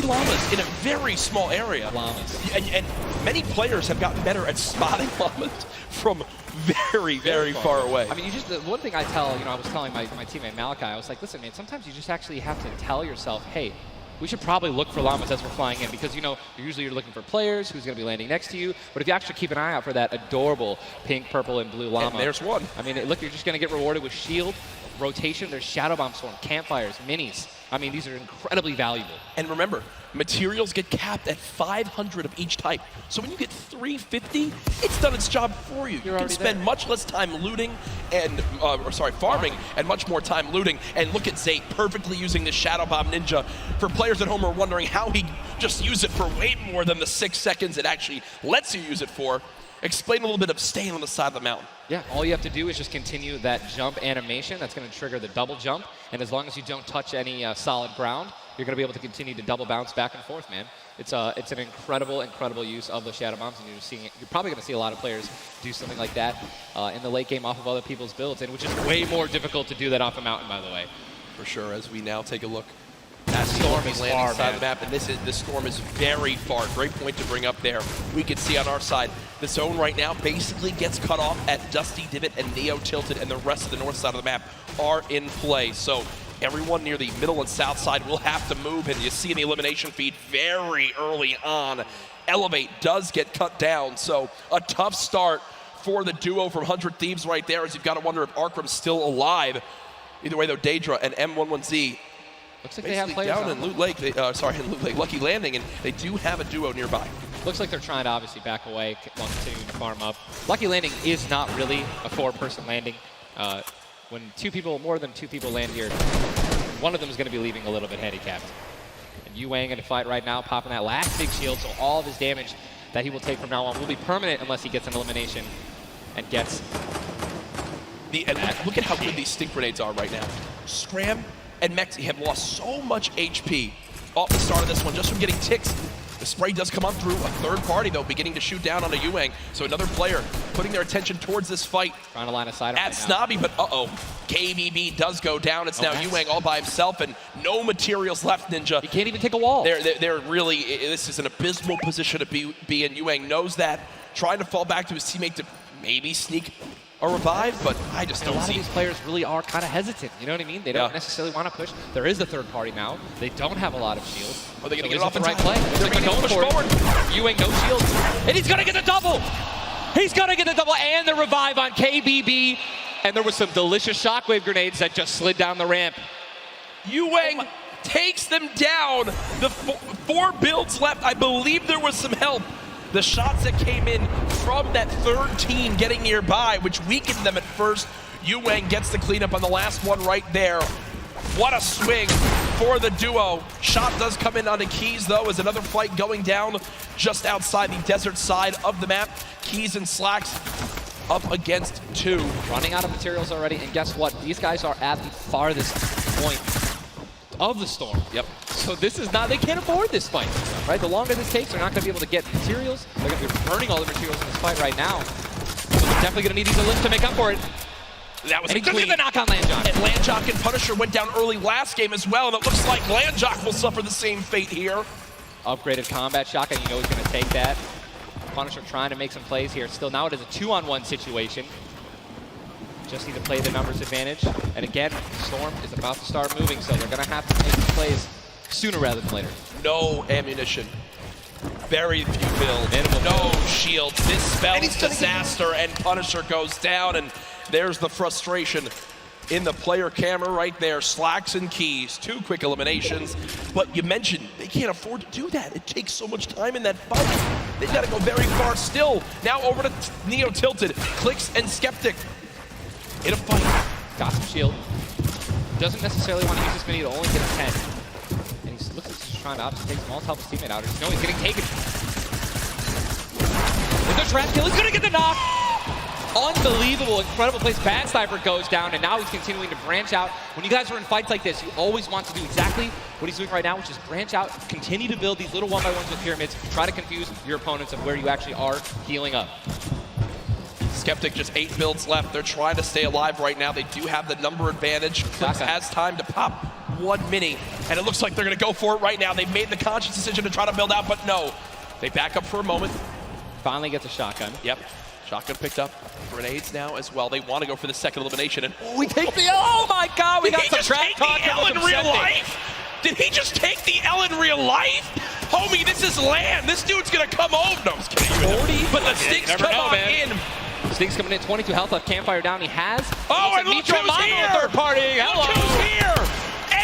3 llamas in a very small area. Llamas. And many players have gotten better at spotting llamas from very, very far away. I mean, the one thing I tell, I was telling my teammate Malachi, I was like, listen, man, sometimes you just actually have to tell yourself, hey, we should probably look for llamas as we're flying in, because usually you're looking for players who's going to be landing next to you. But if you actually keep an eye out for that adorable pink, purple, and blue llama, and there's one. I mean, look, you're just going to get rewarded with shield, rotation. There's shadow bomb storm, campfires, minis. I mean, these are incredibly valuable. And remember, materials get capped at 500 of each type. So when you get 350, it's done its job for you. You can spend much less time looting and, farming, and much more time looting. And look at Zayt perfectly using the Shadow Bomb Ninja. For players at home who are wondering how he just used it for way more than the 6 seconds it actually lets you use it for, explain a little bit of staying on the side of the mountain. Yeah, all you have to do is just continue that jump animation. That's going to trigger the double jump. And as long as you don't touch any solid ground, you're going to be able to continue to double bounce back and forth, man. It's an incredible, incredible use of the shadow bombs, and you're probably going to see a lot of players do something like that in the late game off of other people's builds, and which is way more difficult to do that off a mountain, by the way. For sure, as we now take a look. That storm is far, side of the map, and this storm is very far. Great point to bring up there. We can see on our side, the zone right now basically gets cut off at Dusty Divot and Neo Tilted, and the rest of the north side of the map are in play. So everyone near the middle and south side will have to move, and you see in the elimination feed very early on, Elevate does get cut down. So a tough start for the duo from 100 Thieves right there, as you've got to wonder if Arkram's still alive. Either way, though, Daedra and M11Z looks like they have players down in Loot Lake, in Loot Lake, Lucky Landing, and they do have a duo nearby. Looks like they're trying to obviously back away while continuing to farm up. Lucky Landing is not really a 4-person landing. When more than two people land here, one of them is going to be leaving a little bit handicapped. And Yu Wang in a fight right now, popping that last big shield, so all of his damage that he will take from now on will be permanent unless he gets an elimination and gets... Look at how good these stink grenades are right now. Scram and Mexi have lost so much HP off the start of this one just from getting ticks. The spray does come on through. A third party, though, beginning to shoot down on a Yu Wang. So another player putting their attention towards this fight. Trying to line of sight at Snobby, but KBB does go down. It's now Yu Wang all by himself, and no materials left, Ninja. He can't even take a wall. They're really, this is an abysmal position to be in. Yu Wang knows that, trying to fall back to his teammate to maybe sneak a revive, but I just don't see. A lot of these players really are kind of hesitant, you know what I mean? They don't necessarily want to push. There is the third party now. They don't have a lot of shields. Are they going to get it off the in right time? play? They're going to push forward. Yu Wang no shields, and he's going to get the double! He's going to get the double and the revive on KBB, and there was some delicious shockwave grenades that just slid down the ramp. Yu Wang takes them down. The 4 builds left. I believe there was some help. The shots that came in from that third team getting nearby, which weakened them at first. Yu Wang gets the cleanup on the last one right there. What a swing for the duo. Shot does come in onto Keys, though, as another fight going down just outside the desert side of the map. Keys and Slacks up against 2. Running out of materials already, and guess what? These guys are at the farthest point of the storm. Yep. So this is not, they can't afford this fight, right? The longer this takes, they're not going to be able to get materials. They're going to be burning all the materials in this fight right now. So they're definitely going to need these lift to make up for it. That was and he took the knock on Landjock. And Landjock and Punisher went down early last game as well, and it looks like Landjock will suffer the same fate here. Upgraded combat shotgun, you know he's going to take that. Punisher trying to make some plays here. Still, now it is a 2-on-1 situation. Just need to play the numbers advantage. And again, Storm is about to start moving, so they're going to have to make some plays sooner rather than later. No ammunition. Very few builds. No shields. This spells disaster, and Punisher goes down, and there's the frustration in the player camera right there. Slacks and Keys, 2 quick eliminations. But you mentioned they can't afford to do that. It takes so much time in that fight. They've got to go very far still. Now over to Neo Tilted, Clicks and Skeptic. In a fight. Got some shield. Doesn't necessarily want to use this mini to only get a 10. And he looks like he's trying to obviously take some all to help his teammate out. No, he's getting taken. With the trap kill, he's going to get the knock. Unbelievable, incredible place. Bad Sniper goes down, and now he's continuing to branch out. When you guys are in fights like this, you always want to do exactly what he's doing right now, which is branch out, continue to build these little 1x1s with pyramids, try to confuse your opponents of where you actually are healing up. Skeptic, just 8 builds left. They're trying to stay alive right now. They do have the number advantage. Clicks has time to pop one mini, and it looks like they're going to go for it right now. They've made the conscious decision to try to build out, but no. They back up for a moment. Finally gets a shotgun. Yep. Shotgun picked up. Grenades now as well. They want to go for the second elimination. And we take the, oh my God, we got some trap talk. Did he just take the L in real life? Did he just take the L in real life? Homie, this is land. This dude's going to come over. No, I'm just kidding. 40? But the stinks come on in. Stinks coming in, 22 health left, campfire down. He has. Oh, and look who's here. Third party. Hello. Look who's here.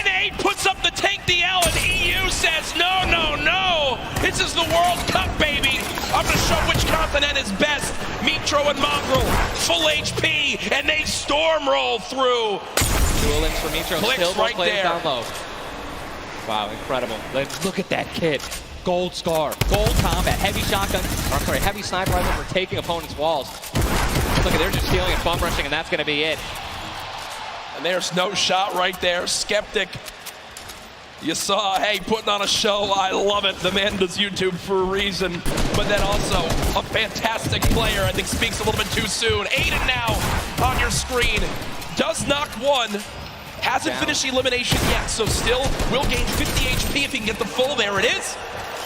NA puts up the take the L, and EU says, no, no, no. This is the World Cup, baby. I'm going to show which continent is best. Mitro and Mongrel, full HP, and they storm roll through. Duel ins for Mitro, still right there. Down low. Wow, incredible. Look at that kit. Gold scar, gold combat, heavy shotgun, or I'm sorry, heavy sniper rifle for taking opponents' walls. Look at, they're just stealing and bum rushing, and that's going to be it. And there's no shot right there. Skeptic, you saw, hey, putting on a show. I love it. The man does YouTube for a reason. But then also a fantastic player. I think speaks a little bit too soon. Aiden now on your screen. Does knock one. Hasn't finished the elimination yet, so still will gain 50 HP if he can get the full. There it is.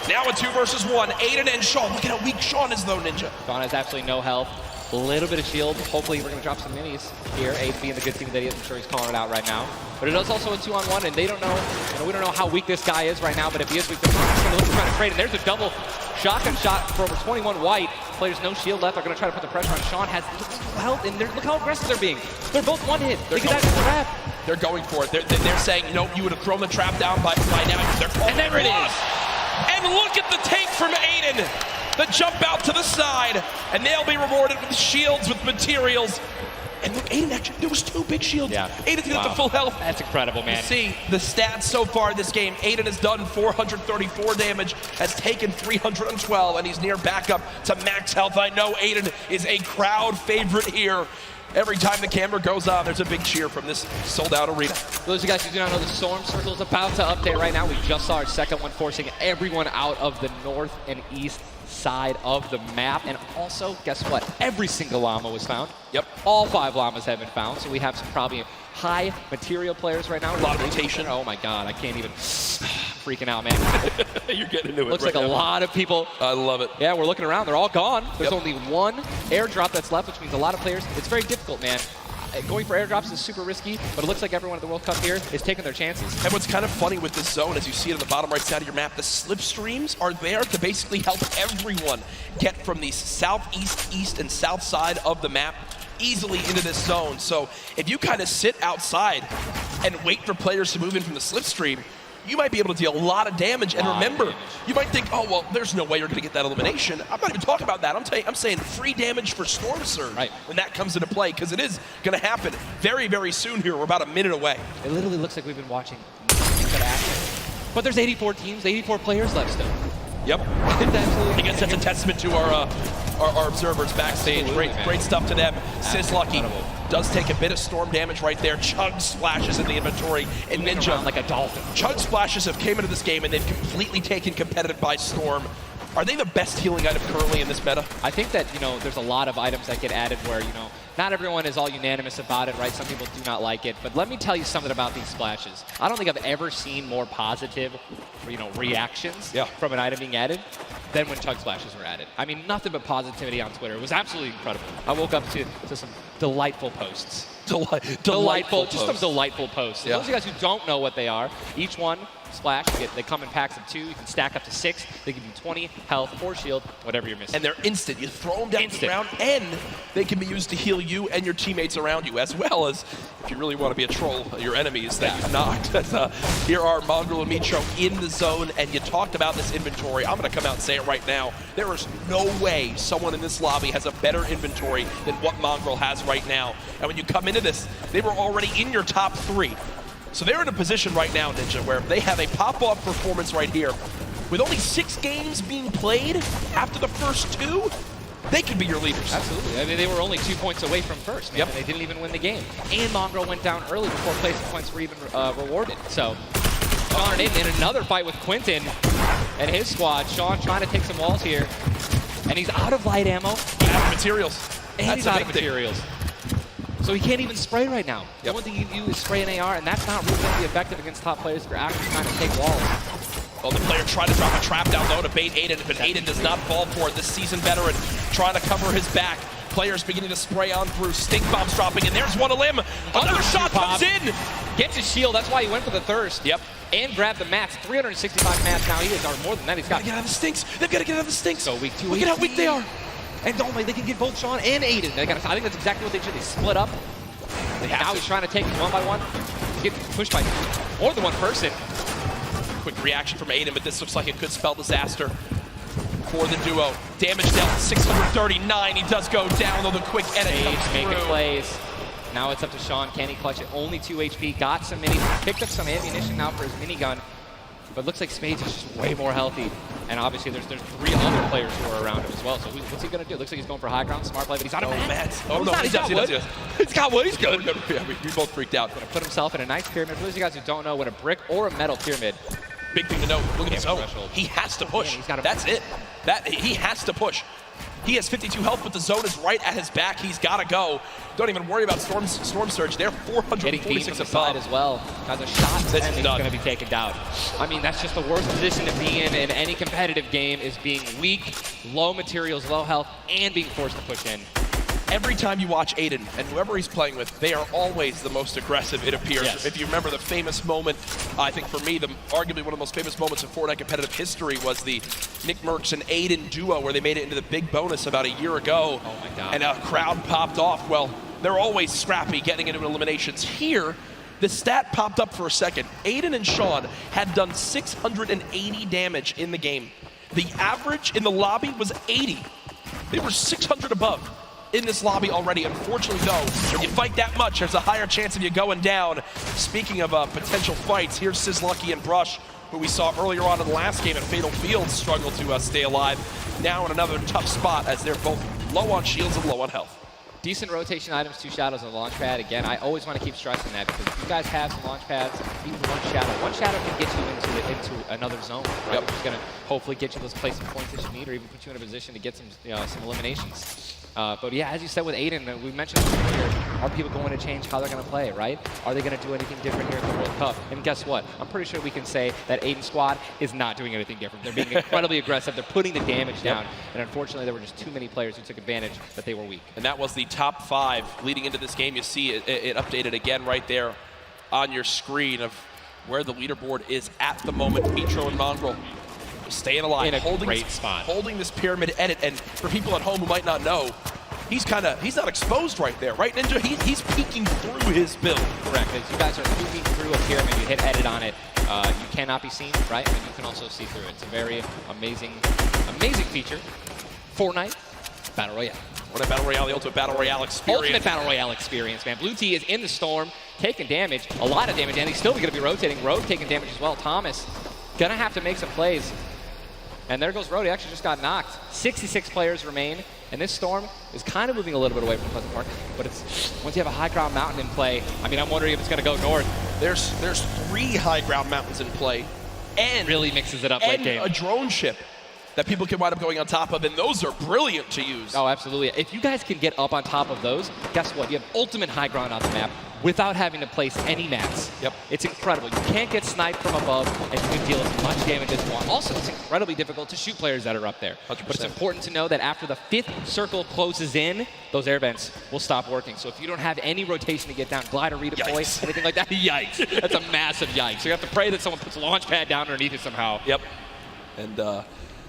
Now a 2 versus 1. Aiden and Sean. Look at how weak Sean is, though, Ninja. Sean has absolutely no health. A little bit of shield. Hopefully we're going to drop some minis here. Aiden being the good team that he is. I'm sure he's calling it out right now. But it is also a 2-on-1, and they don't know, we don't know how weak this guy is right now, but if he is weak, they're going to look to try to trade. And there's a double shotgun shot for over 21 white. Players no shield left. They're going to try to put the pressure on. Sean has no health, and look how aggressive they're being. They're both one hit. They get out of the trap. They're going for it. They're saying, you know, you would have thrown the trap down by now. They're calling and there it is. And look at the take from Aiden. The jump out to the side, and they'll be rewarded with shields, with materials. And look, Aiden actually, there was 2 big shields. Yeah. Aiden's got the full health. That's incredible, man. You see the stats so far in this game. Aiden has done 434 damage, has taken 312, and he's near backup to max health. I know Aiden is a crowd favorite here. Every time the camera goes on, there's a big cheer from this sold-out arena. For those of you guys who do not know, the Storm Circle is about to update right now. We just saw our second one, forcing everyone out of the north and east side of the map. And also, guess what? Every single llama was found. Yep. All 5 llamas have been found, so we have some probably high material players right now. A lot of rotation. Oh my God, I can't even. Freaking out, man. You're getting into it. Looks like a lot of people. I love it. Yeah, we're looking around. They're all gone. There's only 1 airdrop that's left, which means a lot of players. It's very difficult, man. Going for airdrops is super risky, but it looks like everyone at the World Cup here is taking their chances. And what's kind of funny with this zone, as you see it on the bottom right side of your map, the slipstreams are there to basically help everyone get from the southeast, east, and south side of the map easily into this zone. So if you kind of sit outside and wait for players to move in from the slipstream, you might be able to deal a lot of damage. And remember, you might think, oh, well, there's no way you're going to get that elimination. I'm not even talking about that. I'm saying free damage for Storm Surge when that comes into play, because it is going to happen very, very soon here. We're about a minute away. It literally looks like we've been watching good action. But there's 84 teams, 84 players left still. Yep. I guess that's a testament to our observers backstage. Great stuff to them. Sizlucky does take a bit of storm damage right there. Chug splashes in the inventory. And Ninja, like a dolphin. Chug splashes have came into this game and they've completely taken competitive by storm. Are they the best healing item currently in this meta? I think that, there's a lot of items that get added where, not everyone is all unanimous about it, right? Some people do not like it. But let me tell you something about these splashes. I don't think I've ever seen more positive, reactions from an item being added than when chug splashes were added. I mean, nothing but positivity on Twitter. It was absolutely incredible. I woke up to some delightful posts. Delightful, just some delightful posts. Yeah. Those of you guys who don't know what they are, each one, splash, they come in packs of 2. You can stack up to 6. They give you 20 health or shield, whatever you're missing. And they're instant. You throw them down the ground, and they can be used to heal you and your teammates around you, as well as, if you really want to be a troll, your enemies that you've knocked. Here are Mongrel and Mitro in the zone, and you talked about this inventory. I'm going to come out and say it right now. There is no way someone in this lobby has a better inventory than what Mongrel has right now. And when you come into this, they were already in your top 3. So they're in a position right now, Ninja, where they have a pop-off performance right here. With only 6 games being played after the first 2, they could be your leaders. Absolutely. I mean, they were only 2 points away from first. Yep. They didn't even win the game. And Mongrel went down early before placement points were even rewarded. So Sean in another fight with Quentin and his squad. Sean trying to take some walls here. And he's out of light ammo. Out of materials. And he's out of materials. So he can't even spray right now. The only thing you can do is spray an AR, and that's not really going to be effective against top players if you're actually trying to take walls. Well, the player tried to drop a trap down low to bait Aiden, but Aiden does not fall for it. This seasoned veteran trying to cover his back. Players beginning to spray on through. Stink bombs dropping, and there's one a limb. Another shot comes in. Gets his shield. That's why he went for the thirst. Yep. And grabbed the mats. 365 mats now he is, or more than that. He's got. Get out of the stinks. They've got to get out of the stinks. So weak 2 Look at how weak they are. And don't they can get both Sean and Aiden. I think that's exactly what they should. They split up. Now he's trying to take them one by one. He's getting pushed by more than one person. Quick reaction from Aiden, but this looks like it could spell disaster for the duo. Damage dealt 639. He does go down, though the quick edit comes making through. plays. Now it's up to Sean. Can he clutch it? Only 2 HP. Got some minis. Picked up some ammunition now for his minigun. But looks like Spades is just way more healthy. And obviously there's 3 other players who are around him as well. So what's he going to do? Looks like he's going for high ground. Smart play, but he's out of mats. Oh, no, he does. He's got wood. He's good. Yeah, we both freaked out. Going to put himself in a nice pyramid. For those of you guys who don't know, when a brick or a metal pyramid. Big thing to note, look at his zone. He has to push. That's it. He has to push. He has 52 health, but the zone is right at his back. He's got to go. Don't even worry about Storm Surge. They're 446 aside as well. Has a shot, and he's going to be taken down. I mean, that's just the worst position to be in any competitive game, is being weak, low materials, low health, and being forced to push in. Every time you watch Aiden and whoever he's playing with, they are always the most aggressive, it appears. Yes. If you remember the famous moment, I think for me, arguably one of the most famous moments in Fortnite competitive history was the Nick Merckx and Aiden duo, where they made it into the big bonus about a year ago. Oh my God. And a crowd popped off. Well, they're always scrappy getting into eliminations. Here, the stat popped up for a second. Aiden and Sean had done 680 damage in the game. The average in the lobby was 80. They were 600 above in this lobby already. Unfortunately, though, when you fight that much, there's a higher chance of you going down. Speaking of potential fights, here's Sizzlucky and Brush, who we saw earlier on in the last game at Fatal Fields struggle to stay alive. Now in another tough spot, as they're both low on shields and low on health. Decent rotation items, 2 shadows on the launch pad. Again, I always want to keep stressing that, because if you guys have some launch pads, even one shadow can get you into another zone, right? Yep. Which is going to hopefully get you those placement points that you need, or even put you in a position to get some eliminations. But yeah, as you said with Aiden, we mentioned earlier, are people going to change how they're going to play, right? Are they going to do anything different here in the World Cup? And guess what? I'm pretty sure we can say that Aiden's squad is not doing anything different. They're being incredibly aggressive. They're putting the damage down. And unfortunately, there were just too many players who took advantage that they were weak. And that was the top 5 leading into this game. You see it updated again right there on your screen of where the leaderboard is at the moment. Mitro and Mongrel staying alive, in a great spot, holding this pyramid edit. And for people at home who might not know, he's not exposed right there, right, Ninja? He's peeking through his build. Correct. As you guys are peeking through a pyramid, you hit edit on it, you cannot be seen, right? And you can also see through it. It's a very amazing feature. Fortnite Battle Royale. What a Battle Royale, the ultimate Battle Royale experience. Ultimate Battle Royale experience, man. Blue T is in the storm, taking damage, a lot of damage, and he's still going to be rotating. Rogue taking damage as well. Thomas going to have to make some plays. And there goes Road. He actually just got knocked. 66 players remain, and this storm is kind of moving a little bit away from Pleasant Park. But it's once you have a high ground mountain in play, I mean, I'm wondering if it's going to go north. There's 3 high ground mountains in play, and really mixes it up late game. A drone ship that people can wind up going on top of, and those are brilliant to use. Oh, absolutely. If you guys can get up on top of those, guess what? You have ultimate high ground on the map without having to place any mats. Yep. It's incredible. You can't get sniped from above, and you can deal as much damage as you want. Also, it's incredibly difficult to shoot players that are up there. 100%. But it's important to know that after the 5th circle closes in, those air vents will stop working. So if you don't have any rotation to get down, glider, redeploy, Yikes. anything like that, yikes. That's a massive yikes. So you have to pray that someone puts a launch pad down underneath it somehow. Yep.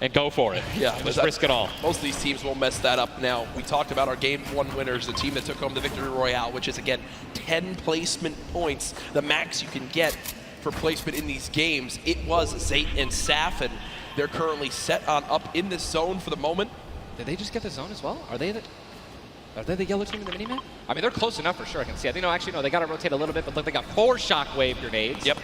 And go for it. Yeah, just risk it all. Most of these teams won't mess that up. Now, we talked about our Game 1 winners, the team that took home the Victory Royale, which is, again, 10 placement points, the max you can get for placement in these games. It was Zayt and Saf, and they're currently set on up in this zone for the moment. Did they just get the zone as well? Are they the yellow team in the minimap? I mean, they're close enough for sure. I can see. I think, no, actually, no, they got to rotate a little bit, but look, they got 4 shockwave grenades. Yep.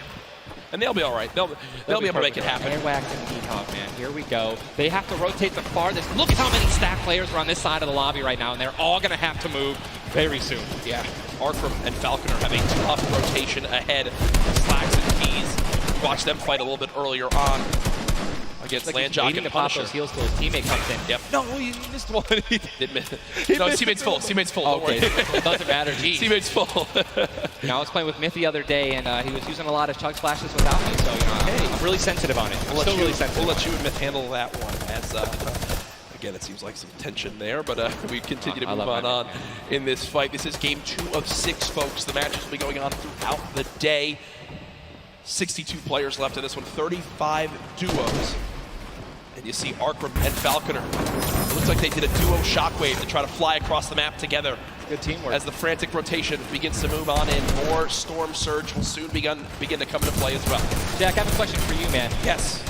And they'll be all right. They'll be able to make it happen. Airwax and Peacock, man. Here we go. They have to rotate the farthest. Look at how many stack players are on this side of the lobby right now, and they're all going to have to move very soon. Yeah. Arkram and Falconer have a tough rotation ahead. Slacks and Keys. Watch them fight a little bit earlier on. against Like Landjock waiting and to pop Punisher. those heals till his teammate comes in. Yep. No, he missed one. Did miss. No, his teammate's full. Teammate's full. Don't Okay, worry. doesn't matter. Geez. Teammate's full. You know, I was playing with Myth the other day, and he was using a lot of chug splashes without me, so, you know, I'm really sensitive on it. I'm still really sensitive. We'll let you and Myth handle that one. As, again, it seems like some tension there, but we continue to move on in this fight. This is game 2 of 6, folks. The matches will be going on throughout the day. 62 players left in this one, 35 duos. And you see Arkram and Falconer. It looks like they did a duo shockwave to try to fly across the map together. Good teamwork. As the frantic rotation begins to move on in, more Storm Surge will soon begin to come into play as well. Jack, I have a question for you, man. Yes.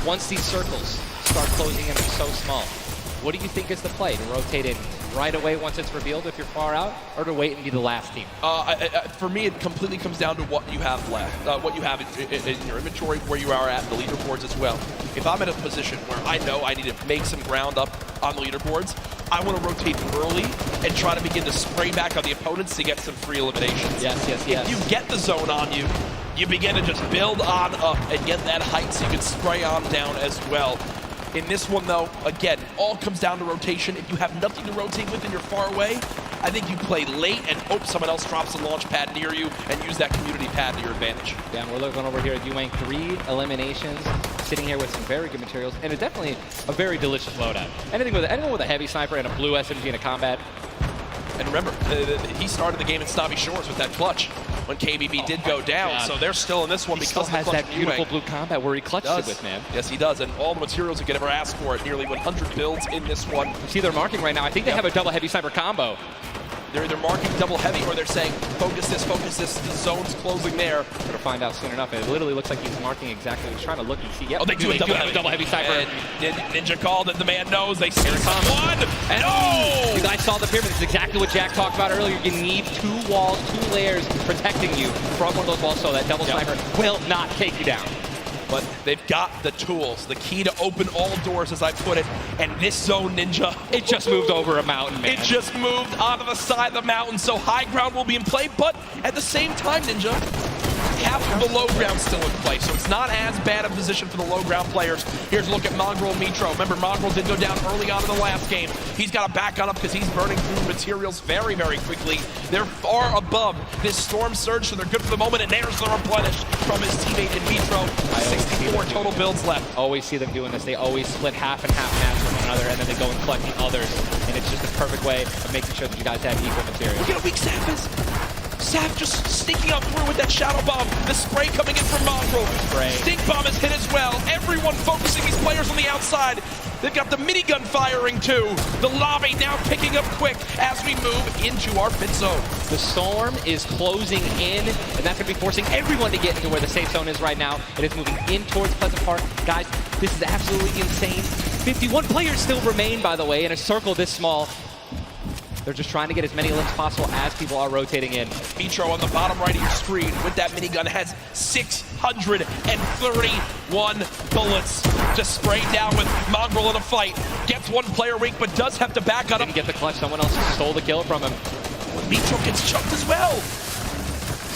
Once these circles start closing in, they're so small. What do you think is the play? To rotate in right away once it's revealed if you're far out, or to wait and be the last team? For me, it completely comes down to what you have left, what you have in your inventory, where you are at the leaderboards as well. If I'm in a position where I know I need to make some ground up on the leaderboards, I want to rotate early and try to begin to spray back on the opponents to get some free eliminations. Yes. If you get the zone on you, you begin to just build on up and get that height so you can spray on down as well. In this one, though, again, all comes down to rotation. If you have nothing to rotate with and you're far away, I think you play late and hope someone else drops a launch pad near you and use that community pad to your advantage. Yeah, and we're looking over here at Ewing, 3 eliminations, sitting here with some very good materials, and it's definitely a very delicious loadout. Anyone with a heavy sniper and a blue SMG in a combat. And remember, he started the game in Snobby Shores with that clutch when KBB did go down, so they're still in this one because He still has of the clutch that beautiful blue combat where he clutched it with, man. Yes, he does, and all the materials you could ever ask for it. Nearly 100 builds in this one. You see they're marking right now. I think they have a double heavy sniper combo. They're either marking double heavy or they're saying, focus this, the zone's closing there. We're going to find out soon enough. It literally looks like he's marking exactly. He's trying to look and see. Yep, oh, they do have a double heavy sniper. And Ninja called it. The man knows. They see one. And no! You guys saw the pyramid. It's exactly what Jack talked about earlier. You need 2 walls, 2 layers protecting you from one of those walls so that double sniper will not take you down. But they've got the tools, the key to open all doors, as I put it. And this zone, Ninja, it just moved over a mountain, man. It just moved onto the side of the mountain, so high ground will be in play. But at the same time, Ninja, half of the low ground still in play, so it's not as bad a position for the low ground players. Here's a look at Mongrel and Mitro. Remember, Mongrel did go down early on in the last game. He's got to back on up because he's burning through materials very, very quickly. They're far above this Storm Surge, so they're good for the moment, and there's the replenish from his teammate in Mitro. 64 total builds left. Always see them doing this. They always split half and half match with one another, and then they go and collect the others, and it's just the perfect way of making sure that you guys have equal material. Look at how weak Saf is. Saf just sneaking up through with that Shadow Bomb. The spray coming in from Mongrel. Stink Bomb is hit as well. Everyone focusing these players on the outside. They've got the minigun firing too. The lobby now picking up quick as we move into our pit zone. The storm is closing in, and that's going to be forcing everyone to get into where the safe zone is right now. It is moving in towards Pleasant Park. Guys, this is absolutely insane. 51 players still remain, by the way, in a circle this small. They're just trying to get as many limbs possible as people are rotating in. Mitro on the bottom right of your screen with that minigun has 631 bullets to spray down with Mongrel in a fight. Gets one player weak, but does have to back up. Didn't get the clutch. Someone else stole the kill from him. Mitro gets chucked as well.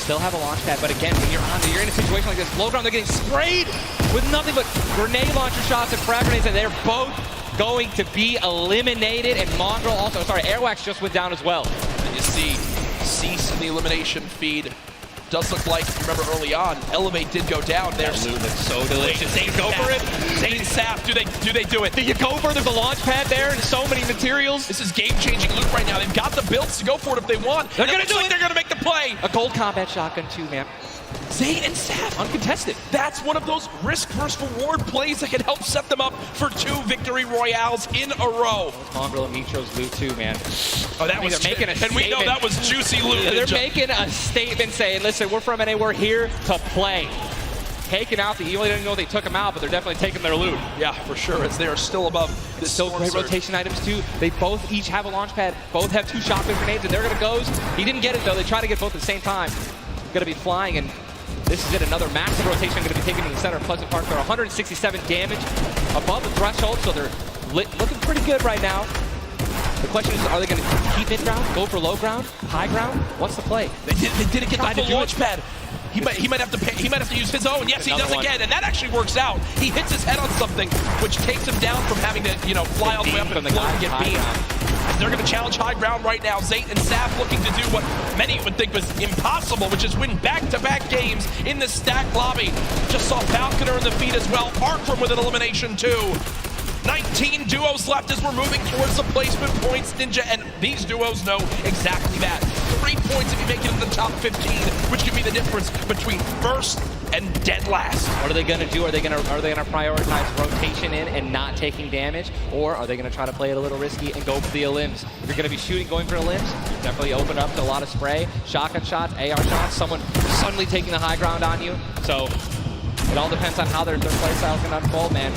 Still have a launch pad, but again, when you're in a situation like this, low ground, they're getting sprayed with nothing but grenade launcher shots and frag grenades, and they're both going to be eliminated. And Mongrel also, Airwax just went down as well. And you see Cease in the elimination feed. Does look like, you remember early on, Elevate did go down. There's loot looks so delicious. Zane go for it. Zane Saf, do they do it? Do you go for it? There's a launch pad there and so many materials. This is game-changing loot right now. They've got the builds to go for it if they want. They're going to do it. They're going to make the play. A gold combat shotgun too, man. Zane and Saf uncontested. That's one of those risk versus reward plays that can help set them up for 2 victory royales in a row. Mongrel and Mitro's loot too, man. Oh, that was making a statement. And we know that was juicy loot. They're making a statement saying, listen, we're from NA, we're here to play. Taking out the, you really didn't know they took them out, but they're definitely taking their loot. Yeah, for sure, as they are still above this still great rotation items too. They both each have a launch pad, both have 2 shotgun grenades, and they're gonna go. He didn't get it though, they try to get both at the same time. Gonna be flying, and this is it, another massive rotation going to be taken to the center of Pleasant Park. They're 167 damage above the threshold, so they're looking pretty good right now. The question is, are they going to keep mid ground, go for low ground, high ground? What's the play? They didn't get the full launch pad. He might have to pay, he might have to use his own. Yes, he does one. again, and that actually works out. He hits his head on something, which takes him down from having to, you know, fly all the way up and float and get beamed. They're going to challenge high ground right now. Zayt and Saf looking to do what many would think was impossible, which is win back-to-back games in the stack lobby. Just saw Falconer in the feed as well. Arkram with an elimination too. 19 duos left as we're moving towards the placement points, Ninja, and these duos know exactly that. 3 points if you make it into the top 15, which could be the difference between first and dead last. What are they going to do? Are they going to prioritize rotation in and not taking damage, or are they going to try to play it a little risky and go for the elims? If you're going to be shooting, going for elims, definitely open up to a lot of spray, shotgun shots, AR shots, someone suddenly taking the high ground on you. So it all depends on how their play style is going to unfold, man.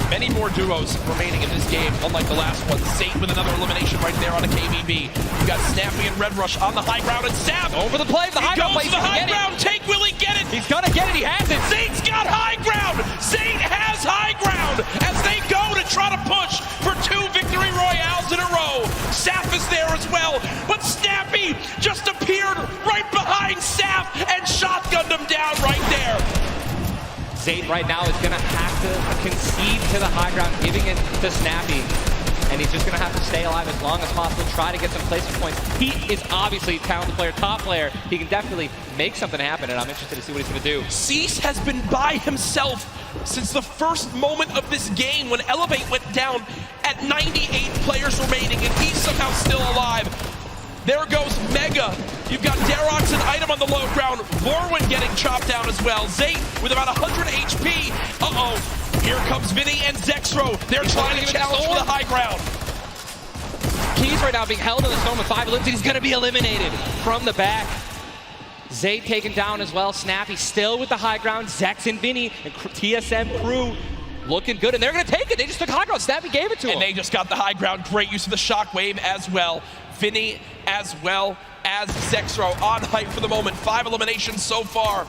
Many more duos remaining in this game, unlike the last one. Zayt with another elimination right there on a KBB. You got Snappy and Red Rush on the high ground, and Saf Over the play, the high ground goes to the high ground. Take, will he get it? He's going to get it, he has it. Zayt's got high ground. Zayt has high ground as they go to try to push for 2 victory royales in a row. Saf is there as well, but Snappy just appeared right behind Saf and shotgunned him down right there. Zayt right now is going to have to concede to the high ground, giving it to Snappy. And he's just going to have to stay alive as long as possible, try to get some placement points. He is obviously a talented player, top player. He can definitely make something happen, and I'm interested to see what he's going to do. Cease has been by himself since the first moment of this game when Elevate went down at 98 players remaining, and he's somehow still alive. There goes Mega. You've got Darox and Item on the low ground. Vorwin getting chopped down as well. Zayt with about 100 HP. Uh-oh. Here comes Vinny and Zexro. They're trying to challenge for the high ground. Keys right now being held in the storm with 5 elims. He's going to be eliminated from the back. Zayt taken down as well. Snappy still with the high ground. Zex and Vinny and TSM crew looking good, and they're going to take it. They just took high ground. Snappy gave it to him. And they just got the high ground. Great use of the shockwave as well. Vinny as well as Zexro on hype for the moment. 5 eliminations so far.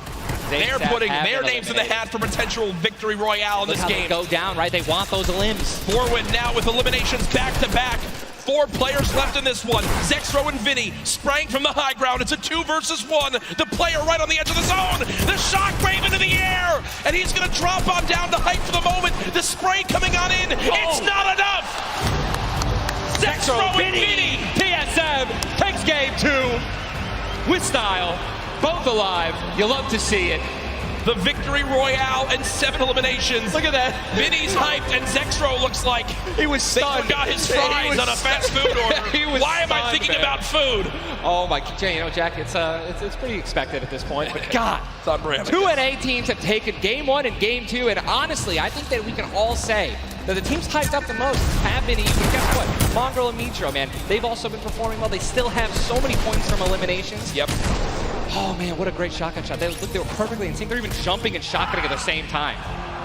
They're putting their names in the hat for potential victory royale in this game. Go down, right? They want those elims. Vorwin now with eliminations back to back. 4 players left in this one. Zexro and Vinny spraying from the high ground. It's a 2 versus 1. The player right on the edge of the zone. The shockwave into the air. And he's going to drop on down to hype for the moment. The spray coming on in. It's not enough. Zexro and Vinny. TSM takes game 2 with style. Both alive. You love to see it. The victory royale and 7 eliminations. Look at that. Vinny's hyped and Zexro looks like he was stunned. They forgot his fries on a fast food order. Why am I thinking about food? Oh my, you know, Jack, it's pretty expected at this point. But God, it's on brand. 2 NA teams have taken game 1 and game 2, and honestly, I think that we can all say that the teams hyped up the most have been even. Guess what? Mongrel and Mitro, man, they've also been performing well. They still have so many points from eliminations. Yep. Oh man, what a great shotgun shot. They were perfectly in sync. They're even jumping and shotgunning at the same time.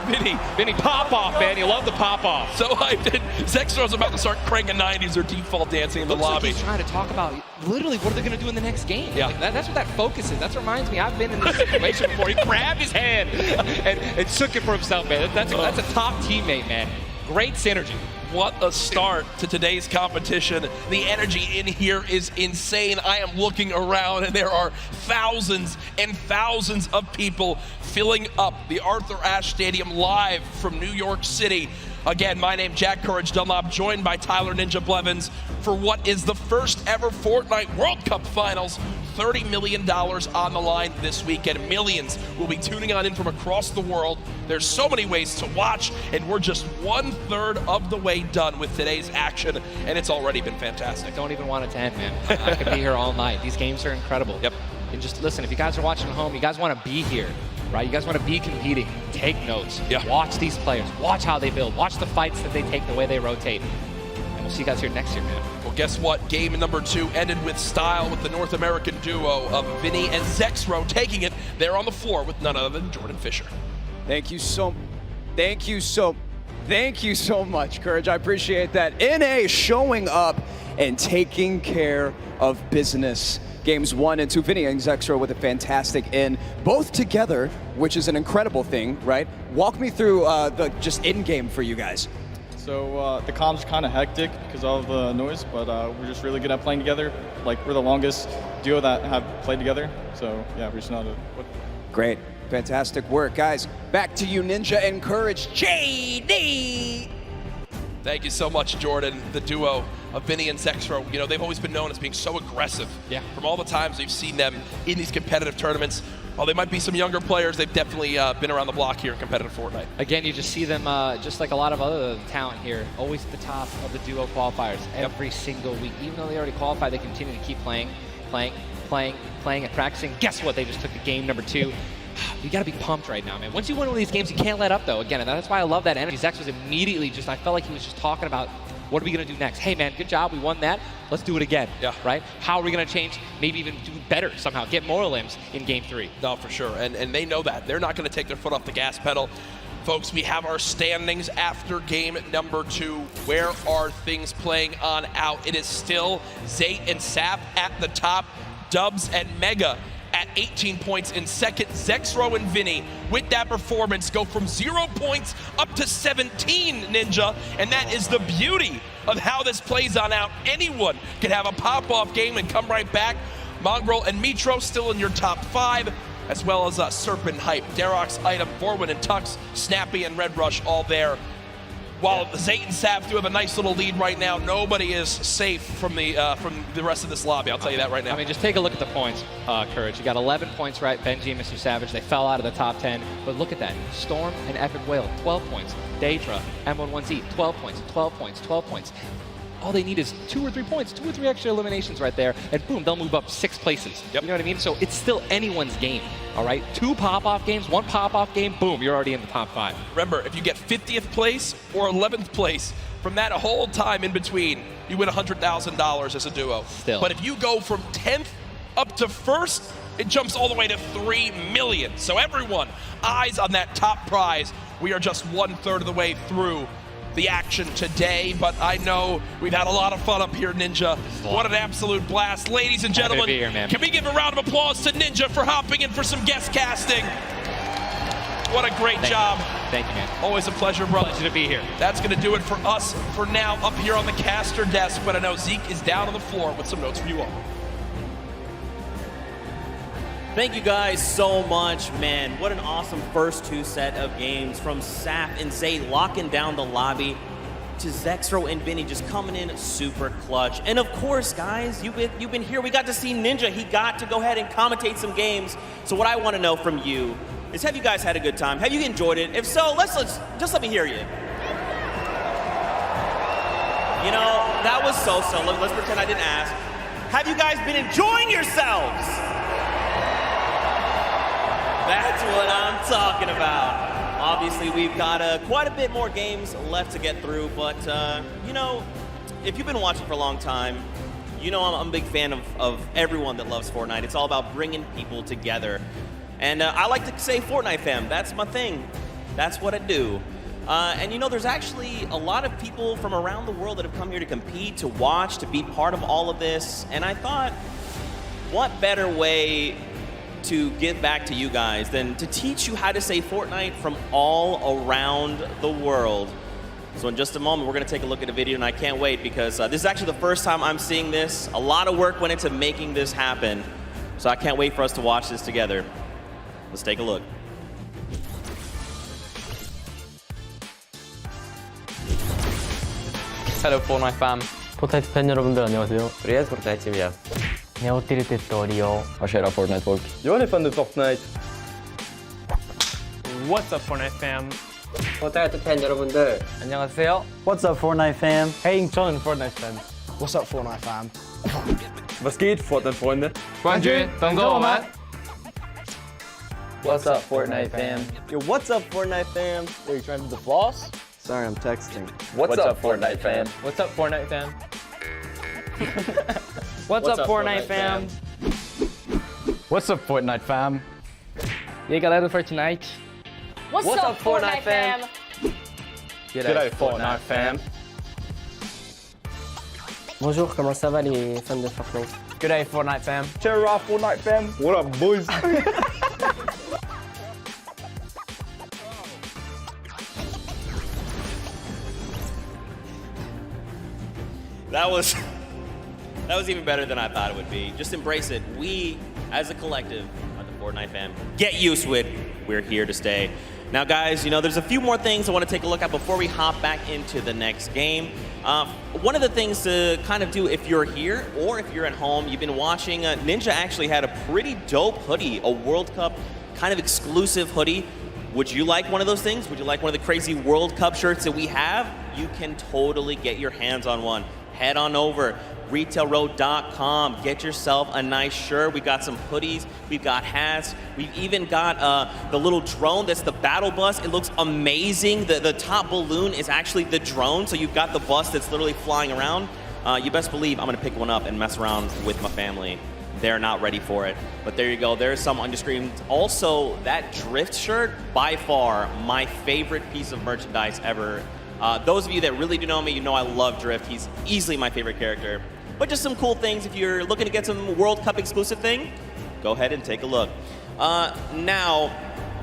Vinny, pop off, man. You love the pop off. So hyped. Zexro's about to start cranking 90s or default dancing in the lobby. Like he's trying to talk about literally what are they going to do in the next game. Yeah. Like that's what that focus is. That reminds me, I've been in this situation before. He grabbed his hand and shook it for himself, man. That's a top teammate, man. Great synergy. What a start to today's competition. The energy in here is insane. I am looking around and there are thousands and thousands of people filling up the Arthur Ashe Stadium live from New York City. Again, my name Jack Courage Dunlop, joined by Tyler Ninja Blevins for what is the first ever Fortnite World Cup Finals. $30 million on the line this weekend. Millions will be tuning on in from across the world. There's so many ways to watch, and we're just 1/3 of the way done with today's action, and it's already been fantastic. I don't even want it to end, man. I could be here all night. These games are incredible. Yep. And just listen, if you guys are watching at home, you guys want to be here, right? You guys want to be competing. Take notes. Yeah. Watch these players. Watch how they build. Watch the fights that they take, the way they rotate. And we'll see you guys here next year, man. Well, guess what? Game number 2 ended with style with the North American duo of Vinny and Zexro taking it. They're on the floor with none other than Jordan Fisher. Thank you so much, Courage. I appreciate that. NA showing up and taking care of business. Games 1 and 2, Vinny and Zexro with a fantastic in, both together, which is an incredible thing, right? Walk me through the just in-game for you guys. So the comms kind of hectic because of the noise, but we're just really good at playing together. Like, we're the longest duo that have played together. So yeah, we just know how to Great. Fantastic work. Guys, back to you, Ninja and Courage. JD! Thank you so much, Jordan. The duo of Vinny and Zexro, you know, they've always been known as being so aggressive. Yeah. From all the times we've seen them in these competitive tournaments, while they might be some younger players, they've definitely been around the block here in competitive Fortnite. Again, you just see them, just like a lot of other talent here, always at the top of the duo qualifiers every single week. Even though they already qualified, they continue to keep playing, and practicing. Guess what? They just took the game number 2. You got to be pumped right now, man. Once you win one of these games, you can't let up, though. Again, and that's why I love that energy. Zex was immediately just, I felt like he was just talking about, what are we going to do next? Hey, man, good job. We won that. Let's do it again. Yeah. Right? How are we going to change, maybe even do better somehow, get more limbs in game 3? No, for sure. And they know that. They're not going to take their foot off the gas pedal. Folks, we have our standings after game number 2. Where are things playing on out? It is still Zayt and Sap at the top. Dubs and Mega at 18 points in second. Zexro and Vinny, with that performance, go from 0 points up to 17, Ninja. And that is the beauty of how this plays on out. Anyone can have a pop-off game and come right back. Mongrel and Mitro still in your top 5, as well as Serpent Hype, Darox, Item, Forwin and Tux, Snappy and Red Rush all there. While Zayt and Sap do have a nice little lead right now, nobody is safe from the rest of this lobby. I'll tell you that right now. I mean, just take a look at the points, Courage. You got 11 points, right? Benji and Mr. Savage, they fell out of the top 10. But look at that. Storm and Epic Whale, 12 points. Daedra, M11Z, 12 points, 12 points, 12 points. All they need is 2 or 3 points, 2 or 3 extra eliminations right there, and boom, they'll move up 6 places. Yep. You know what I mean? So it's still anyone's game, all right? 2 pop-off games, 1 pop-off game, boom, you're already in the top 5. Remember, if you get 50th place or 11th place, from that whole time in between, you win $100,000 as a duo. Still. But if you go from 10th up to 1st, it jumps all the way to $3 million. So everyone, eyes on that top prize. We are just 1/3 of the way through the action today, but I know we've had a lot of fun up here, Ninja. What an absolute blast. Ladies and gentlemen, be here, man. Can we give a round of applause to Ninja for hopping in for some guest casting? What a great job. Thank you, man. Always a pleasure, brother. Pleasure to be here. That's going to do it for us for now up here on the caster desk, but I know Zeke is down on the floor with some notes for you all. Thank you guys so much, man. What an awesome first 2 set of games, from Sap and Zay locking down the lobby to Zexro and Vinny just coming in super clutch. And of course, guys, you've been here. We got to see Ninja. He got to go ahead and commentate some games. So what I want to know from you is, have you guys had a good time? Have you enjoyed it? If so, let's just let me hear you. You know, that was so. Let's pretend I didn't ask. Have you guys been enjoying yourselves? That's what I'm talking about. Obviously, we've got quite a bit more games left to get through, but, you know, if you've been watching for a long time, you know I'm a big fan of everyone that loves Fortnite. It's all about bringing people together. And I like to say Fortnite fam, that's my thing. That's what I do. And, you know, there's actually a lot of people from around the world that have come here to compete, to watch, to be part of all of this. And I thought, what better way to give back to you guys than to teach you how to say Fortnite from all around the world. So in just a moment, we're going to take a look at a video, and I can't wait, because this is actually the first time I'm seeing this. A lot of work went into making this happen, so I can't wait for us to watch this together. Let's take a look. Hello Fortnite fam. 포트나이트 팬 여러분들 안녕하세요. Привет, Fortnite семья. Ni har åkt till Rio. Och kära Fortnite-folk. Jag är fan Fortnite. What's up Fortnite fam? Fortnite 팬 여러분들. 안녕하세요. What's up Fortnite fam? Hey, 저는 Fortnite fan. What's up Fortnite fam? Was geht, Fortnite-Freunde? 冠军等着我们。 What's up Fortnite fam? Yo, what's up Fortnite fam? Are you trying to do the floss? Sorry, I'm texting. What's up Fortnite fam? What's up Fortnite fam? What's up Fortnite fam? What's up, Fortnite fam? E aí, galera do Fortnite. What's up, Fortnite fam? G'day Fortnite fam. Bonjour, comment ça va les fans de Fortnite? G'day, Fortnite fam. Cheer up Fortnite fam. What up boys? That was even better than I thought it would be. Just embrace it. We, as a collective, are the Fortnite fam. Get used to it. We're here to stay. Now, guys, you know, there's a few more things I want to take a look at before we hop back into the next game. One of the things to kind of do if you're here or if you're at home, you've been watching, Ninja actually had a pretty dope hoodie, a World Cup kind of exclusive hoodie. Would you like one of those things? Would you like one of the crazy World Cup shirts that we have? You can totally get your hands on one. Head on over, retailroad.com. Get yourself a nice shirt. We've got some hoodies. We've got hats. We've even got the little drone that's the battle bus. It looks amazing. The top balloon is actually the drone, so you've got the bus that's literally flying around. You best believe I'm going to pick one up and mess around with my family. They're not ready for it. But there you go. There's some on your screen. Also, that Drift shirt, by far my favorite piece of merchandise ever. Those of you that really do know me, you know I love Drift. He's easily my favorite character. But just some cool things. If you're looking to get some World Cup exclusive thing, go ahead and take a look. Now,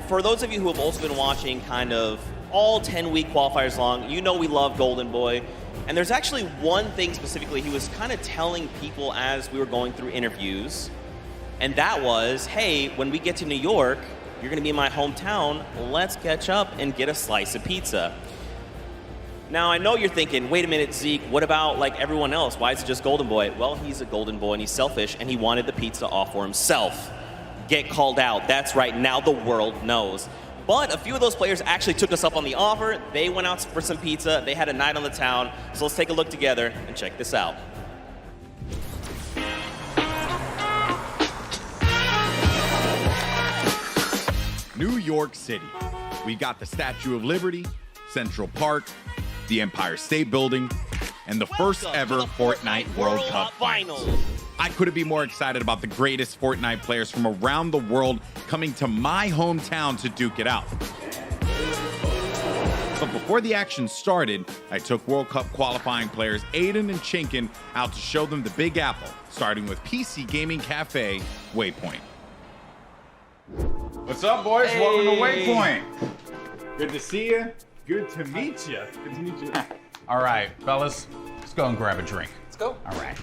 for those of you who have also been watching kind of all 10-week qualifiers long, you know we love Golden Boy. And there's actually one thing specifically he was kind of telling people as we were going through interviews. And that was, hey, when we get to New York, you're going to be in my hometown. Let's catch up and get a slice of pizza. Now, I know you're thinking, wait a minute, Zeke, what about like everyone else? Why is it just Golden Boy? Well, he's a Golden Boy and he's selfish and he wanted the pizza off for himself. Get called out. That's right, now the world knows. But a few of those players actually took us up on the offer. They went out for some pizza. They had a night on the town. So let's take a look together and check this out. New York City. We got the Statue of Liberty, Central Park, the Empire State Building, and the first ever Fortnite World Cup Finals. I couldn't be more excited about the greatest Fortnite players from around the world coming to my hometown to duke it out. But before the action started, I took World Cup qualifying players Aiden and Chinkin out to show them the Big Apple, starting with PC Gaming Cafe, Waypoint. What's up, boys? Hey. Welcome to Waypoint. Good to see you. Good to meet you. Good to meet you. All right, fellas, let's go and grab a drink. Let's go. All right.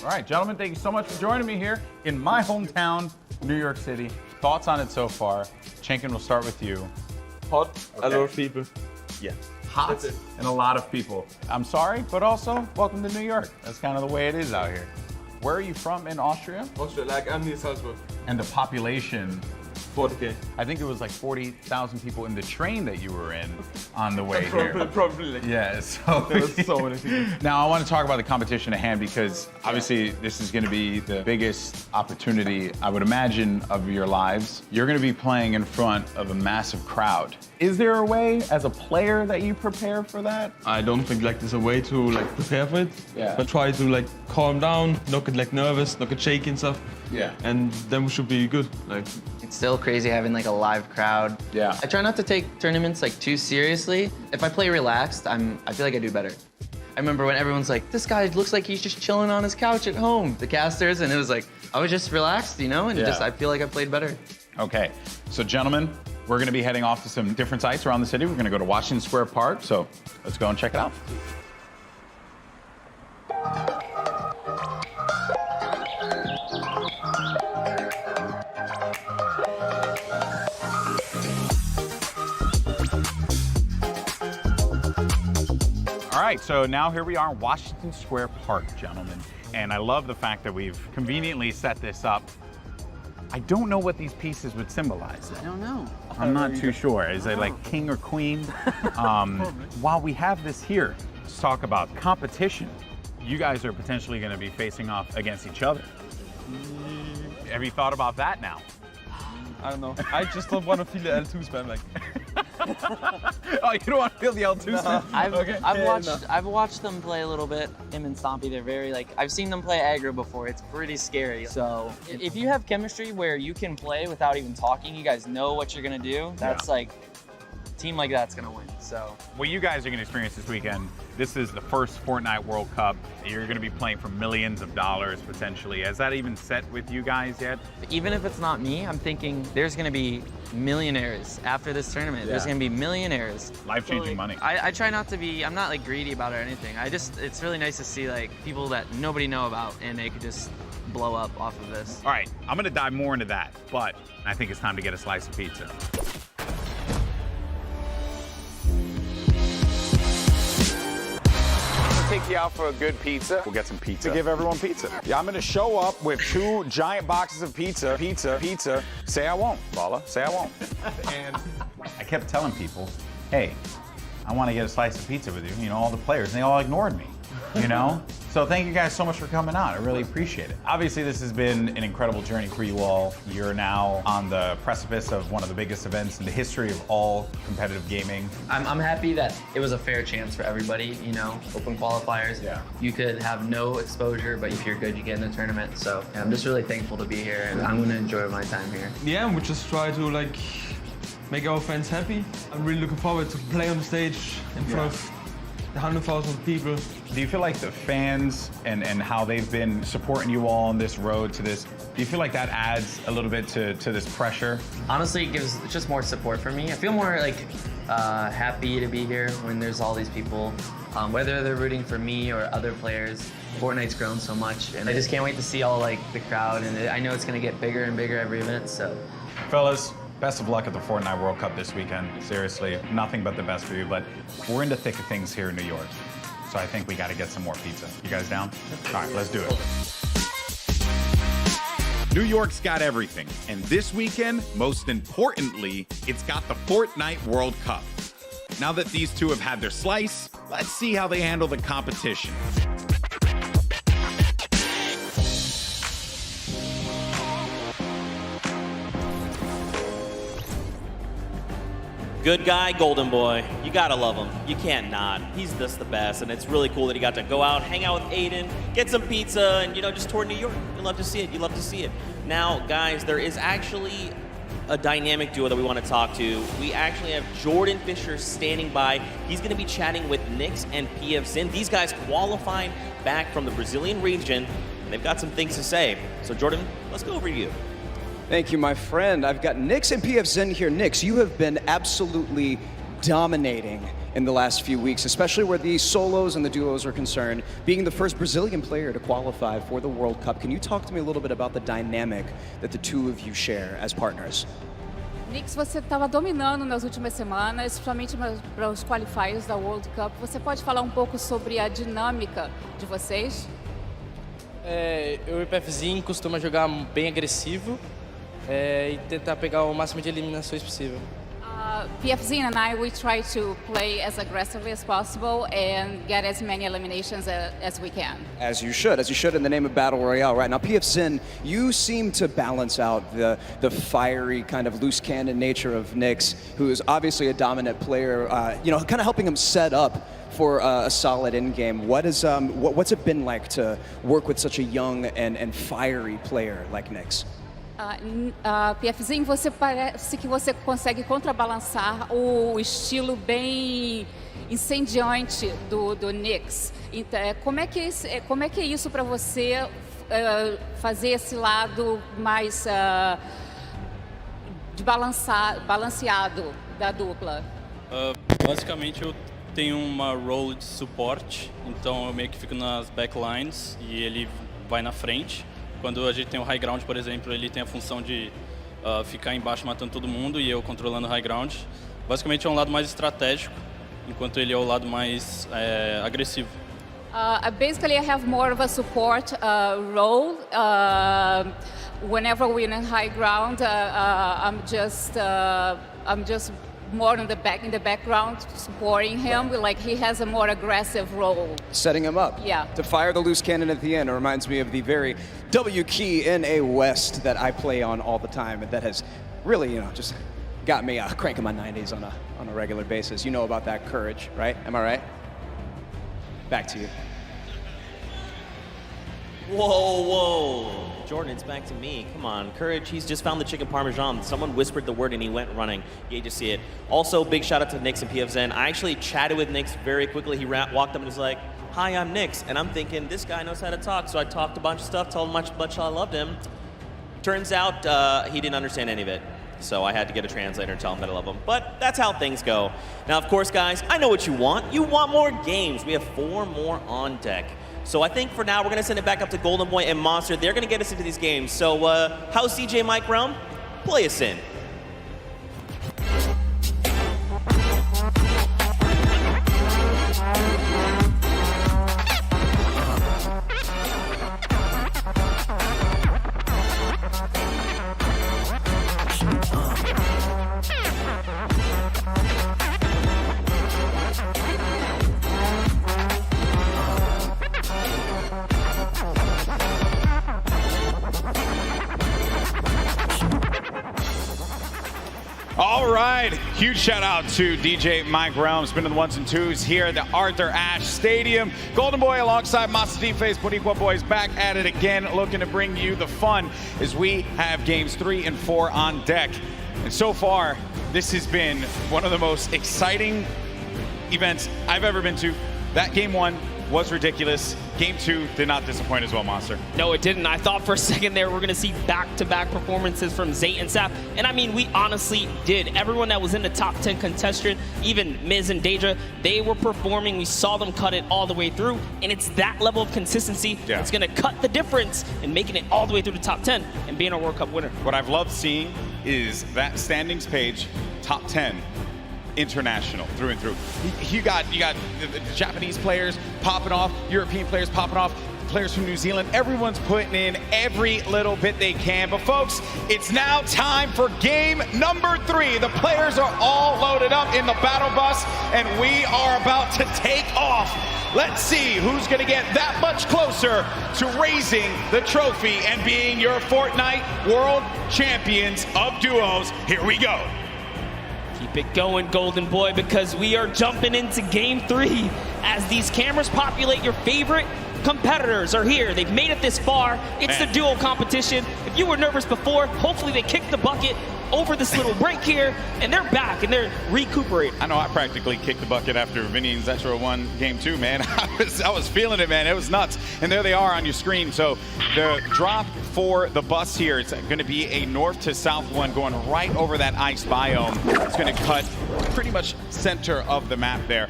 All right, gentlemen, thank you so much for joining me here in my hometown, New York City. Thoughts on it so far? Chinkin, we'll start with you. Hot, okay. A lot of people. Yeah. Hot and a lot of people. I'm sorry, but also welcome to New York. That's kind of the way it is out here. Where are you from in Austria? Austria, like I'm near Salzburg. And the population? 40K. I think it was like 40,000 people in the train that you were in on the way here. Probably. Yeah, so there was so many people. Now I want to talk about the competition at hand because obviously this is going to be the biggest opportunity, I would imagine, of your lives. You're going to be playing in front of a massive crowd. Is there a way as a player that you prepare for that? I don't think like there's a way to like prepare for it. Yeah. But try to like calm down, not get like nervous, not get shaky and stuff. Yeah. And then we should be good. Like. It's still crazy having like a live crowd. Yeah. I try not to take tournaments like too seriously. If I play relaxed, I feel like I do better. I remember when everyone's like, this guy looks like he's just chilling on his couch at home, the casters, and it was like, I was just relaxed, you know, and I feel like I played better. Okay, so gentlemen, we're gonna be heading off to some different sites around the city. We're gonna go to Washington Square Park, so let's go and check it out. All right, so now here we are in Washington Square Park, gentlemen. And I love the fact that we've conveniently set this up. I don't know what these pieces would symbolize. I don't know. I'm not too sure. Is it like king or queen? While we have this here, let's talk about competition. You guys are potentially going to be facing off against each other. Have you thought about that now? I don't know. I just don't want to feel the L2 spam like. Oh, you don't want to feel the L2 spam? I've watched them play a little bit. Him and Stompy, they're very like, I've seen them play aggro before. It's pretty scary. So if you have chemistry where you can play without even talking, you guys know what you're gonna do. That's like team like that's gonna win. So what you guys are going to experience this weekend, this is the first Fortnite World Cup. You're going to be playing for millions of dollars potentially. Has that even set with you guys yet? even if it's not me, I'm thinking there's gonna be millionaires after this tournament. There's gonna be millionaires. Life-changing money. I try not to be, I'm not like greedy about it or anything. It's really nice to see like people that nobody know about and they could just blow up off of this. All right, I'm going to dive more into that, but I think it's time to get a slice of pizza. Take you out for a good pizza. We'll get some pizza. To give everyone pizza. Yeah, I'm gonna show up with 2 giant boxes of pizza. Pizza. Say I won't, Bala. Say I won't. And I kept telling people, hey, I want to get a slice of pizza with you. You know, all the players, and they all ignored me, you know? So thank you guys so much for coming out. I really appreciate it. Obviously, this has been an incredible journey for you all. You're now on the precipice of one of the biggest events in the history of all competitive gaming. I'm happy that it was a fair chance for everybody, you know, open qualifiers. Yeah. You could have no exposure, but if you're good, you get in the tournament. So yeah, I'm just really thankful to be here, and I'm gonna enjoy my time here. Yeah, we just try to like make our fans happy. I'm really looking forward to play on the stage in front of 100,000 people. Do you feel like the fans and how they've been supporting you all on this road to this, do you feel like that adds a little bit to this pressure? Honestly, it gives just more support for me. I feel more like happy to be here when there's all these people, whether they're rooting for me or other players. Fortnite's grown so much, and I just can't wait to see all like the crowd, and I know it's gonna get bigger and bigger every event, so. Fellas, best of luck at the Fortnite World Cup this weekend. Seriously, nothing but the best for you, but we're in the thick of things here in New York. So I think we gotta get some more pizza. You guys down? All right, let's do it. New York's got everything, and this weekend, most importantly, it's got the Fortnite World Cup. Now that these two have had their slice, let's see how they handle the competition. Good guy, golden boy. You gotta love him. You can't not. He's just the best, and it's really cool that he got to go out, hang out with Aiden, get some pizza, and just tour New York. You love to see it. You love to see it. Now, guys, there is actually a dynamic duo that we want to talk to. We actually have Jordan Fisher standing by. He's going to be chatting with Nix and PF Zin. These guys qualified back from the Brazilian region, and they've got some things to say. So, Jordan, let's go over to you. Thank you, my friend. I've got Nix and PF Zin here. Nix, you have been absolutely dominating in the last few weeks, especially where the solos and the duos are concerned, being the first Brazilian player to qualify for the World Cup. Can you talk to me a little bit about the dynamic that the two of you share as partners? Nix, você estava dominando nas últimas semanas, principalmente para os qualifiers da World Cup. Você pode falar pouco sobre a dinâmica de vocês? Eu e o PFzinho costuma jogar bem agressivo e tentar pegar o máximo de eliminações possível. PFZ and I, we try to play as aggressively as possible and get as many eliminations as we can. As you should in the name of Battle Royale. Right now, PF Zin, you seem to balance out the fiery kind of loose cannon nature of Nix, who is obviously a dominant player, kind of helping him set up for a solid end game. What's it been like to work with such a young and fiery player like Nix? PFzinho, você parece que você consegue contrabalançar o estilo bem incendiante do Nix. Então, como é que é isso para você fazer esse lado mais balanceado da dupla? Basicamente, eu tenho uma role de suporte, então eu meio que fico nas backlines e ele vai na frente. Quando a gente tem o high ground, por exemplo, ele tem a função de ficar embaixo matando todo mundo e eu controlando o high ground. Basicamente é um lado mais estratégico, enquanto ele é o lado mais agressivo. Basically, I have more of a support role. Whenever we're in high ground, I'm just more in the background, supporting him. Like he has a more aggressive role. Setting him up. Yeah. To fire the loose cannon at the end. It reminds me of the very W key in a West that I play on all the time, and that has really, just got me cranking my 90s on a regular basis. You know about that courage, right? Am I right? Back to you. Whoa. Jordan, it's back to me. Come on, Courage, he's just found the chicken parmesan. Someone whispered the word and he went running. You just see it. Also, big shout out to Nix and PFZen. I actually chatted with Nix very quickly. He walked up and was like, "Hi, I'm Nix." And I'm thinking, this guy knows how to talk. So I talked a bunch of stuff, told him how much I loved him. Turns out he didn't understand any of it. So I had to get a translator and tell him that I love him. But that's how things go. Now, of course, guys, I know what you want. You want more games. We have 4 more on deck. So I think for now, we're going to send it back up to Golden Boy and Monster. They're going to get us into these games. So how's CJ Mike Realm? Play us in. All right, huge shout out to DJ Mike Realm, spinning the 1s and 2s here at the Arthur Ashe Stadium. Golden Boy alongside Master Face Boricua Boys back at it again, looking to bring you the fun as we have games 3 and 4 on deck. And so far, this has been one of the most exciting events I've ever been to. That game 1 was ridiculous. Game 2 did not disappoint as well, Monster. No, it didn't. I thought for a second there we're going to see back-to-back performances from Zayt and Sap. And I mean, we honestly did. Everyone that was in the top 10 contestant, even Miz and Daedra, they were performing. We saw them cut it all the way through. And it's that level of consistency that's going to cut the difference in making it all the way through the top 10 and being a World Cup winner. What I've loved seeing is that standings page, top 10. International through and through. You got the Japanese players popping off, European players popping off, players from New Zealand. Everyone's putting in every little bit they can. But folks, it's now time for game number 3. The players are all loaded up in the battle bus, and we are about to take off. Let's see who's going to get that much closer to raising the trophy and being your Fortnite World Champions of Duos. Here we go. Keep it going, Golden Boy, because we are jumping into game 3 as these cameras populate. Your favorite competitors are here. They've made it this far. It's the duo competition. If you were nervous before, hopefully they kicked the bucket over this little break here, and they're back and they're recuperating. I know I practically kicked the bucket after Vinny and Zetro won game 2, man. I was feeling it, man. It was nuts. And there they are on your screen. So the drop for the bus here, it's going to be a north to south one going right over that ice biome. It's going to cut pretty much center of the map there.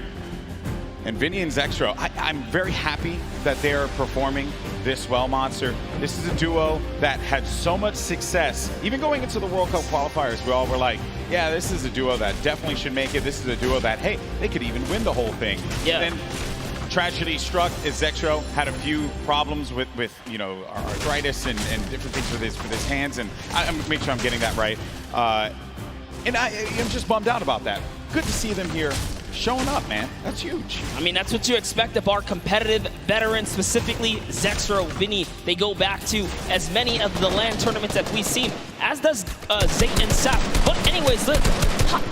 And Vinny and Zextro, I'm very happy that they're performing this well, Monster. This is a duo that had so much success. Even going into the World Cup qualifiers, we all were like, yeah, this is a duo that definitely should make it. This is a duo that, hey, they could even win the whole thing. Yeah. And then tragedy struck as Zextro had a few problems with you know, arthritis and different things with his hands. And I'm gonna make sure I'm getting that right. And I'm just bummed out about that. Good to see them here showing up, man. That's huge. I mean, that's what you expect of our competitive veterans, specifically Zextro, Vinny. They go back to as many of the LAN tournaments that we've seen, as does Zayt and Sap. But anyways, look,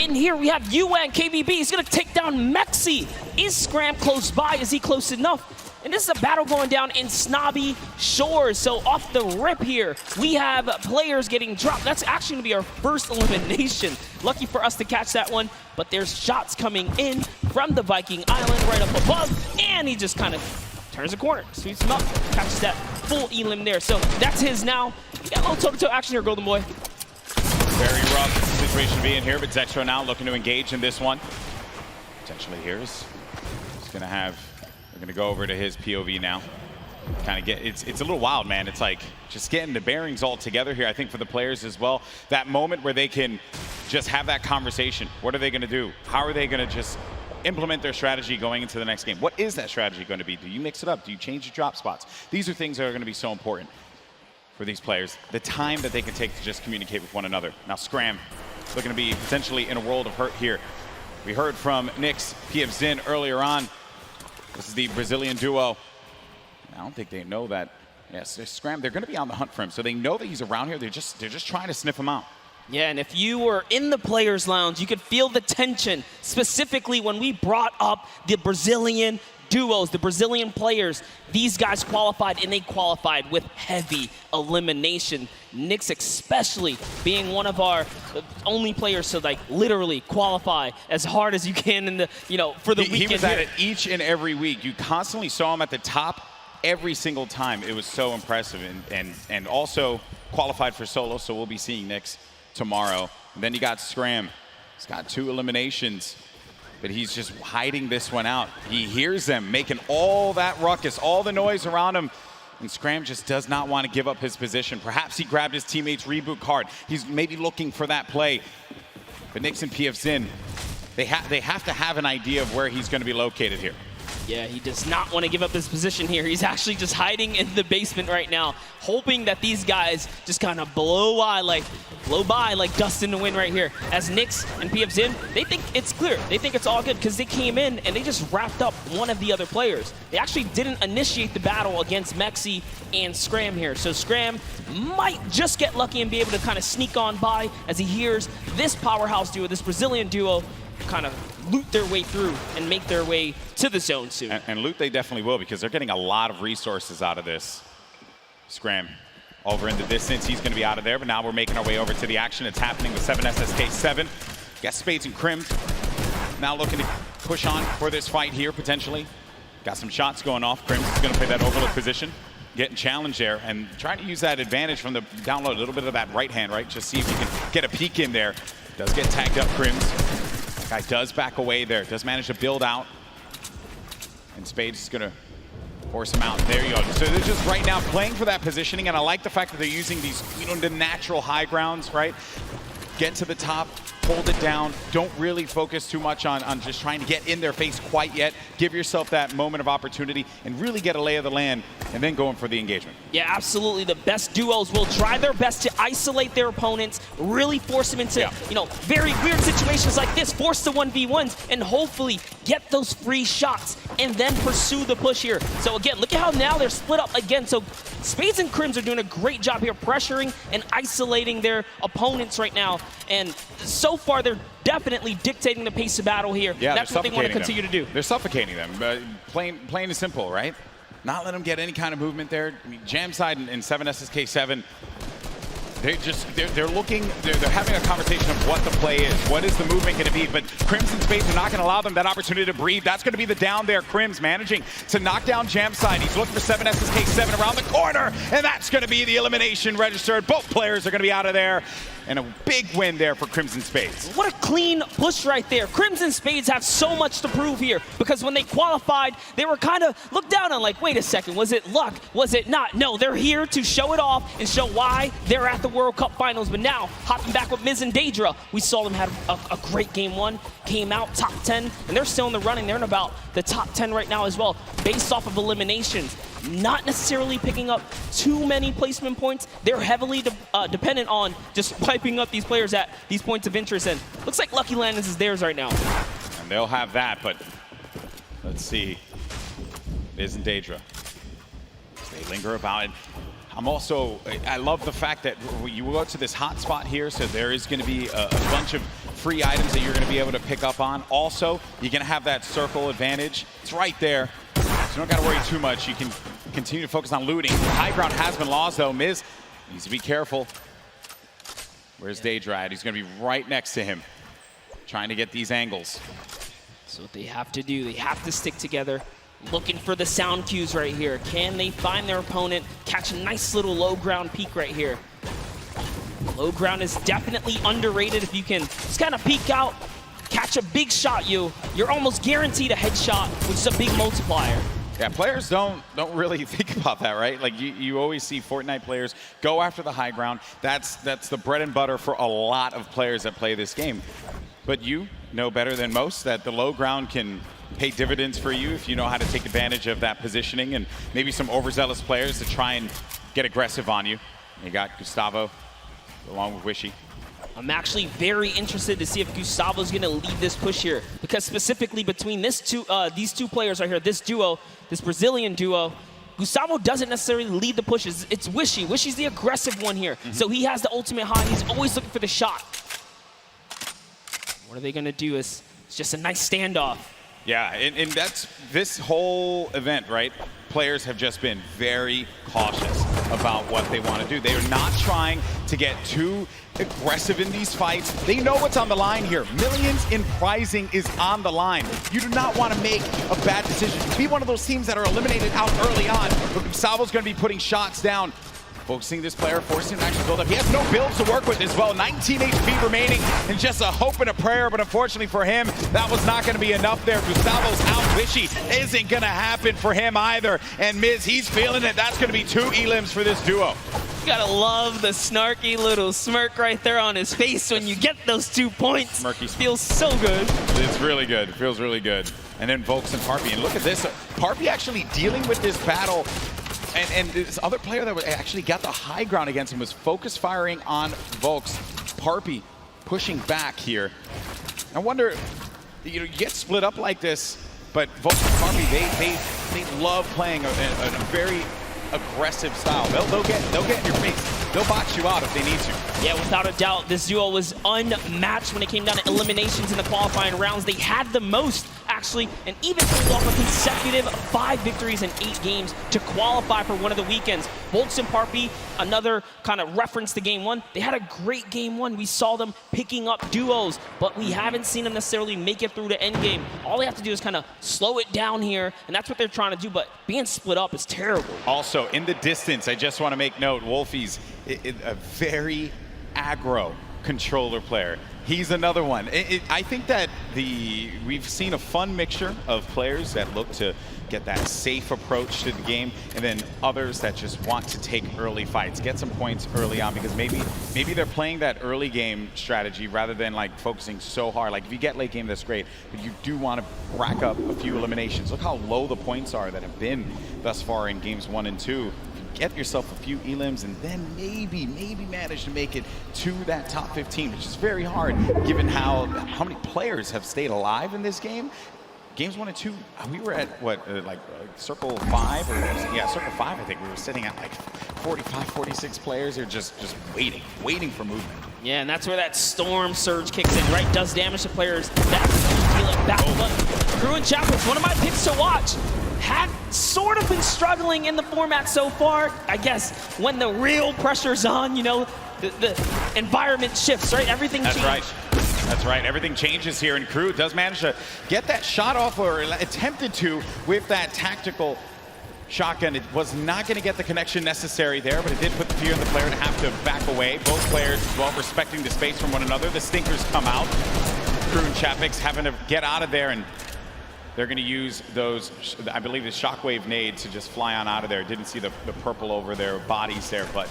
in here we have UN KBB. He's going to take down Mexi. Is Scram close by? Is he close enough? And this is a battle going down in Snobby Shores. So off the rip here, we have players getting dropped. That's actually going to be our first elimination. Lucky for us to catch that one. But there's shots coming in from the Viking Island right up above. And he just kind of turns a corner, sweeps him up, catches that full elim there. So that's his now. We got a little toe-to-toe action here, Golden Boy. Very rough situation to be in here, but Zextro now looking to engage in this one. Potentially here is going to have... We're going to go over to his POV now. Kind of get, it's a little wild, man. It's like just getting the bearings all together here, I think, for the players as well. That moment where they can just have that conversation. What are they going to do? How are they going to just implement their strategy going into the next game? What is that strategy going to be? Do you mix it up? Do you change your drop spots? These are things that are going to be so important for these players. The time that they can take to just communicate with one another. Now, Scram looking to be potentially in a world of hurt here. We heard from Nix, PFZen earlier on. This is the Brazilian duo. I don't think they know that. Yes, Scram, they're going to be on the hunt for him. So they know that he's around here. They're just trying to sniff him out. Yeah, and if you were in the players' lounge, you could feel the tension, specifically when we brought up the Brazilian duos, the Brazilian players, these guys qualified, and they qualified with heavy elimination. Nyx especially being one of our only players to like literally qualify as hard as you can in the, for the weekend. He was at it each and every week. You constantly saw him at the top every single time. It was so impressive, and also qualified for solo, so we'll be seeing Nyx tomorrow. And then you got Scram. He's got 2 eliminations, but he's just hiding this one out. He hears them making all that ruckus, all the noise around him, and Scram just does not want to give up his position. Perhaps he grabbed his teammate's reboot card. He's maybe looking for that play. But Nyx and PFZin, they have to have an idea of where he's going to be located here. Yeah, he does not want to give up his position here. He's actually just hiding in the basement right now, hoping that these guys just kind of blow by like dust in the wind right here. As Nyx and PFZin, they think it's clear. They think it's all good because they came in and they just wrapped up one of the other players. They actually didn't initiate the battle against Mexi and Scram here. So Scram might just get lucky and be able to kind of sneak on by as he hears this powerhouse duo, this Brazilian duo, kind of loot their way through and make their way to the zone soon. And loot they definitely will, because they're getting a lot of resources out of this. Scram over in the distance. He's going to be out of there, but now we're making our way over to the action. It's happening with 7SSK7. Got Spades and Crims now looking to push on for this fight here, potentially. Got some shots going off. Crims is going to play that overlook position, getting challenged there, and trying to use that advantage from the download, a little bit of that right hand, right? Just see if you can get a peek in there. Does get tagged up, Crims. Guy does back away there, does manage to build out. And Spades is gonna force him out. There you go. So they're just right now playing for that positioning, and I like the fact that they're using these, the natural high grounds, right? Get to the top, hold it down. Don't really focus too much on just trying to get in their face quite yet. Give yourself that moment of opportunity and really get a lay of the land, and then going for the engagement. Yeah, absolutely. The best duos will try their best to isolate their opponents, really force them into, very weird situations like this, force the 1v1s, and hopefully get those free shots, and then pursue the push here. So again, look at how now they're split up again. So Spades and Crims are doing a great job here, pressuring and isolating their opponents right now. And so far, they're definitely dictating the pace of battle here. Yeah, that's what they want to continue to do. They're suffocating them, plain and simple, right? Not let them get any kind of movement there. I mean, Jamside and 7SSK7, they're looking, they're having a conversation of what the play is. What is the movement going to be? But Crims and Spades are not going to allow them that opportunity to breathe. That's going to be the down there. Crims managing to knock down Jamside. He's looking for 7SSK7 around the corner, and that's going to be the elimination registered. Both players are going to be out of there. And a big win there for Crimson Spades. What a clean push right there. Crimson Spades have so much to prove here, because when they qualified, they were kind of looked down on, like, wait a second, was it luck? Was it not? No, they're here to show it off and show why they're at the World Cup Finals. But now, hopping back with Miz and Daedra, we saw them have a great game one, came out top 10, and they're still in the running. They're in about the top 10 right now as well, based off of eliminations. Not necessarily picking up too many placement points. They're heavily dependent on just piping up these players at these points of interest, and looks like Lucky Landers is theirs right now. And they'll have that, but let's see. Miz and Daedra, they linger about it. I love the fact that you go to this hot spot here, so there is going to be a bunch of free items that you're going to be able to pick up on. Also, you're going to have that circle advantage. It's right there. So you don't got to worry too much. You can continue to focus on looting. The high ground has been lost, though. Miz needs to be careful. Where's Daedra at? He's going to be right next to him, trying to get these angles. So what they have to do, they have to stick together. Looking for the sound cues right here. Can they find their opponent? Catch a nice little low ground peek right here. Low ground is definitely underrated. If you can just kind of peek out, catch a big shot, you're almost guaranteed a headshot, which is a big multiplier. Yeah, players don't really think about that, right? Like you always see Fortnite players go after the high ground. That's the bread and butter for a lot of players that play this game. But you know better than most that the low ground can pay dividends for you if you know how to take advantage of that positioning, and maybe some overzealous players to try and get aggressive on you. You got Gustavo along with Wishy. I'm actually very interested to see if Gustavo's going to lead this push here, because specifically between these two players right here, this duo, this Brazilian duo, Gustavo doesn't necessarily lead the pushes. It's Wishy. Wishy's the aggressive one here. So he has the ultimate high. He's always looking for the shot. What are they going to do? It's just a nice standoff. Yeah, and that's this whole event, right? Players have just been very cautious about what they want to do. They are not trying to get too aggressive in these fights. They know what's on the line here. Millions in prizing is on the line. You do not want to make a bad decision. Be one of those teams that are eliminated out early on. But Gustavo's going to be putting shots down. Focusing this player, forcing him to actually build up. He has no builds to work with as well. 19 HP remaining and just a hope and a prayer, but unfortunately for him, that was not going to be enough there. Gustavo's out. Wishy isn't going to happen for him either. And Miz, he's feeling it. That's going to be 2 elims for this duo. You gotta love the snarky little smirk right there on his face when you get those 2 points. Smirky smirk. Feels so good. It's really good. It feels really good. And then Volks and Parpy. And look at this. Parpy actually dealing with this battle. And this other player that actually got the high ground against him was focus firing on Volks. Parpy pushing back here. I wonder, you get split up like this, but Volks and Parpy, they love playing a very aggressive style. They'll get in your face. They'll box you out if they need to. Yeah, without a doubt, this duo was unmatched when it came down to eliminations in the qualifying rounds. They had the most, actually, and even pulled off a consecutive 5 victories in 8 games to qualify for one of the weekends. Volks and Parpy, another kind of reference to Game 1. They had a great Game 1. We saw them picking up duos, but we haven't seen them necessarily make it through to endgame. All they have to do is kind of slow it down here, and that's what they're trying to do, but being split up is terrible. Also, in the distance, I just want to make note, Wolfie's a very aggro controller player. He's another one. I think that we've seen a fun mixture of players that look to get that safe approach to the game, and then others that just want to take early fights, get some points early on, because maybe they're playing that early game strategy rather than like focusing so hard. Like if you get late game, that's great, but you do want to rack up a few eliminations. Look how low the points are that have been thus far in games 1 and 2. Get yourself a few elims and then maybe manage to make it to that top 15, which is very hard given how many players have stayed alive in this game. Games 1 and 2, we were at what, circle 5, or yeah, circle 5. I think we were sitting at like 45, 46 players. They're just waiting for movement. Yeah, and that's where that storm surge kicks in, right? Does damage to players. That's dealing back. But Crew and Chapels, one of my picks to watch. Have sort of been struggling in the format so far. I guess when the real pressure's on, you know, the environment shifts, right? Everything changes. Right. That's right. Everything changes here, and Crew does manage to get that shot off, or attempted to, with that tactical shotgun. It was not going to get the connection necessary there, but it did put the fear in the player to have to back away. Both players as well respecting the space from one another. The stinkers come out. Crew and Chapix having to get out of there, and they're going to use those, I believe, the shockwave nades to just fly on out of there. Didn't see the purple over their bodies there, but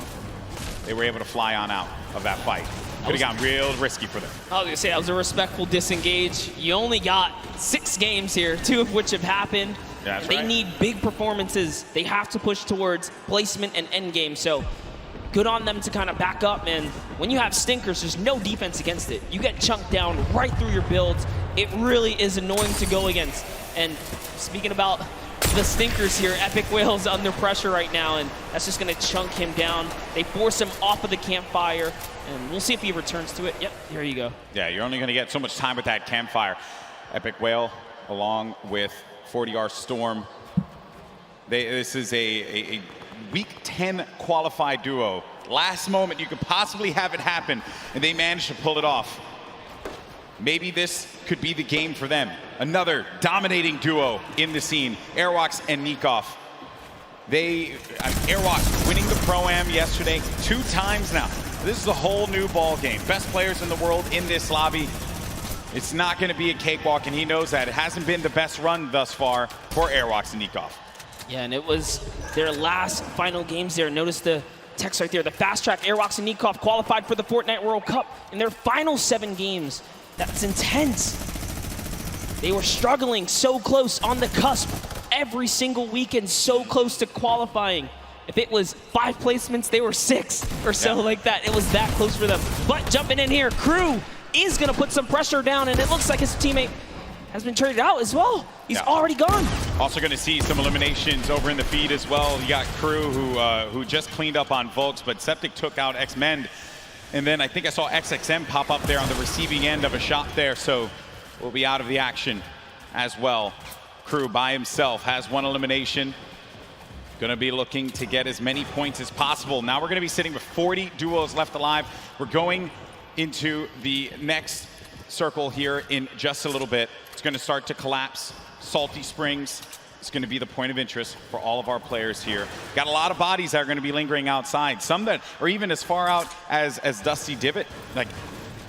they were able to fly on out of that fight. Could have gotten real risky for them. I was going to say, that was a respectful disengage. You only got 6 games here, 2 of which have happened. That's they right. need big performances. They have to push towards placement and endgame. So good on them to kind of back up. And when you have stinkers, there's no defense against it. You get chunked down right through your builds. It really is annoying to go against. And speaking about the stinkers here, Epic Whale's under pressure right now, and that's just going to chunk him down. They force him off of the campfire, and we'll see if he returns to it. Yep, here you go. Yeah, you're only going to get so much time with that campfire. Epic Whale, along with 40R Storm. This is a Week 10 qualified duo. Last moment you could possibly have it happen, and they managed to pull it off. Maybe this could be the game for them. Another dominating duo in the scene, Airwalks and Nikov. Airwalks winning the Pro-Am yesterday 2 times now. This is a whole new ball game. Best players in the world in this lobby. It's not going to be a cakewalk, and he knows that. It hasn't been the best run thus far for Airwalks and Nikov. Yeah, and it was their last final games there. Notice the text right there. The fast track Airwalks and Nikov qualified for the Fortnite World Cup in their final 7 games. That's intense. They were struggling so close on the cusp every single weekend, so close to qualifying. If it was 5 placements, they were 6 or so like that. It was that close for them. But jumping in here, Crew is going to put some pressure down, and it looks like his teammate has been traded out as well. He's already gone. Also going to see some eliminations over in the feed as well. You got Crew who just cleaned up on Volks, but Septic took out X-Mend. And then I think I saw XXM pop up there on the receiving end of a shot there, so we'll be out of the action as well. Crew by himself has one elimination. Gonna be looking to get as many points as possible. Now we're gonna be sitting with 40 duos left alive. We're going into the next circle here in just a little bit. It's gonna start to collapse. Salty Springs is gonna be the point of interest for all of our players here. Got a lot of bodies that are gonna be lingering outside. Some that are even as far out as Dusty Divot, like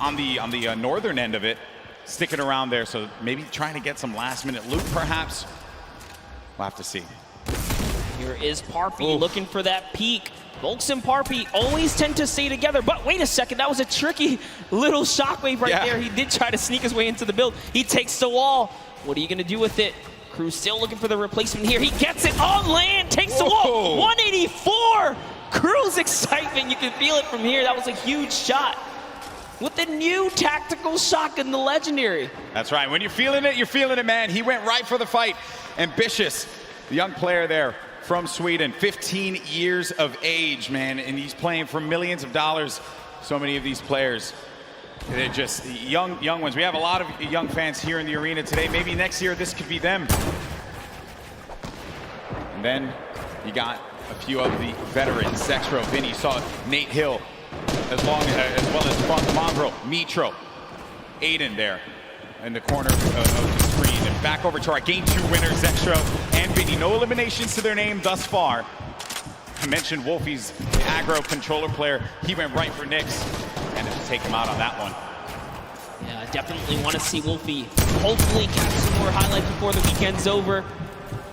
on the northern end of it, sticking around there. So maybe trying to get some last minute loot perhaps. We'll have to see. Here is Parpy looking for that peak. Volks and Parpy always tend to stay together, but wait a second, that was a tricky little shockwave right there. He did try to sneak his way into the build. He takes the wall. What are you gonna do with it? Crew still looking for the replacement here. He gets it on land, takes the wall, 184! Crew's excitement, you can feel it from here. That was a huge shot. With the new tactical shotgun, the legendary. That's right, when you're feeling it, man. He went right for the fight. Ambitious, the young player there from Sweden, 15 years of age, man, and he's playing for millions of dollars. So many of these players, they're just young ones. We have a lot of young fans here in the arena today. Maybe next year this could be them. And then you got a few of the veterans. Zexro, Vinny, saw Nate Hill, as well as Front Mongrel, Mitro, Aiden there in the corner of the screen. And back over to our Game 2 winners, Zexro and Vinny. No eliminations to their name thus far. I mentioned Wolfie's the aggro controller player. He went right for Nyx and to take him out on that one. Yeah, I definitely want to see Wolfie hopefully catch some more highlights before the weekend's over.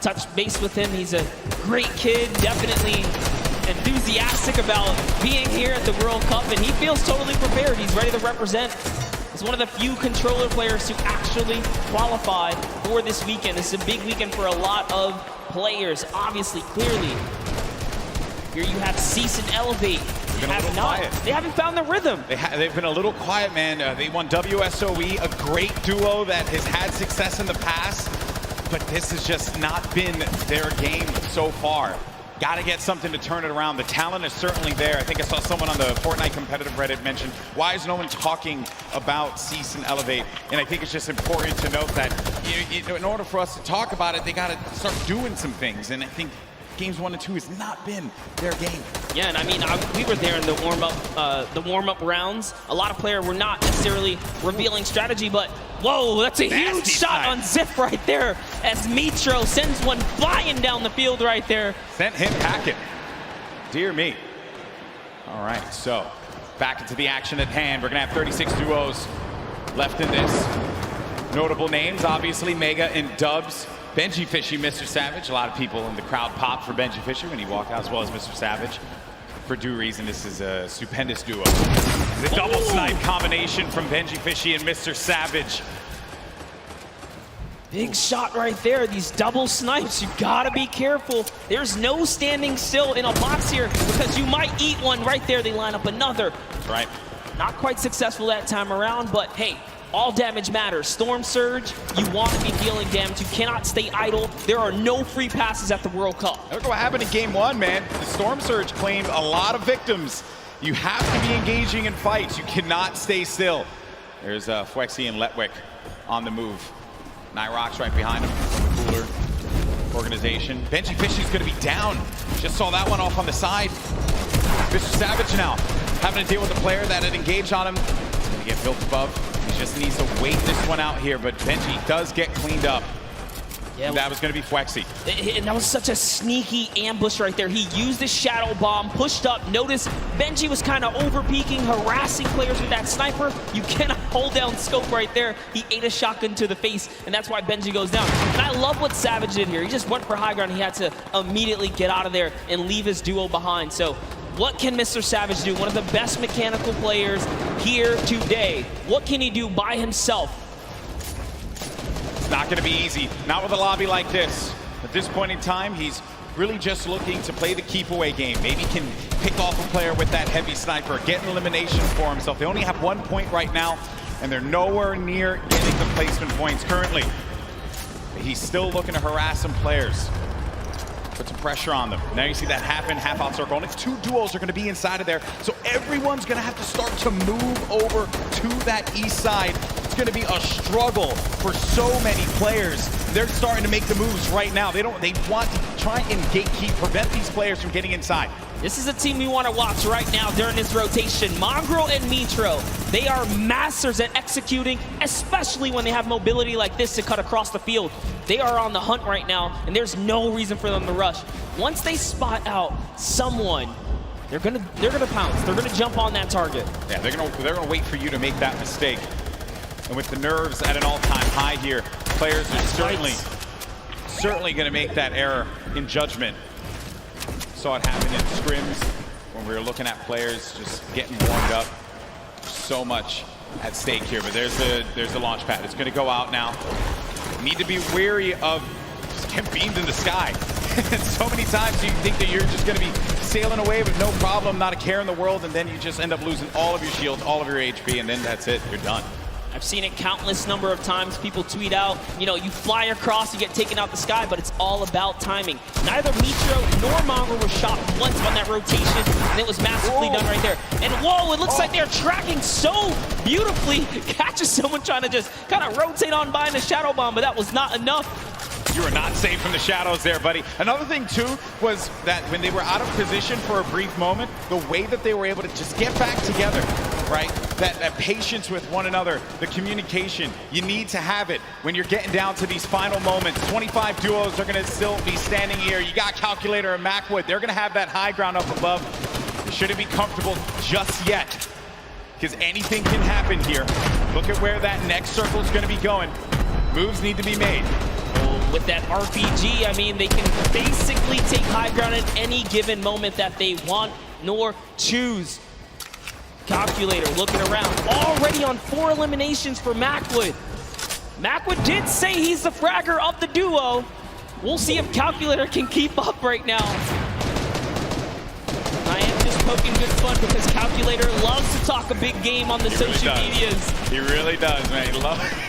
Touch base with him. He's a great kid, definitely enthusiastic about being here at the World Cup, and he feels totally prepared. He's ready to represent. He's one of the few controller players to actually qualify for this weekend. This is a big weekend for a lot of players, obviously, clearly. Here you have Cease and Elevate. They haven't found the rhythm. They've been a little quiet, man. They won WSOE, a great duo that has had success in the past, but this has just not been their game so far. Got to get something to turn it around. The talent is certainly there. I think I saw someone on the Fortnite competitive Reddit mention, why is no one talking about Cease and Elevate? And I think it's just important to note that in order for us to talk about it, they got to start doing some things. And I think games 1 and 2 has not been their game. Yeah, and I mean, we were there in the warm-up rounds. A lot of players were not necessarily revealing strategy, but whoa, that's a huge shot on Ziff right there as Mitro sends one flying down the field right there. Sent him packing. Dear me. All right, so back into the action at hand. We're gonna have 36 duos left in this. Notable names, obviously, Mega and Dubs. Benji Fishy, Mr. Savage. A lot of people in the crowd popped for Benji Fishy when he walked out, as well as Mr. Savage. For due reason, this is a stupendous duo. The double snipe combination from Benji Fishy and Mr. Savage. Big shot right there, these double snipes. You gotta be careful. There's no standing still in a box here because you might eat one right there. They line up another. That's right. Not quite successful that time around, but hey, all damage matters. Storm Surge, you want to be dealing damage. You cannot stay idle. There are no free passes at the World Cup. Look what happened in game 1, man. The Storm Surge claimed a lot of victims. You have to be engaging in fights. You cannot stay still. There's Fwexy and Letwick on the move. Nyrox right behind him. Cooler organization. Benji Fishy's going to be down. Just saw that one off on the side. Mr. Savage now having to deal with a player that had engaged on him. He's going to get built above. He just needs to wait this one out here, but Benji does get cleaned up. Yeah, that was going to be Fwexy. And that was such a sneaky ambush right there. He used the shadow bomb, pushed up. Notice Benji was kind of over-peeking, harassing players with that sniper. You cannot hold down scope right there. He ate a shotgun to the face, and that's why Benji goes down. And I love what Savage did here. He just went for high ground. He had to immediately get out of there and leave his duo behind. So what can Mr. Savage do? One of the best mechanical players here today. What can he do by himself? It's not going to be easy. Not with a lobby like this. At this point in time, he's really just looking to play the keep away game. Maybe he can pick off a player with that heavy sniper, get an elimination for himself. They only have 1 point right now, and they're nowhere near getting the placement points currently. But he's still looking to harass some players. Put some pressure on them. Now you see that half in, half out circle. Only 2 duos are going to be inside of there. So everyone's going to have to start to move over to that east side. going to be a struggle for so many players. They're starting to make the moves right now. They want to try and gatekeep, prevent these players from getting inside. This is a team we want to watch right now during this rotation. Mongrel and Mitro, they are masters at executing, especially when they have mobility like this to cut across the field. They are on the hunt right now, and there's no reason for them to rush. Once they spot out someone, they're gonna pounce. They're gonna jump on that target. Yeah, they're gonna wait for you to make that mistake. And with the nerves at an all-time high here, players are certainly gonna make that error in judgment. Saw it happen in scrims when we were looking at players just getting warmed up. So much at stake here, but there's the launch pad. It's going to go out now. Need to be wary of just getting beamed in the sky. So many times you think that you're just going to be sailing away with no problem, not a care in the world, and then you just end up losing all of your shields, all of your HP, and then that's it. You're done. I've seen it countless number of times. People tweet out, you know, you fly across, you get taken out the sky, but it's all about timing. Neither Mitro nor Mongrel was shot once on that rotation, and it was masterfully done right there. And whoa, it looks like they're tracking so beautifully. Catches someone trying to just kind of rotate on by in a shadow bomb, but that was not enough. You were not safe from the shadows there, buddy. Another thing, too, was that when they were out of position for a brief moment, the way that they were able to just get back together, right? That patience with one another, the communication, you need to have it when you're getting down to these final moments. 25 duos are going to still be standing here. You got Calculator and Macwood. They're going to have that high ground up above. They shouldn't be comfortable just yet, because anything can happen here. Look at where that next circle is going to be going. Moves need to be made. With that RPG, I mean, they can basically take high ground at any given moment that they want nor choose. Calculator looking around, already on 4 eliminations for Macwood. Macwood did say he's the fragger of the duo. We'll see if Calculator can keep up right now. I am just poking good fun because Calculator loves to talk a big game on the social medias. He really does, man.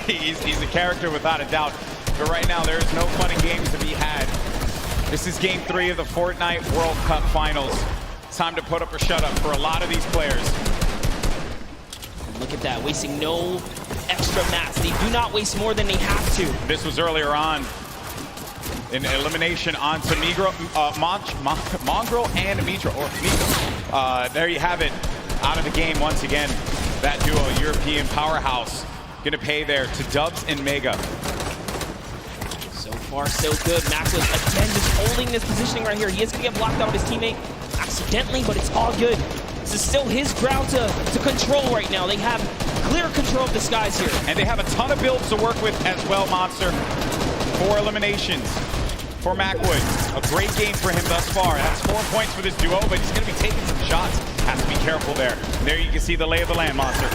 He's a character without a doubt. But right now, there is no fun and games to be had. This is game 3 of the Fortnite World Cup Finals. It's time to put up or shut up for a lot of these players. And look at that, wasting no extra mats. They do not waste more than they have to. This was earlier on. An elimination onto Mongrel and Mitro. There you have it. Out of the game once again. That duo, European powerhouse, gonna pay there to Dubs and Mega. So far, so good. Macwood, again, just holding this positioning right here. He is going to get blocked out of his teammate accidentally, but it's all good. This is still his ground to control right now. They have clear control of the skies here. And they have a ton of builds to work with as well, Monster. 4 eliminations for Macwood. A great game for him thus far. That's 4 points for this duo, but he's going to be taking some shots. Has to be careful there. And there you can see the lay of the land, Monster.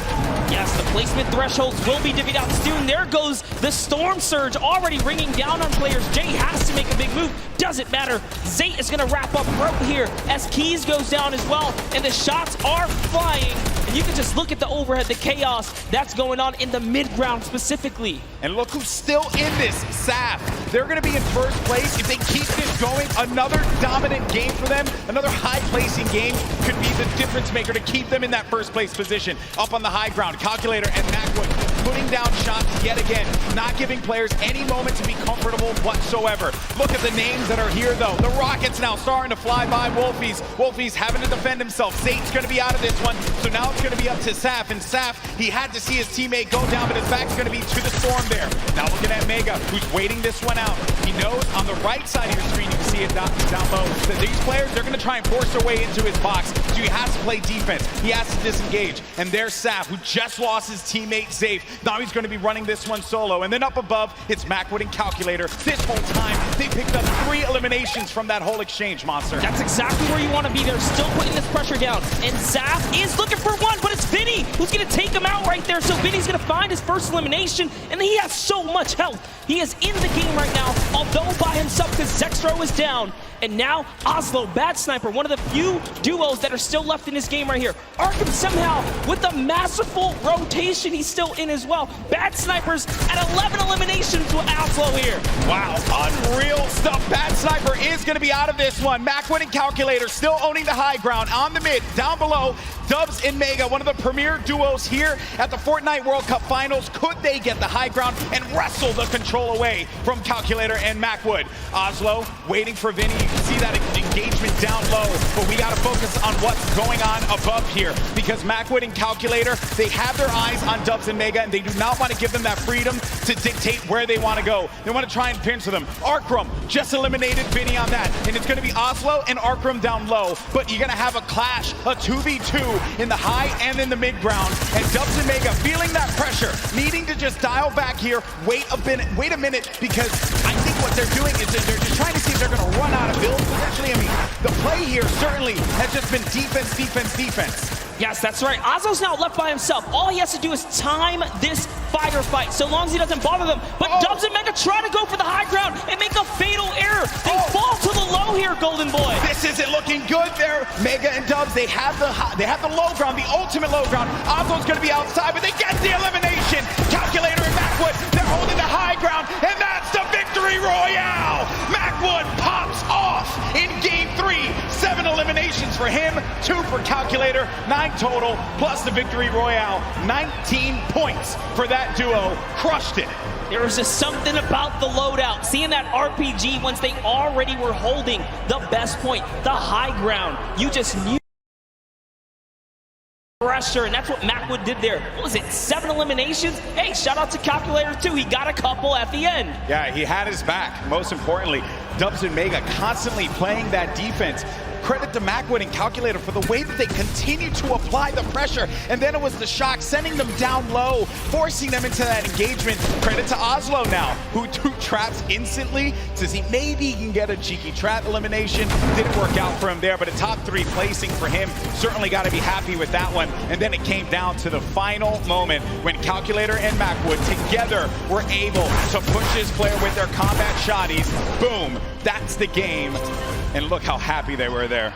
Yes, the placement thresholds will be divvied out soon. There goes the Storm Surge already ringing down on players. Jay has to make a big move. Doesn't matter. Zate is going to wrap up right here as Keys goes down as well. And the shots are flying. And you can just look at the overhead, the chaos that's going on in the mid-ground specifically. And look who's still in this, Saf. They're going to be in first place. If they keep this going, another dominant game for them, another high-placing game could be the difference maker to keep them in that first place position. Up on the high ground, Calculator and Macwood putting down shots yet again, not giving players any moment to be comfortable whatsoever. Look at the names that are here, though. The Rockets now starting to fly by Wolfies. Wolfies having to defend himself. Zate's going to be out of this one, so now it's going to be up to Saf. And Saf, he had to see his teammate go down, but his back's going to be to the Storm there. Now looking at Mega, who's waiting this one out. He knows on the right side of your screen, you can see it down low, that these players, they're going to try and force their way into his box, so he has to play defense. He has to disengage. And there's Saf, who just lost his teammate Zafe. Now he's going to be running this one solo. And then up above, it's Macwood and Calculator. This whole time, they picked up 3 eliminations from that whole exchange, Monster. That's exactly where you want to be. They're still putting this pressure down. And Zaf is looking for one, but it's Vinny who's going to take him out right there. So Vinny's going to find his first elimination, and he has so much health. He is in the game right now, although by himself because Zextro is down. And now Oslo, Bad Sniper, one of the few duos that are still left in this game right here. Arkham somehow, with a masterful rotation, he's still in as well. Bad Snipers at 11 eliminations with Oslo here. Wow, unreal stuff. Bad Sniper is going to be out of this one. Macwood and Calculator still owning the high ground on the mid. Down below, Dubs and Mega, one of the premier duos here at the Fortnite World Cup Finals. Could they get the high ground and wrestle the control away from Calculator and Macwood? Oslo waiting for Vinny. You can see that engagement down low, but we got to focus on what's going on above here, because Macwood and Calculator, they have their eyes on Dubs and Mega, and they do not want to give them that freedom to dictate where they want to go. They want to try and pinch them. Arkrum just eliminated Vinny on that, and it's going to be Oslo and Arkrum down low, but you're going to have a clash, a 2v2 in the high and in the mid ground, and Dubs and Mega feeling that pressure, needing to just dial back here, wait a minute, because I think what they're doing is they're just trying to see if they're going to run out of builds potentially. I mean, the play here certainly has just been defense, defense, defense. Yes, that's right. Oslo's now left by himself. All he has to do is time this fight, so long as he doesn't bother them. But Dubs and Mega try to go for the high ground and make a fatal error. They fall to the low here, Golden Boy. This isn't looking good there. Mega and Dubs, they have the low ground, the ultimate low ground. Oslo's going to be outside, but they get the elimination. Calculator and Macwood, they're holding the high ground, and that's the victory royale. Macwood pops off in game 3. 7 eliminations for him, 2 for Calculator, 9 total, plus the victory royale. 19 points for that duo. Crushed it. There was just something about the loadout. Seeing that RPG once they already were holding the best point, the high ground. You just knew pressure, and that's what Macwood did there. What was it, 7 eliminations? Hey, shout out to Calculator too. He got a couple at the end. Yeah, he had his back. Most importantly, Dubs and Mega constantly playing that defense. Credit to Macwood and Calculator for the way that they continue to apply the pressure. And then it was the shock, sending them down low, forcing them into that engagement. Credit to Oslo now, who took traps instantly to see maybe he can get a cheeky trap elimination. Didn't work out for him there, but a top 3 placing for him. Certainly got to be happy with that one. And then it came down to the final moment when Calculator and Macwood together were able to push his player with their combat shotties. Boom, that's the game. And look how happy they were there.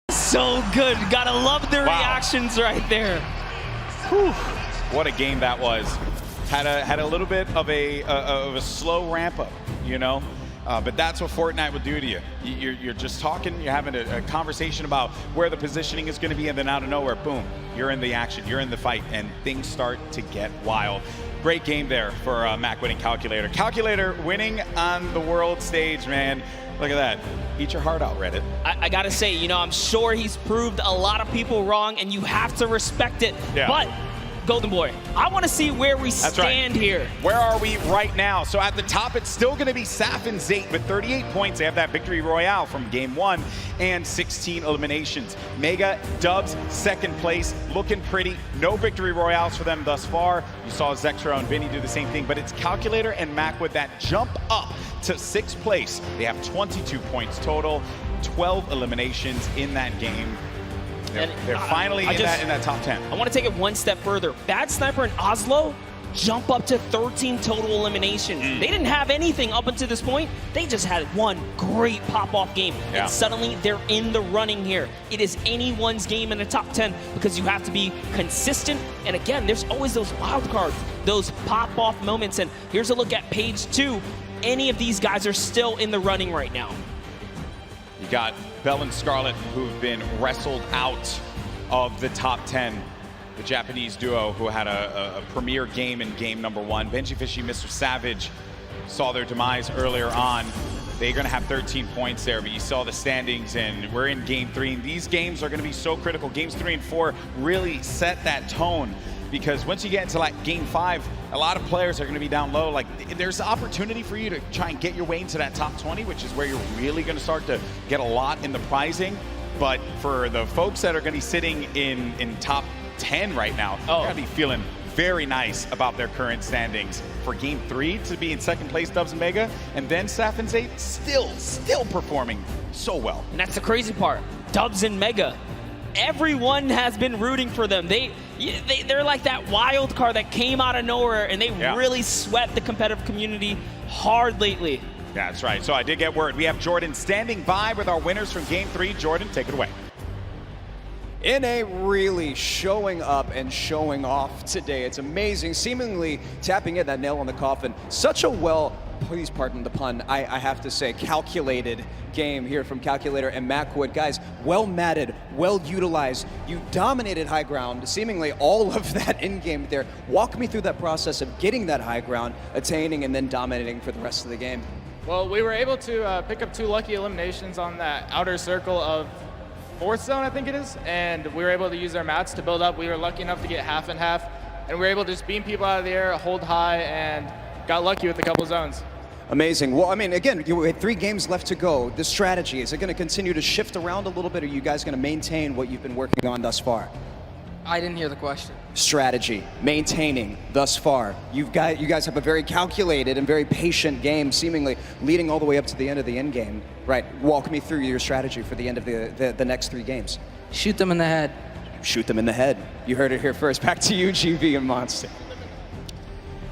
So good. Gotta love their reactions right there. Whew. What a game that was. Had a little bit of a slow ramp up, you know? But that's what Fortnite will do to you. You're just talking, you're having a conversation about where the positioning is going to be, and then out of nowhere, boom, you're in the action, you're in the fight, and things start to get wild. Great game there for Macwood and Calculator. Calculator winning on the world stage, man. Look at that. Eat your heart out, Reddit. I gotta say, you know, I'm sure he's proved a lot of people wrong, and you have to respect it. Yeah. But Golden Boy, I want to see where we stand here. Where are we right now? So at the top, it's still going to be Saf and Zate with 38 points. They have that victory royale from game 1 and 16 eliminations. Mega, Dubs, second place, looking pretty. No victory royales for them thus far. You saw Zexro and Vinny do the same thing, but it's Calculator and Macwood that jump up to 6th place. They have 22 points total, 12 eliminations in that game. They're finally in that top 10. I want to take it one step further. Bad Sniper and Oslo jump up to 13 total eliminations. They didn't have anything up until this point. They just had one great pop-off game. And suddenly they're in the running here. It is anyone's game in the top 10 because you have to be consistent. And again, there's always those wild cards, those pop-off moments. And here's a look at page 2. Any of these guys are still in the running right now. You got Bell and Scarlet, who've been wrestled out of the top 10. The Japanese duo who had a premier game in game number 1. Benji Fishy, Mr. Savage saw their demise earlier on. They're going to have 13 points there, but you saw the standings, and we're in game 3. And these games are going to be so critical. Games 3 and 4 really set that tone, because once you get into like game 5, a lot of players are going to be down low. Like, there's opportunity for you to try and get your way into that top 20, which is where you're really going to start to get a lot in the prizing. But for the folks that are going to be sitting in top 10 right now, they're going to be feeling very nice about their current standings. For game 3 to be in 2nd place, Dubs and Mega, and then Saf and Zate still performing so well. And that's the crazy part. Dubs and Mega, everyone has been rooting for them. They're like that wild card that came out of nowhere, and they really swept the competitive community hard lately. Yeah, that's right. So I did get word. We have Jordan standing by with our winners from game 3. Jordan, take it away. NA really showing up and showing off today. It's amazing, seemingly tapping in that nail on the coffin. Such a well please pardon the pun, I have to say, calculated game here from Calculator and Macwood. Guys, well matted, well utilized. You dominated high ground, seemingly all of that in-game there. Walk me through that process of getting that high ground, attaining, and then dominating for the rest of the game. Well, we were able to pick up 2 lucky eliminations on that outer circle of 4th zone, I think it is, and we were able to use our mats to build up. We were lucky enough to get half and half, and we were able to just beam people out of the air, hold high, and got lucky with a couple zones. Amazing. Well, I mean, again, you had 3 games left to go. The strategy, is it going to continue to shift around a little bit, or are you guys going to maintain what you've been working on thus far? I didn't hear the question. Strategy, maintaining thus far. You guys have a very calculated and very patient game, seemingly leading all the way up to the end of the end game. Right, walk me through your strategy for the end of the next 3 games. Shoot them in the head. Shoot them in the head. You heard it here first. Back to you, GV and Monster.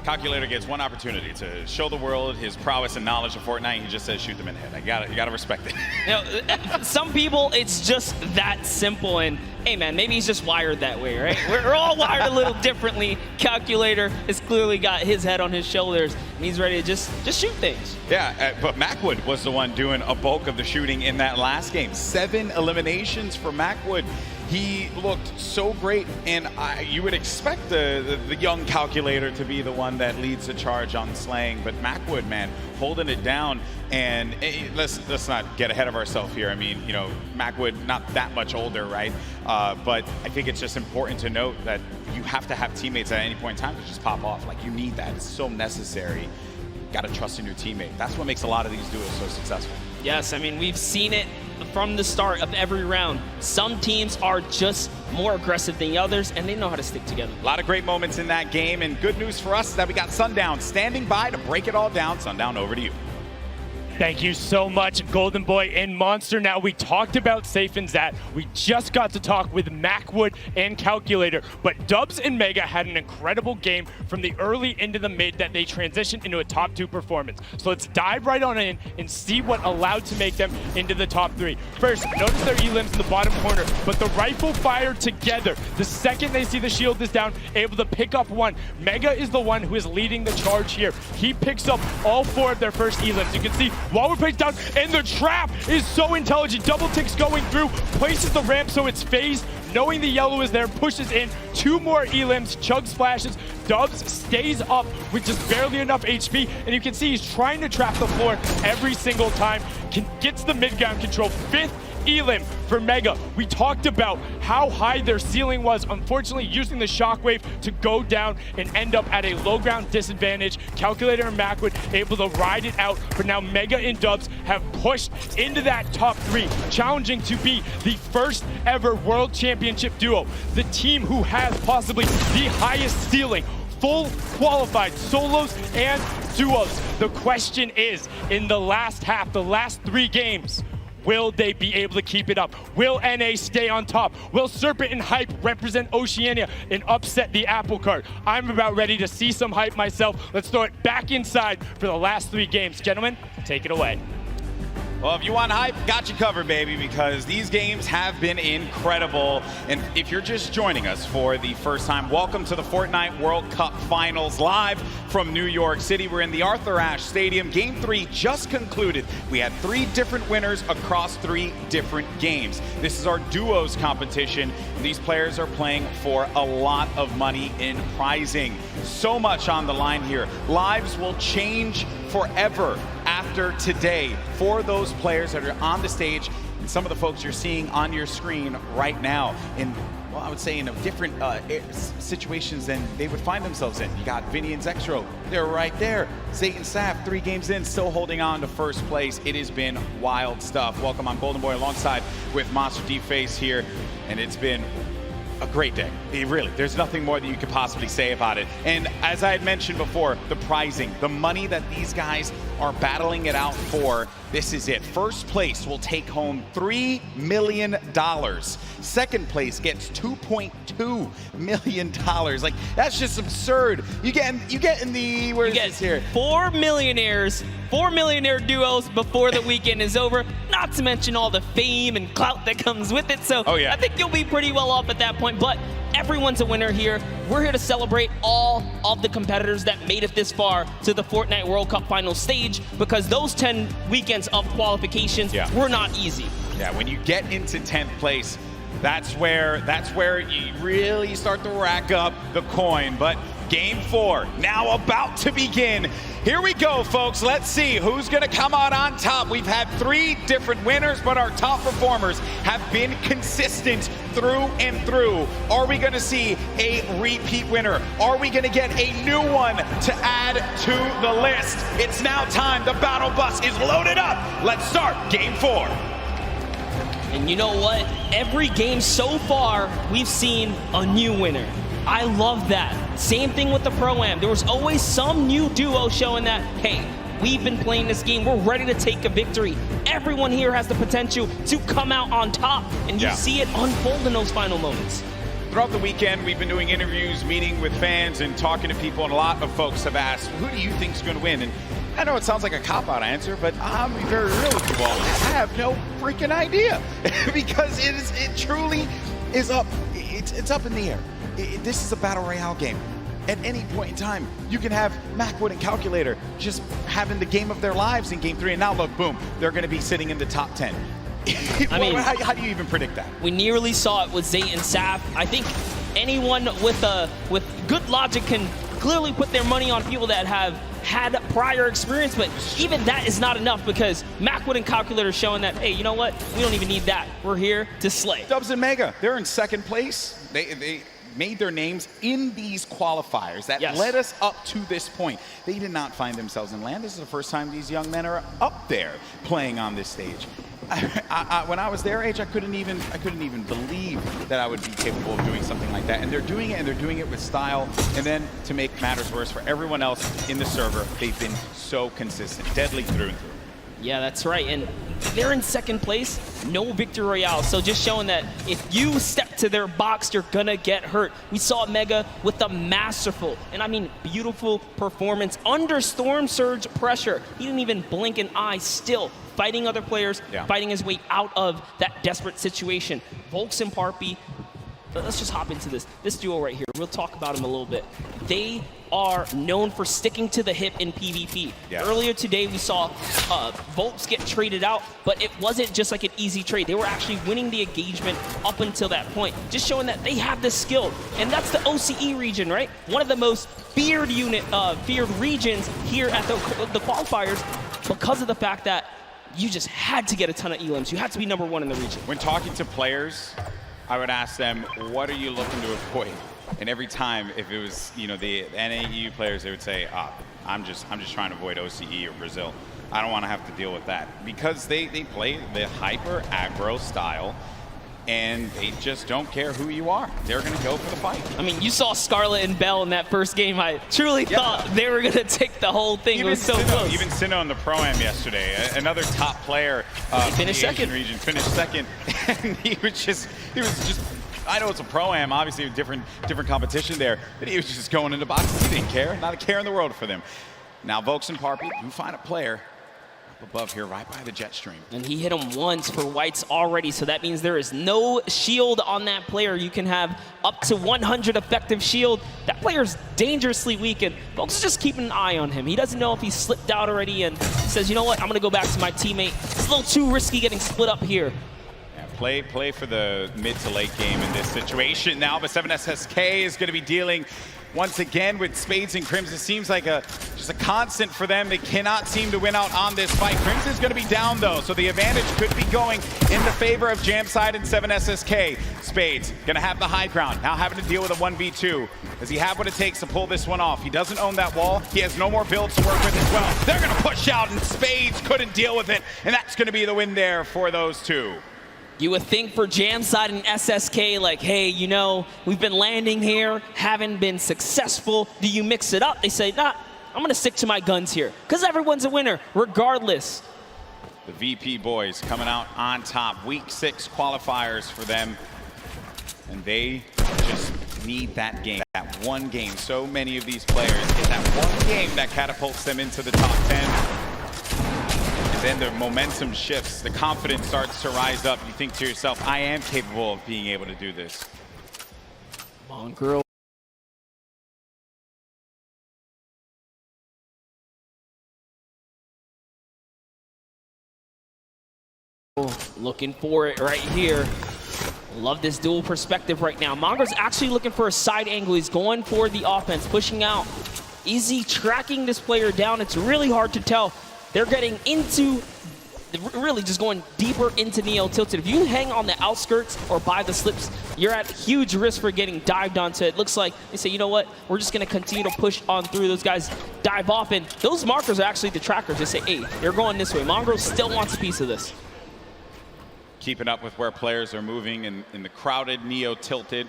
Calculator gets one opportunity to show the world his prowess and knowledge of Fortnite. He just says, shoot them in the head. You gotta respect it. You know, some people, it's just that simple. And hey, man, maybe he's just wired that way, right? We're all wired a little differently. Calculator has clearly got his head on his shoulders, and he's ready to just shoot things. Yeah, but Macwood was the one doing a bulk of the shooting in that last game. 7 eliminations for Macwood. He looked so great, and you would expect the young Calculator to be the one that leads the charge on slaying, but Macwood, man, holding it down. And let's not get ahead of ourselves here. I mean, you know, Macwood not that much older, right? But I think it's just important to note that you have to have teammates at any point in time to just pop off. Like, you need that. It's so necessary. Got to trust in your teammate. That's what makes a lot of these duos so successful. Yes, I mean, we've seen it from the start of every round. Some teams are just more aggressive than the others, and they know how to stick together. A lot of great moments in that game, and good news for us is that we got Sundown standing by to break it all down. Sundown, over to you. Thank you so much, Golden Boy and Monster. Now, we talked about Safe and Zat. We just got to talk with Macwood and Calculator, but Dubs and Mega had an incredible game from the early into the mid that they transitioned into a top 2 performance. So let's dive right on in and see what allowed to make them into the top 3. First, notice their elims in the bottom corner, but the rifle fired together. The second they see the shield is down, able to pick up 1. Mega is the one who is leading the charge here. He picks up all 4 of their first elims. You can see Waller plays down, and the trap is so intelligent. Double ticks going through, places the ramp so it's phased, knowing the yellow is there, pushes in 2 more elims, chug splashes. Dubs stays up with just barely enough HP, and you can see he's trying to trap the floor every single time. Gets the mid-ground control. 5th elim for Mega. We talked about how high their ceiling was, unfortunately using the shockwave to go down and end up at a low ground disadvantage. Calculator and Macwood able to ride it out, but now Mega and Dubs have pushed into that top 3, challenging to be the first ever World Championship duo. The team who has possibly the highest ceiling, full qualified solos and duos. The question is, in the last half, the last 3 games, will they be able to keep it up? Will NA stay on top? Will Serpent and Hype represent Oceania and upset the apple cart? I'm about ready to see some hype myself. Let's throw it back inside for the last 3 games. Gentlemen, take it away. Well, if you want hype, got you covered, baby, because these games have been incredible. And if you're just joining us for the first time, welcome to the Fortnite World Cup Finals live from New York City. We're in the Arthur Ashe Stadium. Game 3 just concluded. We had 3 different winners across 3 different games. This is our duos competition. And these players are playing for a lot of money in prizing. So much on the line here. Lives will change forever after today for those players that are on the stage and some of the folks you're seeing on your screen right now in, well, I would say in different situations than they would find themselves in. You got Vinny and Zexro, they're right there. Zayt and Saf, 3 games in, still holding on to first place. It has been wild stuff. Welcome, I'm Golden Boy alongside with Monster D-Face here, and it's been a great day. Really, there's nothing more that you could possibly say about it. And as I had mentioned before, the prizing, the money that these guys are battling it out for, this is it. First place will take home $3 million. Second place gets $2.2 $2 million. Like, that's just absurd. You get in the, where is this here? 4 millionaires, 4 millionaire duos before the weekend is over, not to mention all the fame and clout that comes with it. So I think you'll be pretty well off at that point, but everyone's a winner here. We're here to celebrate all of the competitors that made it this far to the Fortnite World Cup final stage, because those 10 weekends of qualifications were not easy. Yeah, when you get into 10th place, that's where you really start to rack up the coin. But Game 4 now about to begin. Here we go, folks. Let's see who's going to come out on top. We've had 3 different winners, but our top performers have been consistent through and through. Are we going to see a repeat winner? Are we going to get a new one to add to the list? It's now time. The battle bus is loaded up. Let's start Game 4. And you know what? Every game so far, we've seen a new winner. I love that. Same thing with the Pro-Am. There was always some new duo showing that, hey, we've been playing this game. We're ready to take a victory. Everyone here has the potential to come out on top, and you see it unfold in those final moments. Throughout the weekend, we've been doing interviews, meeting with fans, and talking to people, and a lot of folks have asked, who do you think is going to win? And I know it sounds like a cop-out answer, but I'm going to be very real with you all. I have no freaking idea because it truly is up. It's up in the air. This is a battle royale game. At any point in time, you can have Macwood and Calculator just having the game of their lives in Game 3, and now look, boom, they're going to be sitting in the top 10. I mean, how do you even predict that? We nearly saw it with Zay and Saf. I think anyone with good logic can clearly put their money on people that have had prior experience, but even that is not enough because Macwood and Calculator are showing that, hey, you know what? We don't even need that. We're here to slay. Dubs and Mega, they're in second place. They made their names in these qualifiers that led us up to this point. They did not find themselves in land. This is the first time these young men are up there playing on this stage. When I was their age, I couldn't even believe that I would be capable of doing something like that. And they're doing it, and they're doing it with style. And then to make matters worse, for everyone else in the server, they've been so consistent, deadly through and through. Yeah, that's right. And they're in second place, no victory royale. So just showing that if you step to their box, you're gonna get hurt. We saw Mega with a masterful, and I mean beautiful performance under storm surge pressure. He didn't even blink an eye, still fighting other players, fighting his way out of that desperate situation. Volks and Parpy, let's just hop into this duo right here. We'll talk about him a little bit. They are known for sticking to the hip in PvP. Earlier today, we saw Volks get traded out, but it wasn't just like an easy trade. They were actually winning the engagement up until that point, just showing that they have the skill. And that's the OCE region, right? One of the most feared regions here at the qualifiers because of the fact that you just had to get a ton of elims. You had to be #1 in the region. When talking to players, I would ask them, what are you looking to avoid? And every time, if it was, you know, the NAU players, they would say, I'm just trying to avoid OCE or Brazil. I don't want to have to deal with that. Because they play the hyper aggro style, and they just don't care who you are. They're going to go for the fight. I mean, you saw Scarlet and Bell in that first game. I truly thought they were going to take the whole thing. It was so close. Even Sinnoh in the Pro-Am yesterday, another top player finished second. Region, finished second. And he was just, I know it's a Pro-Am, obviously a different competition there, but he was just going into boxes. He didn't care, not a care in the world for them. Now Volks and Parpy do find a player up above here, right by the jet stream. And he hit him once for whites already, so that means there is no shield on that player. You can have up to 100 effective shield. That player's dangerously weak, and Volks is just keeping an eye on him. He doesn't know if he's slipped out already, and he says, you know what, I'm gonna go back to my teammate. It's a little too risky getting split up here. Play for the mid to late game in this situation now, but 7SSK is going to be dealing once again with Spades and Crimson. It seems like just a constant for them. They cannot seem to win out on this fight. Crimson's going to be down though, so the advantage could be going in the favor of Jamside and 7SSK. Spades going to have the high ground, now having to deal with a 1v2. Does he have what it takes to pull this one off? He doesn't own that wall. He has no more builds to work with as well. They're going to push out, and Spades couldn't deal with it, and that's going to be the win there for those two. You would think for Jamside and SSK, like, hey, you know, we've been landing here, haven't been successful. Do you mix it up? They say, nah, I'm going to stick to my guns here because everyone's a winner regardless. The VP boys coming out on top. Week 6 qualifiers for them. And they just need that game, that one game. So many of these players get that one game that catapults them into the top 10. And then the momentum shifts, the confidence starts to rise up. You think to yourself, I am capable of being able to do this. Come on, girl. Looking for it right here. Love this dual perspective right now. Mongo's actually looking for a side angle. He's going for the offense, pushing out. Is he tracking this player down? It's really hard to tell. They're getting into, really just going deeper into Neo Tilted. If you hang on the outskirts or by the slips, you're at huge risk for getting dived onto. It looks like they say, you know what? We're just going to continue to push on through. Those guys dive off, and those markers are actually the trackers. They say, hey, they're going this way. Mongo still wants a piece of this. Keeping up with where players are moving in the crowded Neo Tilted,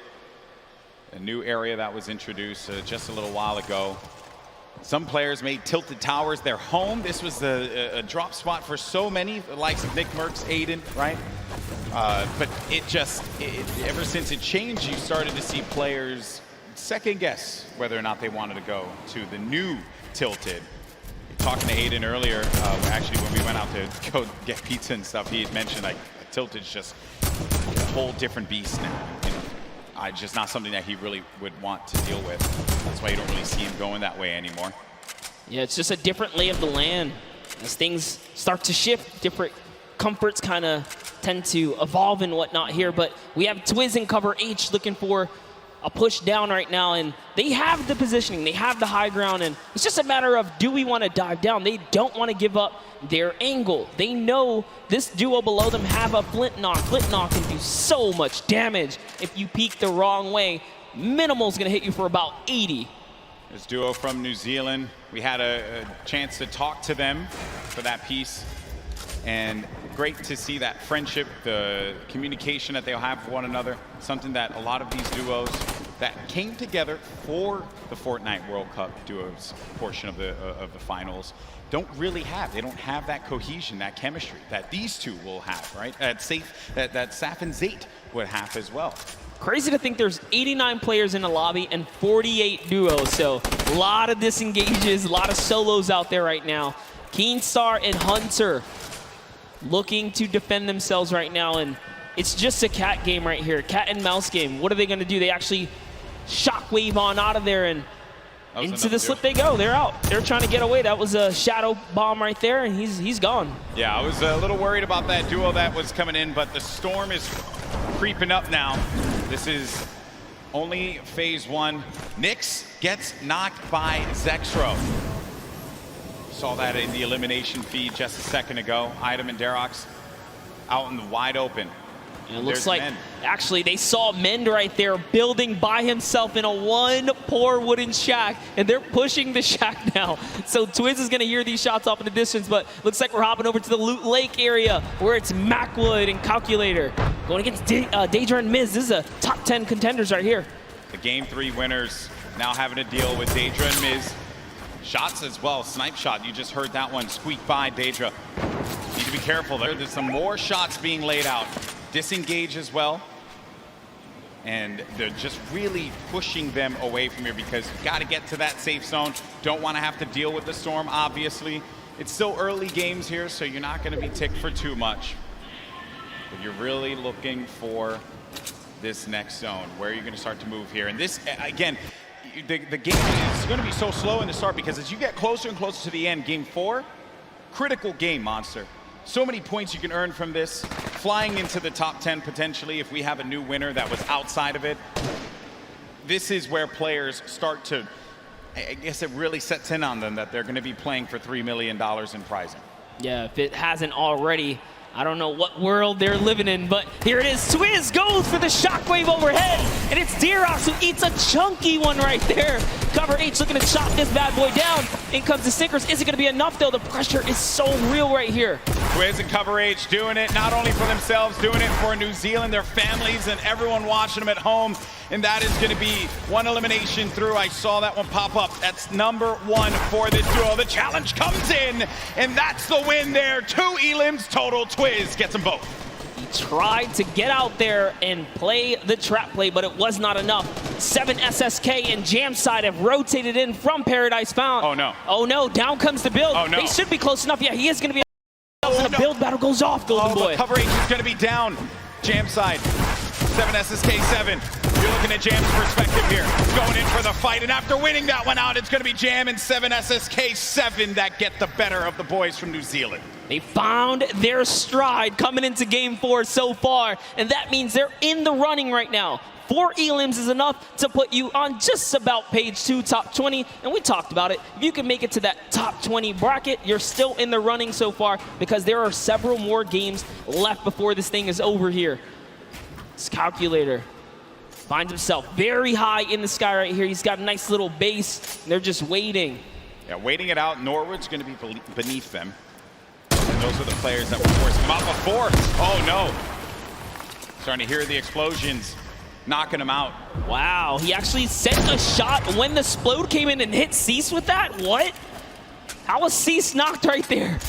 a new area that was introduced just a little while ago. Some players made Tilted Towers their home. This was a drop spot for so many, the likes of Nick Merckx, Aiden, right? But ever since it changed, you started to see players second guess whether or not they wanted to go to the new Tilted. Talking to Aiden earlier, actually when we went out to go get pizza and stuff, he had mentioned like Tilted's just a whole different beast now. You know, just not something that he really would want to deal with. That's why you don't really see him going that way anymore. Yeah, it's just a different lay of the land. As things start to shift, different comforts kind of tend to evolve and whatnot here. But we have Twiz in cover H looking for a push down right now, and they have the positioning, they have the high ground, and it's just a matter of, do we want to dive down? They don't want to give up their angle. They know this duo below them have a flint knock. Flint knock can do so much damage if you peek the wrong way. Minimal's gonna hit you for about 80. This duo from New Zealand, we had a chance to talk to them for that piece, and great to see that friendship, the communication that they'll have for one another, something that a lot of these duos that came together for the Fortnite World Cup duos portion of the finals don't really have. They don't have that cohesion, that chemistry that these two will have, right? That Saf and Zate would have as well. Crazy to think there's 89 players in the lobby and 48 duos, so a lot of disengages, a lot of solos out there right now. Keenstar and Hunter looking to defend themselves right now, and it's just a cat game right here, cat and mouse game. What are they gonna do? They actually shockwave on out of there, and into the slip they go. They're out. They're trying to get away. That was a shadow bomb right there, and he's gone. Yeah, I was a little worried about that duo that was coming in, but the storm is creeping up now. This is only phase one. Nyx gets knocked by Zexro. Saw that in the elimination feed just a second ago. Item and Derox out in the wide open. And it looks like, actually, they saw Mend right there building by himself in a one poor wooden shack, and they're pushing the shack now. So Twiz is going to hear these shots off in the distance, but looks like we're hopping over to the Loot Lake area where it's Macwood and Calculator going against Daedra and Miz. This is a top 10 contenders right here. The game 3 winners now having to deal with Daedra and Miz. Shots as well, snipe shot. You just heard that one squeak by Daedra. Need to be careful there. There's some more shots being laid out. Disengage as well. And they're just really pushing them away from here because you got to get to that safe zone. Don't want to have to deal with the storm, obviously. It's still early games here, so you're not going to be ticked for too much. But you're really looking for this next zone. Where are you going to start to move here? And this, again, the game is going to be so slow in the start because as you get closer and closer to the end, game 4, critical game, Monster. So many points you can earn from this. Flying into the top 10 potentially if we have a new winner that was outside of it. This is where players start to, I guess it really sets in on them that they're going to be playing for $3 million in prizing. Yeah, if it hasn't already. I don't know what world they're living in, but here it is. Twiz goes for the shockwave overhead, and it's Derox who eats a chunky one right there. Cover H looking to chop this bad boy down. In comes the Sinkers. Is it going to be enough, though? The pressure is so real right here. Twiz and Cover H doing it not only for themselves, doing it for New Zealand, their families, and everyone watching them at home. And that is going to be one elimination through. I saw that one pop up. That's number 1 for this duo. The challenge comes in, and that's the win there. 2 elims total. Twiz gets them both. tried to get out there and play the trap play, but it was not enough. 7 SSK and Jam Side have rotated in from Paradise Found. Oh no. Oh no, down comes the build. Oh no. They should be close enough. Yeah, he is going to be. The build battle goes off, Golden Boy. The coverage is going to be down. Jam Side, 7 SSK 7. You're looking at Jam's perspective here. Going in for the fight, and after winning that one out, it's going to be Jam and 7 SSK 7 that get the better of the boys from New Zealand. They found their stride coming into Game 4 so far, and that means they're in the running right now. 4 elims is enough to put you on just about page 2, top 20, and we talked about it. If you can make it to that top 20 bracket, you're still in the running so far because there are several more games left before this thing is over here. This Calculator finds himself very high in the sky right here. He's got a nice little base, and they're just waiting. Yeah, waiting it out. Norwood's going to be beneath them. And those are the players that were forcing him out before. Oh no. Starting to hear the explosions. Knocking him out. Wow, he actually sent a shot when the Splode came in and hit Cease with that? What? How was Cease knocked right there?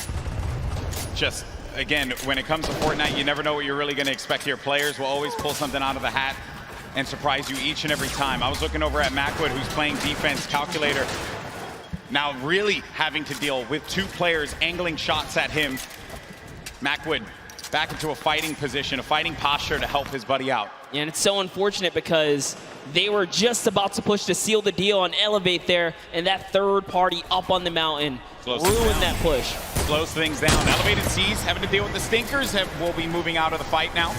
Just, again, when it comes to Fortnite, you never know what you're really going to expect here. Players will always pull something out of the hat and surprise you each and every time. I was looking over at Macwood, who's playing defense. Calculator now really having to deal with 2 players angling shots at him. Macwood back into a fighting position, a fighting posture to help his buddy out. And it's so unfortunate because they were just about to push to seal the deal and elevate there, and that third party up on the mountain ruined that push. Slows things down. Elevated Seas having to deal with the Stinkers. Will be moving out of the fight now.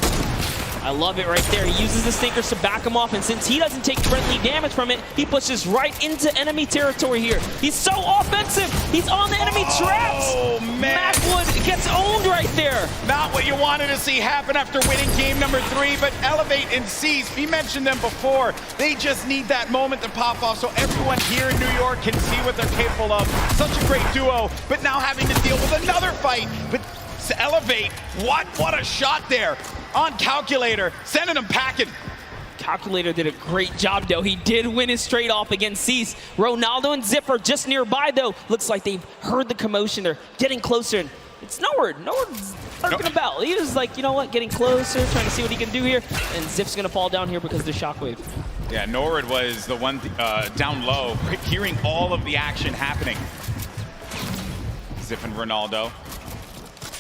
I love it right there. He uses the Stinkers to back him off, and since he doesn't take friendly damage from it, he pushes right into enemy territory here. He's so offensive. He's on the enemy traps. Oh, man. Macwood gets owned right there. Not what you wanted to see happen after winning game number 3, but Elevate and Seize, we mentioned them before. They just need that moment to pop off so everyone here in New York can see what they're capable of. Such a great duo, but now having to deal with another fight. But to Elevate, what a shot there on Calculator, sending him packing. Calculator did a great job, though. He did win his straight off against Cease. Ronaldo and Zip are just nearby, though. Looks like they've heard the commotion. They're getting closer, and it's Norwood. Norwood's lurking about. He was like, you know what, getting closer, trying to see what he can do here, and Zip's going to fall down here because of the shockwave. Yeah, Norwood was the one down low, hearing all of the action happening. Zip and Ronaldo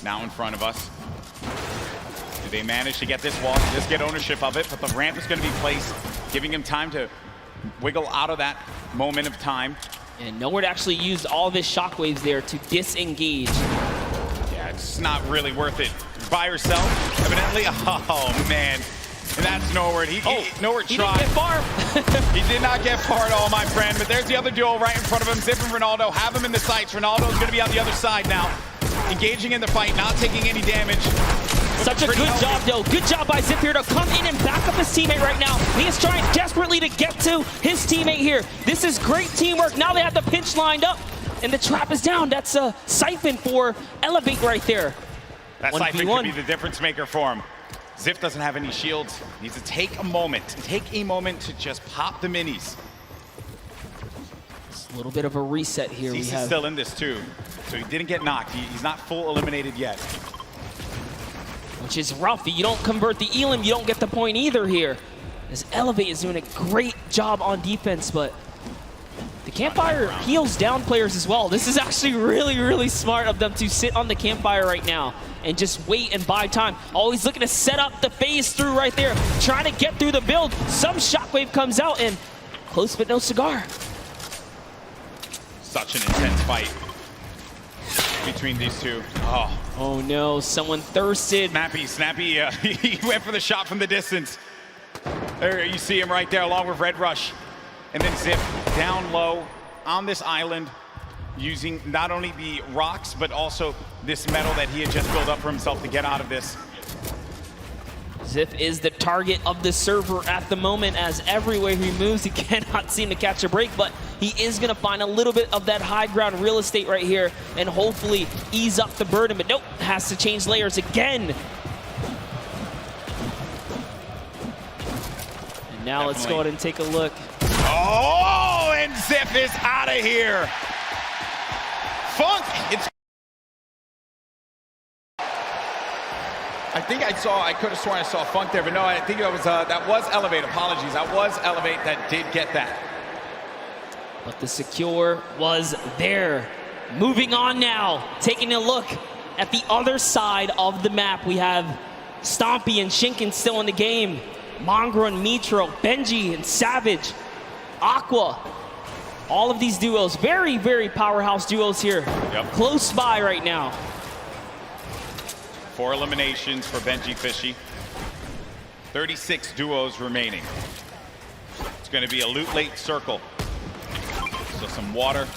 now in front of us. Do they manage to get this wall, just get ownership of it? But the ramp is going to be placed, giving him time to wiggle out of that moment of time. And Norwood actually used all of his shockwaves there to disengage. Yeah, it's not really worth it. By yourself, evidently. Oh, man. And that's Norwood. Norwood tried. He didn't get far. He did not get far at all, my friend. But there's the other duo right in front of him. Zip and Ronaldo have him in the sights. Ronaldo's going to be on the other side now. Engaging in the fight, not taking any damage. Such a good job, though. Good job by Zip here to come in and back up his teammate right now. He is trying desperately to get to his teammate here. This is great teamwork. Now they have the pinch lined up, and the trap is down. That's a siphon for Elevate right there. That siphon could be the difference maker for him. Zip doesn't have any shields. Needs to take a moment to just pop the minis. It's a little bit of a reset here. He's still in this too, so he didn't get knocked. He's not full eliminated yet. Which is rough. You don't convert the elim, you don't get the point either here. As Elevate is doing a great job on defense, but the Campfire heals down players as well. This is actually really, really smart of them to sit on the Campfire right now and just wait and buy time. Always looking to set up the phase through right there, trying to get through the build. Some shockwave comes out, and close but no cigar. Such an intense fight between these two. Oh no, someone thirsted. Snappy, he went for the shot from the distance. There you see him right there along with Red Rush. And then Zip down low on this island, using not only the rocks, but also this metal that he had just built up for himself to get out of this. Zip is the target of the server at the moment, as everywhere he moves, he cannot seem to catch a break, but he is going to find a little bit of that high ground real estate right here and hopefully ease up the burden, but nope, has to change layers again. And now let's go ahead and take a look. Oh, and Zip is out of here. Funk, it's... I think I could have sworn I saw Funk there, but no, I think that was Elevate. Apologies, that was Elevate that did get that. But the secure was there. Moving on now, taking a look at the other side of the map. We have Stompy and Shinken still in the game. Mongrel and Mitro, Benji and Savage, Aqua. All of these duos, very, very powerhouse duos here. Yep. Close by right now. 4 eliminations for Benji Fishy. 36 duos remaining. It's going to be a loot late circle. So some water.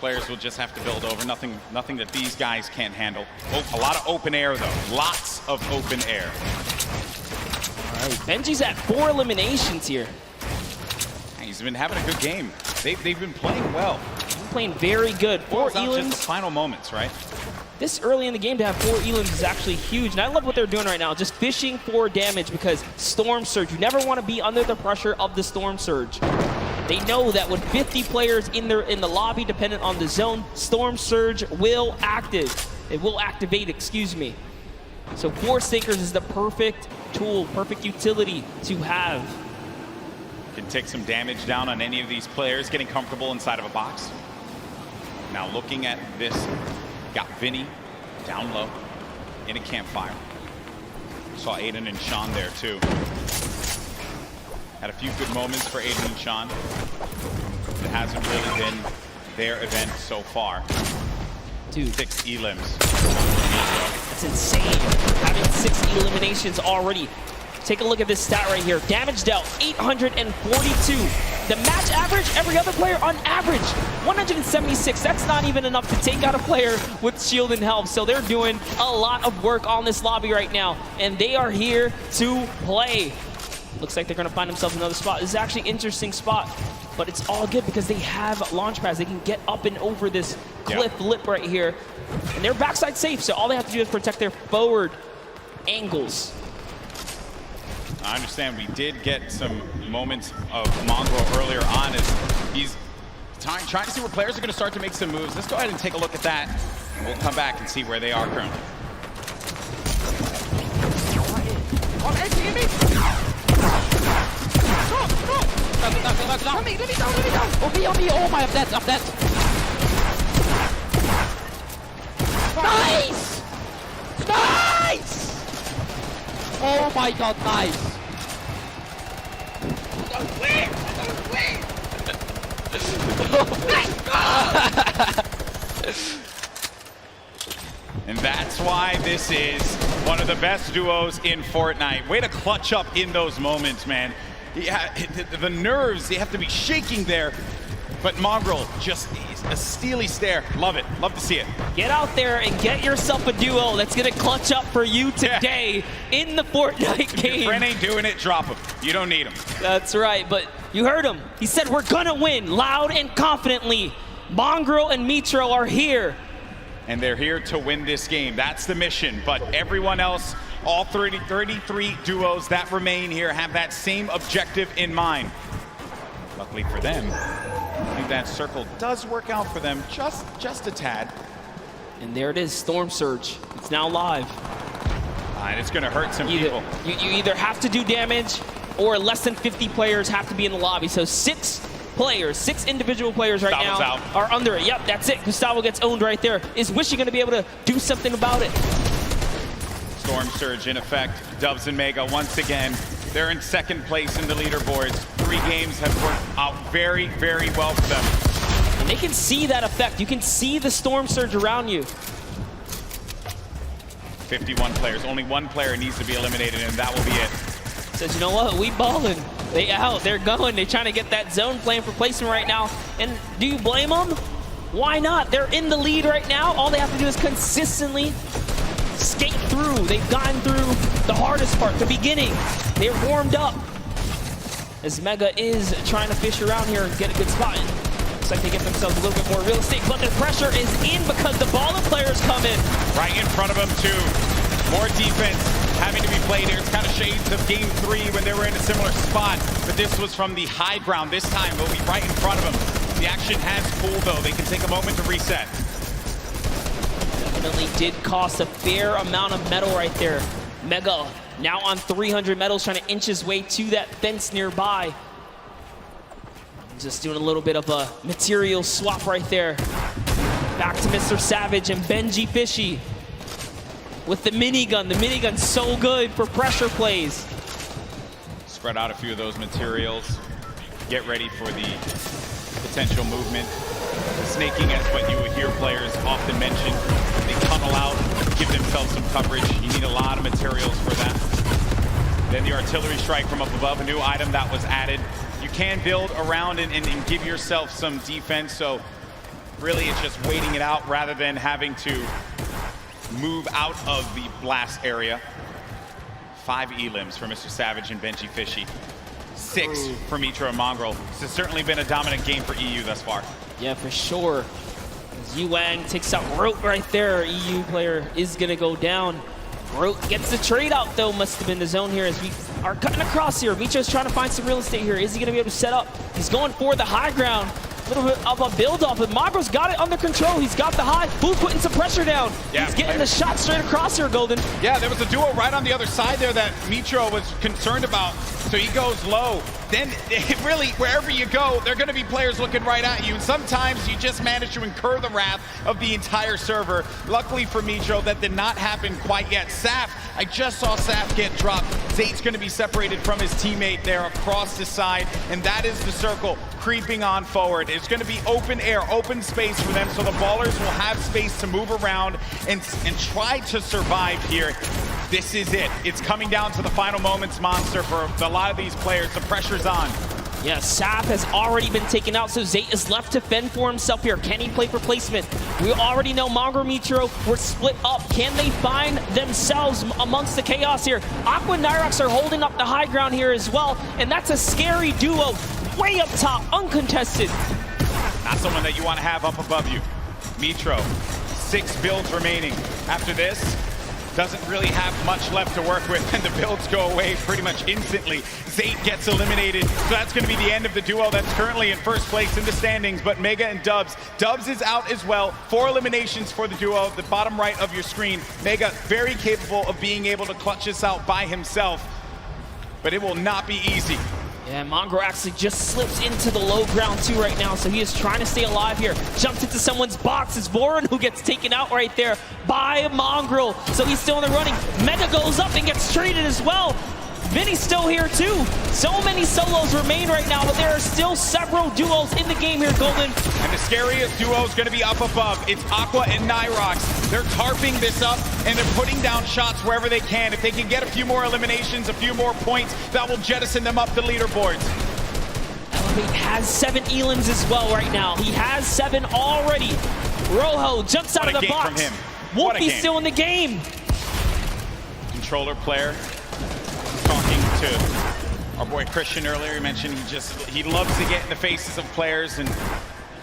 Players will just have to build over. Nothing that these guys can't handle. Oh, a lot of open air, though. Lots of open air. All right, Benji's at 4 eliminations here. He's been having a good game. They've been playing well. Playing very good. 4 elims. Just the final moments, right? This early in the game to have 4 elims is actually huge. And I love what they're doing right now, just fishing for damage because Storm Surge, you never want to be under the pressure of the Storm Surge. They know that with 50 players in the lobby, dependent on the zone, Storm Surge will activate, excuse me. So Force Sinkers is the perfect tool, perfect utility to have. Can take some damage down on any of these players, getting comfortable inside of a box. Now looking at this, got Vinny down low in a campfire. Saw Aiden and Sean there too. Had a few good moments for Aiden and Sean. It hasn't really been their event so far. Dude. 6 elims. That's insane. Having 6 eliminations already. Take a look at this stat right here. Damage dealt, 842. The match average, every other player on average, 176. That's not even enough to take out a player with shield and health. So they're doing a lot of work on this lobby right now. And they are here to play. Looks like they're going to find themselves another spot. This is actually an interesting spot. But it's all good because they have launch pads. They can get up and over this cliff lip right here. And they're backside safe. So all they have to do is protect their forward angles. I understand we did get some moments of Mongrel earlier on as he's trying to see where players are going to start to make some moves. Let's go ahead and take a look at that, and we'll come back and see where they are currently. Let me go. On me. Oh my, I'm dead. Nice! Nice! Oh my god, nice! And that's why this is one of the best duos in Fortnite. Way to clutch up in those moments, man. Yeah, the nerves, they have to be shaking there. But Mongrel, just a steely stare. Love it. Love to see it. Get out there and get yourself a duo that's going to clutch up for you today in the Fortnite game. If your friend ain't doing it, drop him. You don't need him. That's right, but you heard him. He said we're going to win loud and confidently. Mongrel and Mitro are here. And they're here to win this game. That's the mission. But everyone else, all 33 duos that remain here have that same objective in mind. Luckily for them, I think that circle does work out for them just a tad. And there it is, Storm Surge. It's now live. And it's going to hurt some people. You either have to do damage or less than 50 players have to be in the lobby. So 6 individual players right Gustavo's now out. are under it. Yep, that's it. Gustavo gets owned right there. Is Wishy going to be able to do something about it? Storm Surge in effect. Dubs and Mega once again. They're in second place in the leaderboards. 3 games have worked out very, very well for them. And they can see that effect. You can see the Storm Surge around you. 51 players. Only 1 player needs to be eliminated, and that will be it. Says, you know what? We balling. They out. They're going. They're trying to get that zone plan for placement right now. And do you blame them? Why not? They're in the lead right now. All they have to do is consistently skate through. They've gotten through the hardest part, the beginning. They're warmed up. As Mega is trying to fish around here and get a good spot in. Looks like they get themselves a little bit more real estate, but the pressure is in because the baller players come in. Right in front of them, too. More defense having to be played here. It's kind of shades of game 3 when they were in a similar spot, but this was from the high ground. This time, they'll be right in front of them. The action has cooled, though. They can take a moment to reset. Definitely did cost a fair amount of metal right there. Mega now on 300 medals, trying to inch his way to that fence nearby. Just doing a little bit of a material swap right there. Back to Mr. Savage and Benji Fishy with the minigun. The minigun's so good for pressure plays. Spread out a few of those materials. Get ready for the potential movement. Snaking is what you would hear players often mention. They tunnel out, give themselves some coverage. You need a lot of materials for that. Then the artillery strike from up above, a new item that was added. You can build around and give yourself some defense, so really it's just waiting it out rather than having to move out of the blast area. 5 elims for Mr. Savage and Benji Fishy. 6 for Mitro and Mongrel. This has certainly been a dominant game for EU thus far. Yeah, for sure. Yuang takes out Rote right there. EU player is gonna go down. Rote gets the trade out though, must have been the zone here as we are cutting across here. Mitro's trying to find some real estate here. Is he gonna be able to set up? He's going for the high ground. A little bit of a build-off, but Mongrel's got it under control. He's got the high. Who's putting some pressure down? Yeah, he's getting the shot straight across here, Golden. Yeah, there was a duo right on the other side there that Mitro was concerned about. So he goes low. Then really, wherever you go, there are going to be players looking right at you. And sometimes you just manage to incur the wrath of the entire server. Luckily for Mitro, that did not happen quite yet. Saf, I just saw Saf get dropped. Zate's going to be separated from his teammate there across the side. And that is the circle creeping on forward. It's going to be open air, open space for them. So the ballers will have space to move around and try to survive here. This is it. It's coming down to the final moments, Monster, for a lot of these players. The pressure's on. Yeah, Saf has already been taken out, so Zate is left to fend for himself here. Can he play for placement? We already know Mongrel Mitro were split up. Can they find themselves amongst the chaos here? Aqua and Nyrox are holding up the high ground here as well, and that's a scary duo. Way up top, uncontested. Not someone that you want to have up above you. Mitro, 6 builds remaining. After this, doesn't really have much left to work with, and the builds go away pretty much instantly. Zate gets eliminated, so that's going to be the end of the duo that's currently in first place in the standings, but Mega and Dubs. Dubs is out as well. 4 eliminations for the duo at the bottom right of your screen. Mega very capable of being able to clutch this out by himself, but it will not be easy. Yeah, Mongrel actually just slips into the low ground too right now, so he is trying to stay alive here. Jumps into someone's box. It's Voron who gets taken out right there by Mongrel, so he's still in the running. Mega goes up and gets traded as well. Vinny's still here too. So many solos remain right now, but there are still several duos in the game here, Golden. And the scariest duo is going to be up above. It's Aqua and Nyrox. They're tarping this up, and they're putting down shots wherever they can. If they can get a few more eliminations, a few more points, that will jettison them up the leaderboards. Elevate has 7 elims as well right now. He has 7 already. Rojo jumps out of the box. From him. Wolfie's still in the game. Controller player. Talking to our boy Christian earlier, he mentioned he loves to get in the faces of players, and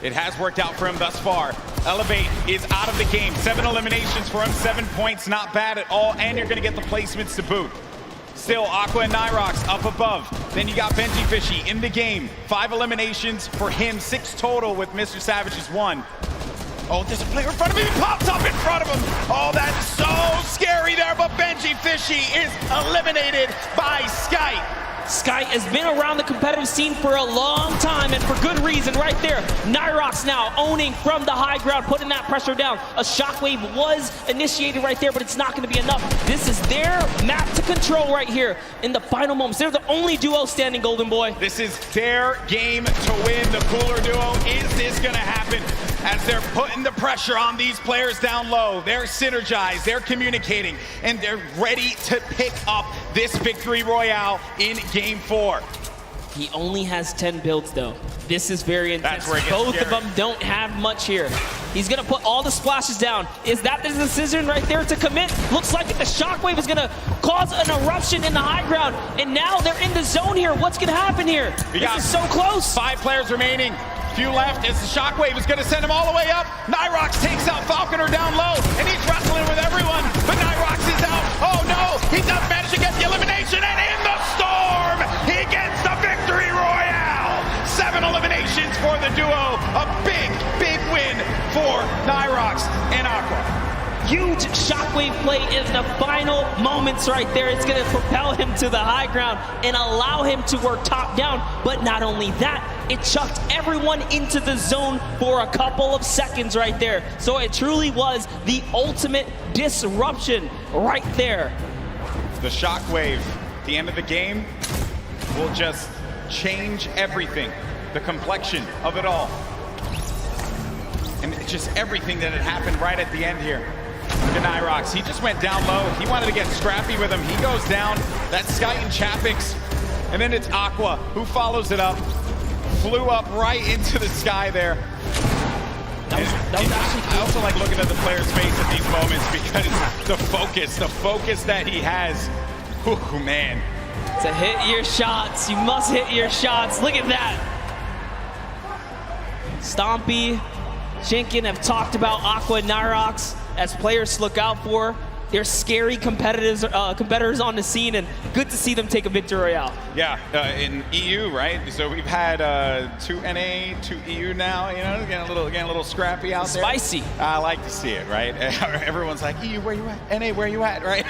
it has worked out for him thus far. Elevate is out of the game. 7 eliminations for him, 7 points, not bad at all, and you're going to get the placements to boot. Still, Aqua and Nyrox up above. Then you got Benji Fishy in the game. 5 eliminations for him, 6 total with Mr. Savage's 1. Oh, there's a player in front of him. He pops up in front of him. Oh, that's so scary there, but Benji Fishy is eliminated by Sky. Sky has been around the competitive scene for a long time, and for good reason right there. Nyrox now owning from the high ground, putting that pressure down. A shockwave was initiated right there, but it's not going to be enough. This is their map to control right here in the final moments. They're the only duo standing, Golden Boy. This is their game to win. The cooler duo. Is this going to happen? As they're putting the pressure on these players down low. They're synergized, they're communicating, and they're ready to pick up this victory royale in Game 4. He only has 10 builds though. This is very intense. That's where it gets Both scary. of them don't have much here. He's gonna put all the splashes down. Is that the decision right there to commit? Looks like the shockwave is gonna cause an eruption in the high ground, and now they're in the zone here. What's gonna happen here? This is so close. 5 players remaining. Few left as the shockwave is going to send him all the way up. Nyrox takes out Falconer down low, and he's wrestling with everyone, but Nyrox is out. Oh no, he doesn't manage to get the elimination, and in the storm, he gets the victory royale. 7 eliminations for the duo. A big, big win for Nyrox and Aqua. Huge shockwave shockwave play is the final moments right there. It's going to propel him to the high ground and allow him to work top down. But not only that, it chucked everyone into the zone for a couple of seconds right there. So it truly was the ultimate disruption right there. The shockwave at the end of the game will just change everything. The complexion of it all. And just everything that had happened right at the end here. Look at Nyrox. He just went down low. He wanted to get scrappy with him. He goes down. That's Sky and Chapix. And then it's Aqua who follows it up. Flew up right into the sky there. That was actually, I also like looking at the player's face at these moments because the focus that he has. Ooh, man. To hit your shots, you must hit your shots. Look at that. Stompy, Jinkin have talked about Aqua and Nyrox as players to look out for. They're scary competitors on the scene, and good to see them take a victory royale. Yeah, in EU, right? So we've had 2 NA, 2 EU now. You know, getting a little scrappy out there. Spicy. I like to see it, right? Everyone's like, EU, where you at? NA, where you at, right?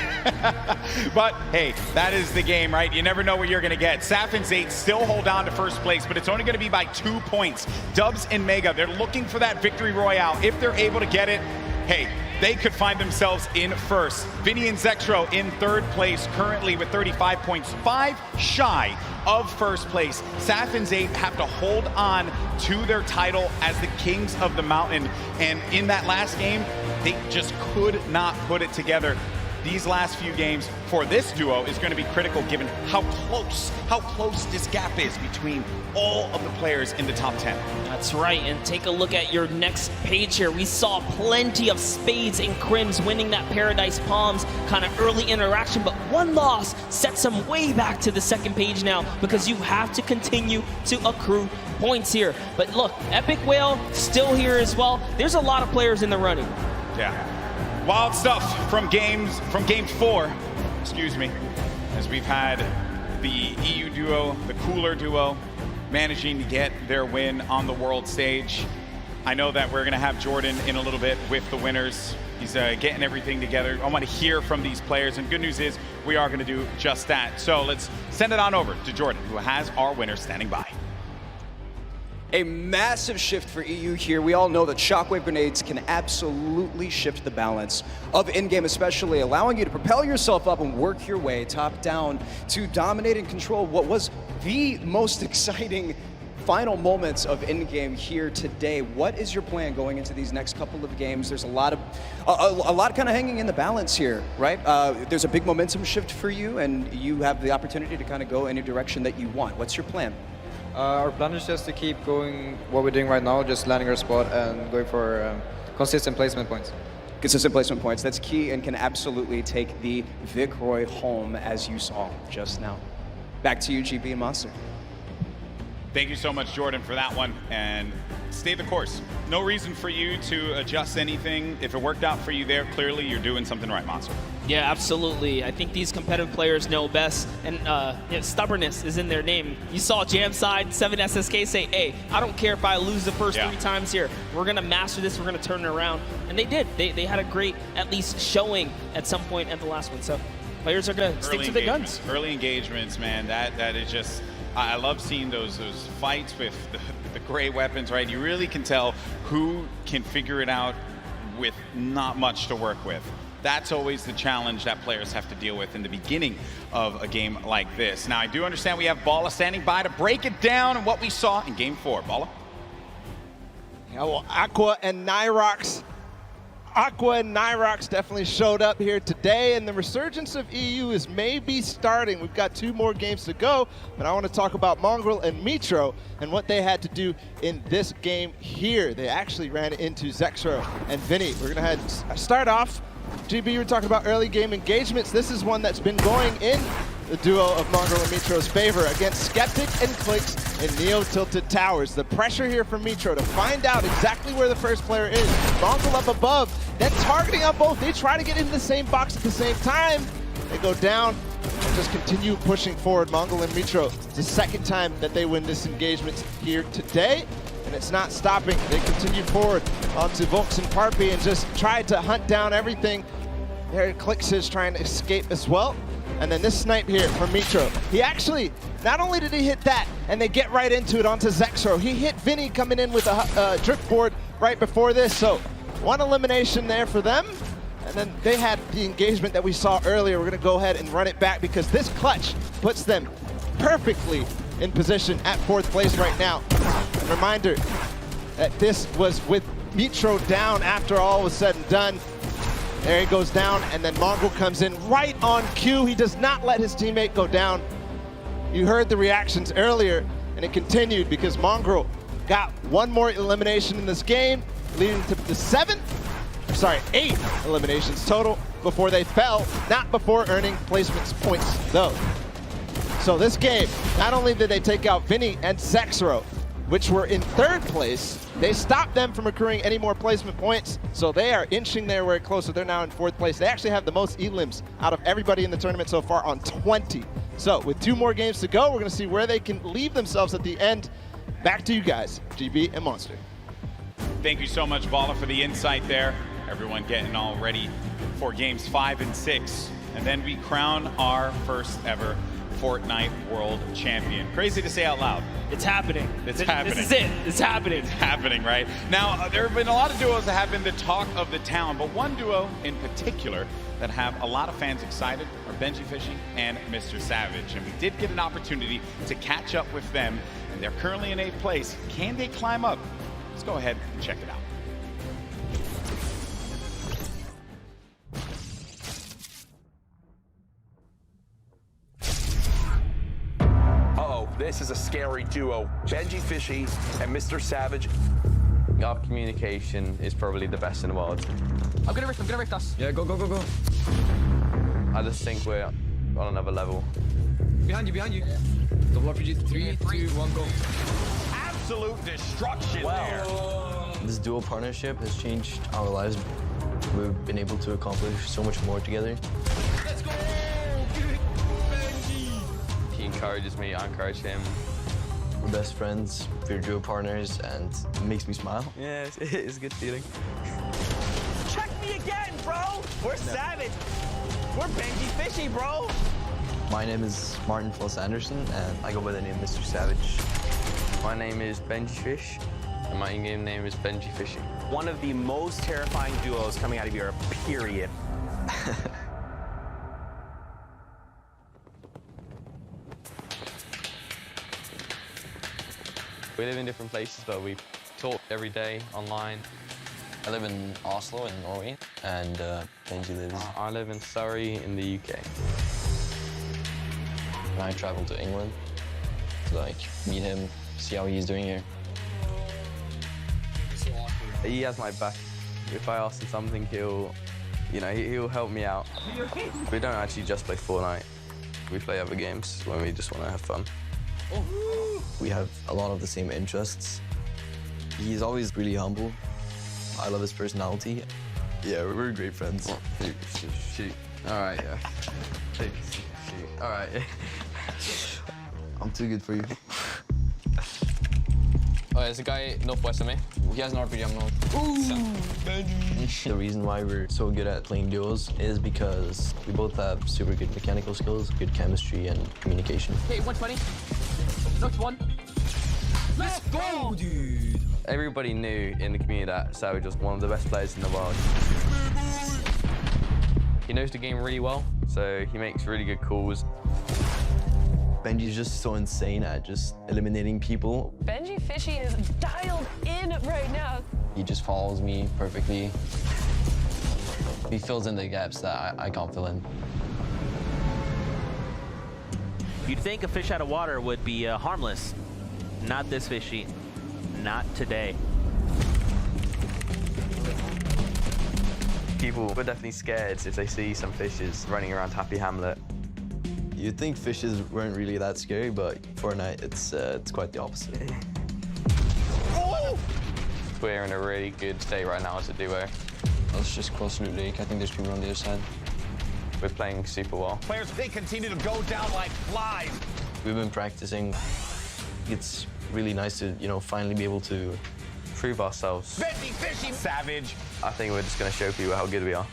But hey, that is the game, right? You never know what you're gonna get. Saf and Zate still hold on to first place, but it's only gonna be by 2 points. Dubs and Mega, they're looking for that victory royale. If they're able to get it, hey, they could find themselves in first. Vinny and Zexro in third place, currently with 35 points, 5 shy of first place. Saf and Zate have to hold on to their title as the kings of the mountain. And in that last game, they just could not put it together. These last few games for this duo is going to be critical given how close this gap is between all of the players in the top 10. That's right, and take a look at your next page here. We saw plenty of Spades and Crims winning that Paradise Palms kind of early interaction, but one loss sets them way back to the second page now because you have to continue to accrue points here. But look, Epic Whale still here as well. There's a lot of players in the running. Yeah. Wild stuff from game 4, excuse me, as we've had the EU duo, the cooler duo, managing to get their win on the world stage. I know that we're gonna have Jordan in a little bit with the winners. He's getting everything together. I want to hear from these players, and good news is we are gonna do just that. So let's send it on over to Jordan, who has our winners standing by. A massive shift for EU here. We all know that shockwave grenades can absolutely shift the balance of in-game, especially allowing you to propel yourself up and work your way top down to dominate and control what was the most exciting final moments of in-game here today. What is your plan going into these next couple of games? There's a lot kind of hanging in the balance here, right? There's a big momentum shift for you, and you have the opportunity to kind of go any direction that you want. What's your plan? Our plan is just to keep going what we're doing right now, just landing our spot and going for consistent placement points. Consistent placement points, that's key and can absolutely take the Vic Roy home as you saw just now. Back to you, GB and Monster. Thank you so much, Jordan, for that one, and stay the course. No reason for you to adjust anything. If it worked out for you there, clearly you're doing something right, Monster. Yeah, absolutely. I think these competitive players know best, and stubbornness is in their name. You saw Jamside, 7SSK say, hey, I don't care if I lose the first 3 times here. We're going to master this. We're going to turn it around. And they did. They had a great, at least, showing at some point at the last one. So players are going to stick to their guns. Early engagements, man, that is just... I love seeing those fights with the gray weapons, right? You really can tell who can figure it out with not much to work with. That's always the challenge that players have to deal with in the beginning of a game like this. Now, I do understand we have Bala standing by to break it down and what we saw in Game 4. Bala? Yeah, well, Aqua and Nyrox definitely showed up here today, and the resurgence of EU is maybe starting. We've got 2 more games to go, but I want to talk about Mongrel and Mitro and what they had to do in this game here. They actually ran into Zexro and Vinny. We're going to start off. GB, you were talking about early game engagements. This is one that's been going in the duo of Mongrel and Mitro's favor against Skeptic and Clicks in Neo Tilted Towers. The pressure here from Mitro to find out exactly where the first player is. Mongrel up above, then targeting on both. They try to get into the same box at the same time. They go down and just continue pushing forward. Mongrel and Mitro, it's the second time that they win this engagement here today, and it's not stopping. They continue forward onto Volks and Parpy and just try to hunt down everything. There Clicks is trying to escape as well. And then this snipe here from Mitro. He actually, not only did he hit that, and they get right into it onto Zexro, he hit Vinny coming in with a drift board right before this. So one elimination there for them. And then they had the engagement that we saw earlier. We're gonna go ahead and run it back because this clutch puts them perfectly in position at 4th place right now. And reminder that this was with Mitro down after all was said and done. There he goes down, and then Mongrel comes in right on cue. He does not let his teammate go down. You heard the reactions earlier, and it continued because Mongrel got one more elimination in this game, leading to the 8 eliminations total before they fell, not before earning placements points though. So this game, not only did they take out Vinny and Zexro, which were in 3rd place, they stopped them from accruing any more placement points, so they are inching their way closer. They're now in 4th place. They actually have the most elims out of everybody in the tournament so far on 20. So with 2 more games to go, we're gonna see where they can leave themselves at the end. Back to you guys, GB and Monster. Thank you so much, Vala, for the insight there. Everyone getting all ready for games 5 and 6. And then we crown our first ever Fortnite World Champion. Crazy to say out loud. It's happening. It's happening. This is it. It's happening. It's happening, right? Now, there have been a lot of duos that have been the talk of the town, but one duo in particular that have a lot of fans excited are Benji Fishy and Mr. Savage. And we did get an opportunity to catch up with them, and they're currently in 8th place. Can they climb up? Let's go ahead and check it out. This is a scary duo. Benji Fishy and Mr. Savage. Our communication is probably the best in the world. I'm gonna rift us. Yeah, go. I just think we're on another level. Behind you. Double RPG, 3, 2, 1, go. Absolute destruction there. This dual partnership has changed our lives. We've been able to accomplish so much more together. Let's go! He encourages me, I encourage him. We're best friends, we're dual partners, and it makes me smile. Yeah, it's a good feeling. Check me again, bro. We're savage. We're Benji Fishy, bro. My name is Martin Foss Anderson, and I go by the name Mr. Savage. My name is Benji Fish, and my in-game name is Benji Fishy. One of the most terrifying duos coming out of Europe, period. We live in different places, but we talk every day online. I live in Oslo in Norway, and Benji lives... I live in Surrey in the UK. And I travel to England to meet him, see how he's doing here. He has my back. If I ask him something, he'll help me out. We don't actually just play Fortnite. We play other games when we just want to have fun. We have a lot of the same interests. He's always really humble. I love his personality. Yeah, we're great friends. Shoot. All right, yeah. Shoot. All right. I'm too good for you. Oh, there's a guy northwest of me. He has an RPG, I'm north. The reason why we're so good at playing duos is because we both have super good mechanical skills, good chemistry, and communication. Okay, 120. Knocked 1. Let's go, dude! Everybody knew in the community that Savage was one of the best players in the world. He knows the game really well, so he makes really good calls. Benji's just so insane at just eliminating people. Benji Fishy is dialed in right now. He just follows me perfectly. He fills in the gaps that I can't fill in. You'd think a fish out of water would be harmless. Not this fishy. Not today. People were definitely scared if they see some fishes running around Happy Hamlet. You'd think fishes weren't really that scary, but Fortnite, it's quite the opposite. Oh! We're in a really good state right now as a duo. Let's just cross Loot Lake. I think there's people on the other side. We're playing super well. Players, they continue to go down like flies. We've been practicing. It's really nice to, finally be able to prove ourselves. Benji Fishy Savage. I think we're just going to show people how good we are.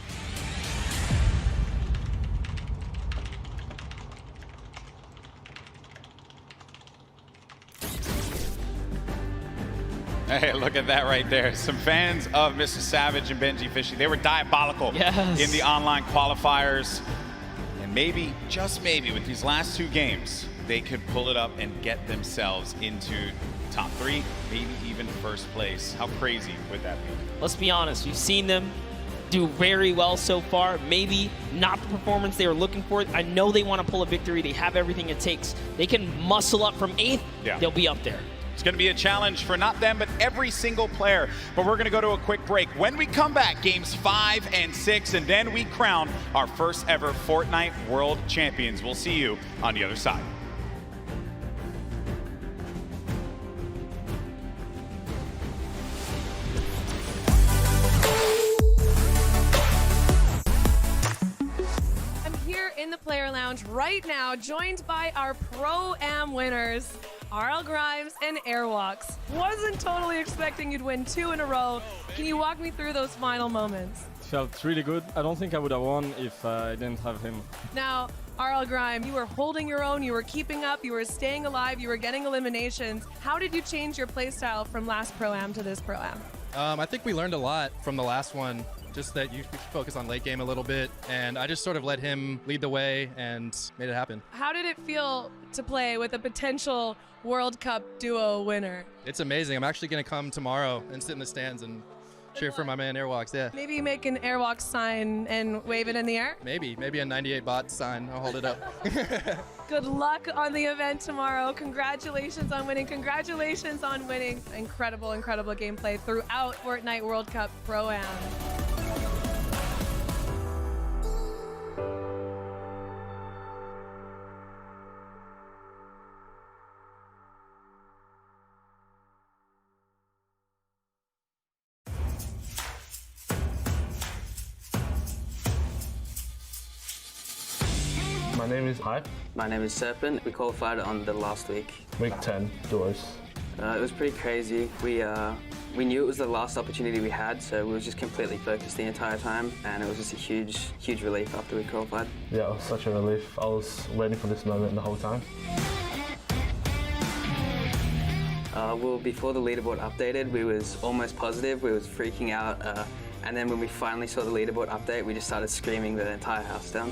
Hey, look at that right there. Some fans of Mr. Savage and Benji Fishy, they were diabolical in the online qualifiers. And maybe, just maybe, with these last 2 games, they could pull it up and get themselves into top 3, maybe even first place. How crazy would that be? Let's be honest, we've seen them do very well so far. Maybe not the performance they were looking for. I know they want to pull a victory. They have everything it takes. They can muscle up from 8th. Yeah. They'll be up there. It's going to be a challenge for not them, but every single player. But we're going to go to a quick break. When we come back, games 5 and 6, and then we crown our first ever Fortnite World Champions. We'll see you on the other side. I'm here in the player lounge right now, joined by our Pro-Am winners, RL Grimes and Airwalks. Wasn't totally expecting you'd win 2 in a row. Can you walk me through those final moments? It felt really good. I don't think I would have won if I didn't have him. Now, RL Grime, you were holding your own, you were keeping up, you were staying alive, you were getting eliminations. How did you change your playstyle from last Pro-Am to this Pro-Am? I think we learned a lot from the last one. Just that you should focus on late game a little bit, and I just sort of let him lead the way and made it happen. How did it feel to play with a potential World Cup duo winner? It's amazing. I'm actually going to come tomorrow and sit in the stands and cheer for my man Airwalks, yeah. Maybe make an Airwalk sign and wave it in the air? Maybe a 98 bot sign. I'll hold it up. Good luck on the event tomorrow. Congratulations on winning. Congratulations on winning. Incredible, incredible gameplay throughout Fortnite World Cup Pro-Am. My name is Hype. My name is Serpent. We qualified on the last week. Week 10, duos. It was pretty crazy. We knew it was the last opportunity we had, so we were just completely focused the entire time, and it was just a huge relief after we qualified. Yeah, it was such a relief. I was waiting for this moment the whole time. Well, before the leaderboard updated, we was almost positive. We was freaking out, and then when we finally saw the leaderboard update, we just started screaming the entire house down.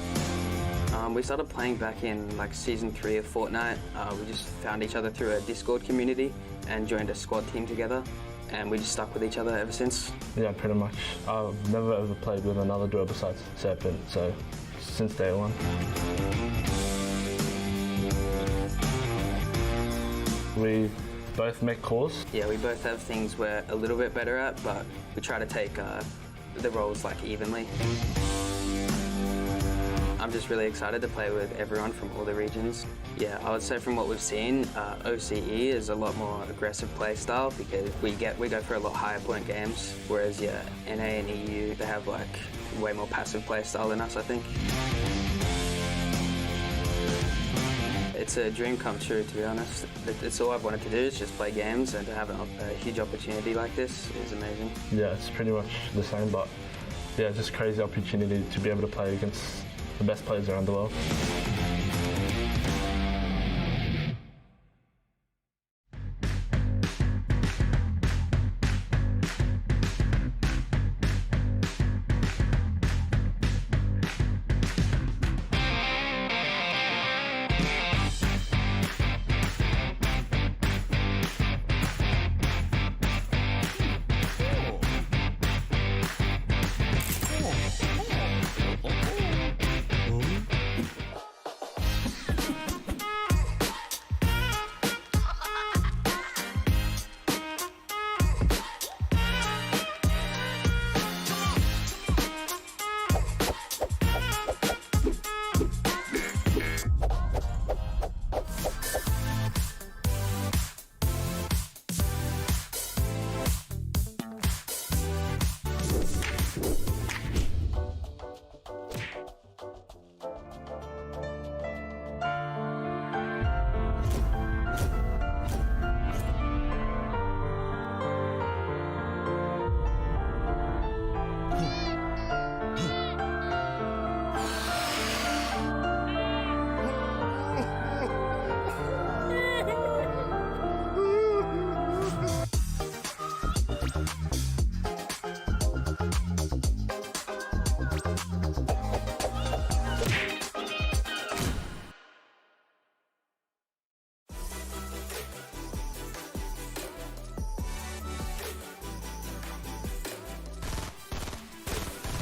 We started playing back in like season 3 of Fortnite. We just found each other through a Discord community and joined a squad team together, and we just stuck with each other ever since. Yeah, pretty much. I've never ever played with another duo besides Serpent, so since day one. We both make calls. Yeah, we both have things we're a little bit better at, but we try to take the roles like evenly. I'm just really excited to play with everyone from all the regions. Yeah, I would say from what we've seen, OCE is a lot more aggressive play style because we go for a lot higher point games, whereas yeah, NA and EU, they have like way more passive play style than us, I think. It's a dream come true, to be honest. It's all I've wanted to do is just play games, and to have a huge opportunity like this is amazing. Yeah, it's pretty much the same, but yeah, just crazy opportunity to be able to play against the best players around the world.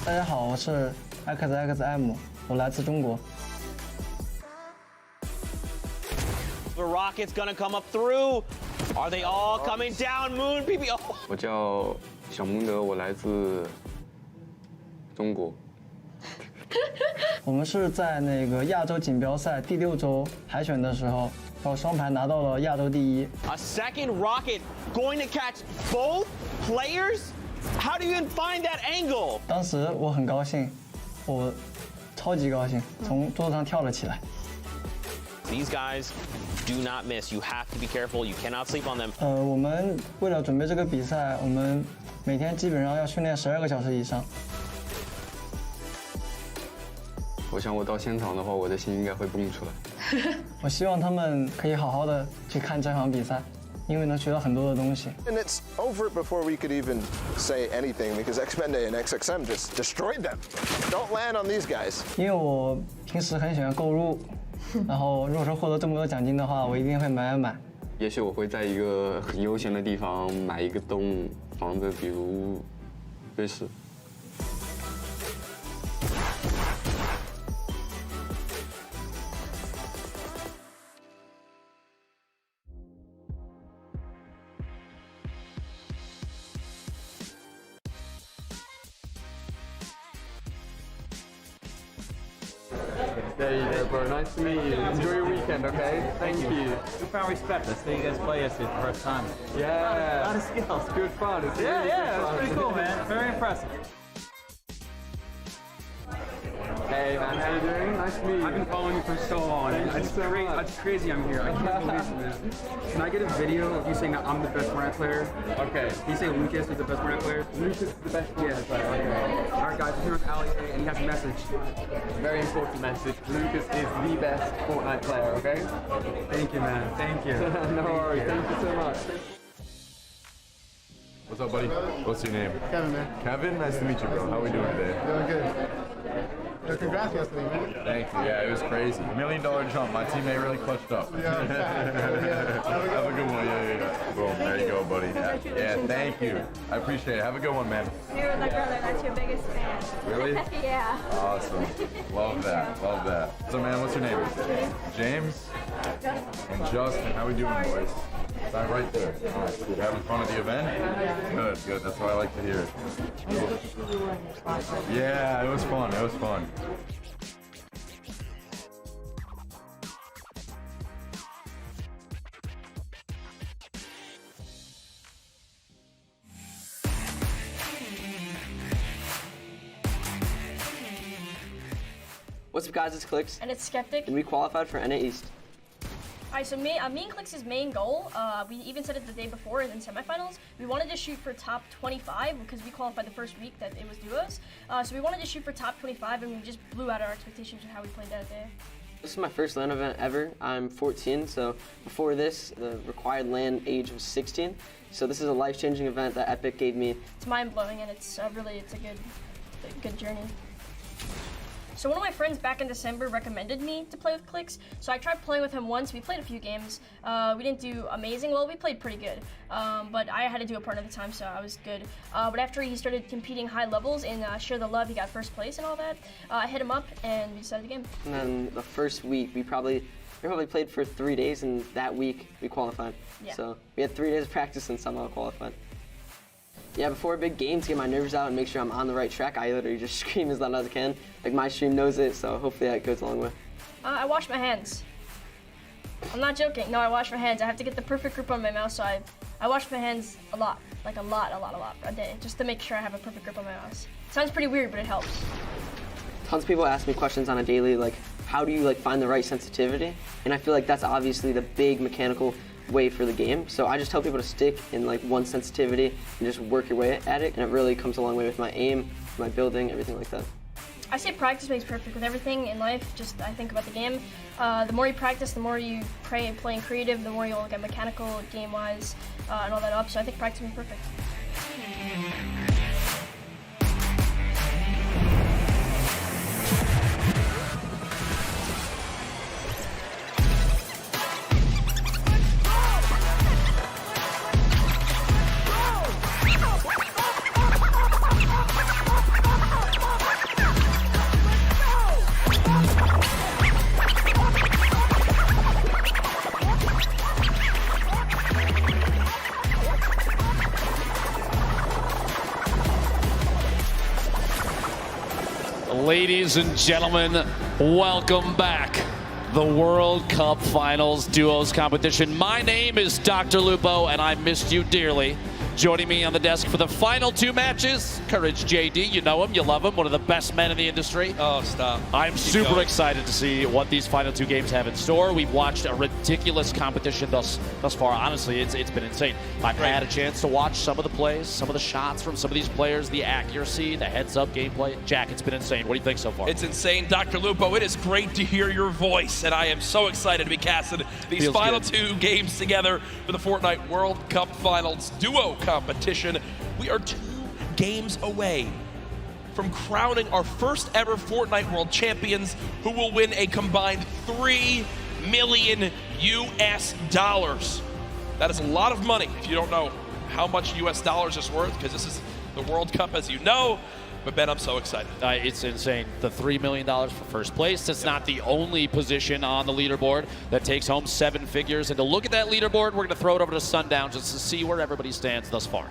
大家好，我是 XXM， 我来自中国。 The rocket's gonna come up through. Are they all coming down? Moon PB. Oh. 我叫小蒙德，我来自中国。我们是在那个亚洲锦标赛第6周海选的时候，然后双排拿到了亚洲第1。A second rocket going to catch both players? How do you even find that angle? 当时我很高兴，我超级高兴，从桌子上跳了起来。 These guys do not miss. You have to be careful. You cannot sleep on them. 我们为了准备这个比赛，我们每天基本上要训练12个小时以上。我想我到现场的话，我的心应该会蹦出来。我希望他们可以好好的去看这场比赛，因为能学到很多的东西。 And it's over before we could even say anything because Xpende and XXM just destroyed them. Don't land on these guys. 因为我平时很喜欢购入。 然后，如果说获得这么多奖金的话，我一定会买。也许我会在一个很悠闲的地方买一个栋房子，比如瑞士。 There you go, bro. Nice to meet you. Enjoy your weekend, okay? Thank you. We found respect. Let's see you guys play yesterday for the first time. Yeah. A lot of skills. Good fun. It's Yeah, really yeah. good It was fun. pretty cool, man. Very impressive. Hey, man. How you doing? Nice to meet you. I've been following you for so long. It's crazy I'm here. I can't believe it, man. Can I get a video of you saying that I'm the best Fortnite player? Okay. Can you say Lucas is the best Fortnite player? Lucas is the best Fortnite player. Okay. All right, guys. We're here with Ali, and he has a message. Very important message. Lucas is the best Fortnite player, okay? Thank you, man. Thank you. No worries. Thank you so much. What's up, buddy? What's your name? Kevin, man. Kevin, nice to meet you, bro. How are we doing today? Doing good. Congrats yesterday, man. Thank you. Yeah, it was crazy. $1 million jump. My teammate really clutched up. Yeah. Have a good one. Yeah. Boom. There you go, buddy. Yeah, thank you. I appreciate it. Have a good one, man. You're with my brother. That's your biggest fan. Really? Yeah. Awesome. Love that. Love that. So, man, what's your name? James? And Justin. How we doing, boys? Sign right there. All right, good. Having fun at the event? Good, good. That's what I like to hear. Yeah, it was fun. It was fun. What's up, guys? It's Clicks. And it's Skeptic. And we qualified for NA East. Alright, so me and Clicks' main goal, we even said it the day before in semifinals, we wanted to shoot for top 25 because we qualified the first week that it was duos. So we wanted to shoot for top 25 and we just blew out our expectations of how we played that day. This is my first LAN event ever. I'm 14, so before this, the required LAN age was 16. So this is a life-changing event that Epic gave me. It's mind-blowing and it's a good journey. So one of my friends back in December recommended me to play with Clicks, so I tried playing with him once. We played a few games. We didn't do amazing. Well, we played pretty good, but I had to do a partner at the time, so I was good. But after he started competing high levels and Share the Love, he got first place and all that. I hit him up and we decided the game. And then the first week, we probably played for 3 days, and that week we qualified. Yeah. So we had 3 days of practice and somehow qualified. Yeah, before a big game, to get my nerves out and make sure I'm on the right track, I literally just scream as loud as I can. Like, my stream knows it, so hopefully that goes a long way. I wash my hands. I'm not joking. No, I wash my hands. I have to get the perfect grip on my mouse, so I wash my hands a lot. Like a lot a day, just to make sure I have a perfect grip on my mouse. Sounds pretty weird, but it helps. Tons of people ask me questions on a daily, like, how do you find the right sensitivity? And I feel like that's obviously the big mechanical way for the game. So I just tell people to stick in one sensitivity and just work your way at it, and it really comes a long way with my aim, my building, everything like that. I say practice makes perfect with everything in life. Just I think about the game. The more you practice, the more you playing creative, the more you'll get mechanical, game-wise, and all that up. So I think practice makes perfect. Ladies and gentlemen, welcome back. The World Cup Finals Duos competition. My name is Dr. Lupo, and I missed you dearly. Joining me on the desk for the final 2 matches, Courage JD. You know him, you love him, one of the best men in the industry. Oh, stop. I'm super excited to see what these final 2 games have in store. We've watched a ridiculous competition thus far. Honestly, it's been insane. I've had a chance to watch some of the plays, some of the shots from some of these players, the accuracy, the heads-up gameplay. Jack, it's been insane. What do you think so far? It's insane, Dr. Lupo. It is great to hear your voice, and I am so excited to be casting these final 2 games together for the Fortnite World Cup Finals Duo competition. We are 2 games away from crowning our first ever Fortnite World Champions, who will win a combined $3 million US. That is a lot of money if you don't know how much US dollars is worth, because this is the World Cup, as you know. But Ben, I'm so excited. It's insane. The $3 million for first place. It's not the only position on the leaderboard that takes home 7 figures. And to look at that leaderboard, we're going to throw it over to Sundown just to see where everybody stands thus far.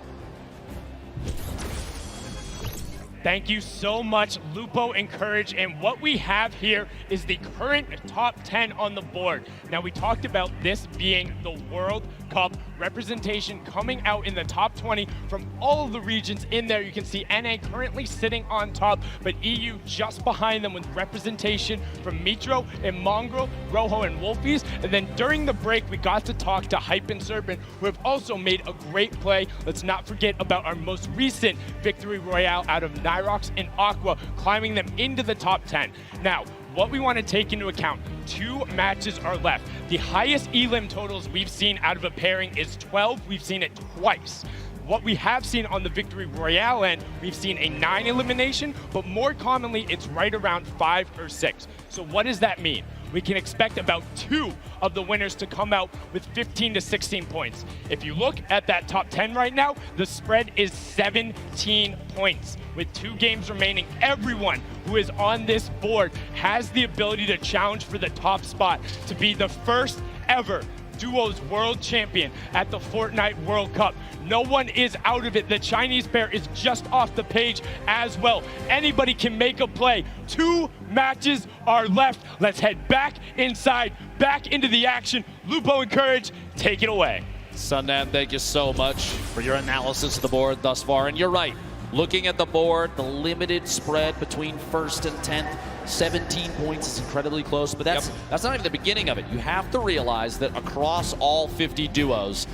Thank you so much, Lupo and Courage. And what we have here is the current top 10 on the board. Now, we talked about this being the World Cup representation coming out in the top 20 from all of the regions in there. You can see NA currently sitting on top, but EU just behind them with representation from Mitro and Mongrel, Rojo and Wolfies. And then during the break, we got to talk to Hype and Serpent, who have also made a great play. Let's not forget about our most recent victory royale out of Nyrox and Aqua, climbing them into the top 10. Now, what we want to take into account, 2 matches are left. The highest elim totals we've seen out of a pairing is 12. We've seen it twice. What we have seen on the Victory Royale end, we've seen a 9 elimination, but more commonly, it's right around 5 or 6. So what does that mean? We can expect about 2 of the winners to come out with 15 to 16 points. If you look at that top 10 right now, the spread is 17 points. With 2 games remaining, everyone who is on this board has the ability to challenge for the top spot to be the first ever Duos World Champion at the Fortnite World Cup. No one is out of it. The Chinese pair is just off the page as well. Anybody can make a play. 2 matches are left. Let's head back inside, back into the action. Lupo and Courage, take it away. Sundan, thank you so much for your analysis of the board thus far. And you're right. Looking at the board, the limited spread between first and 10th, 17 points is incredibly close, but that's not even the beginning of it. You have to realize that across all 50 duos,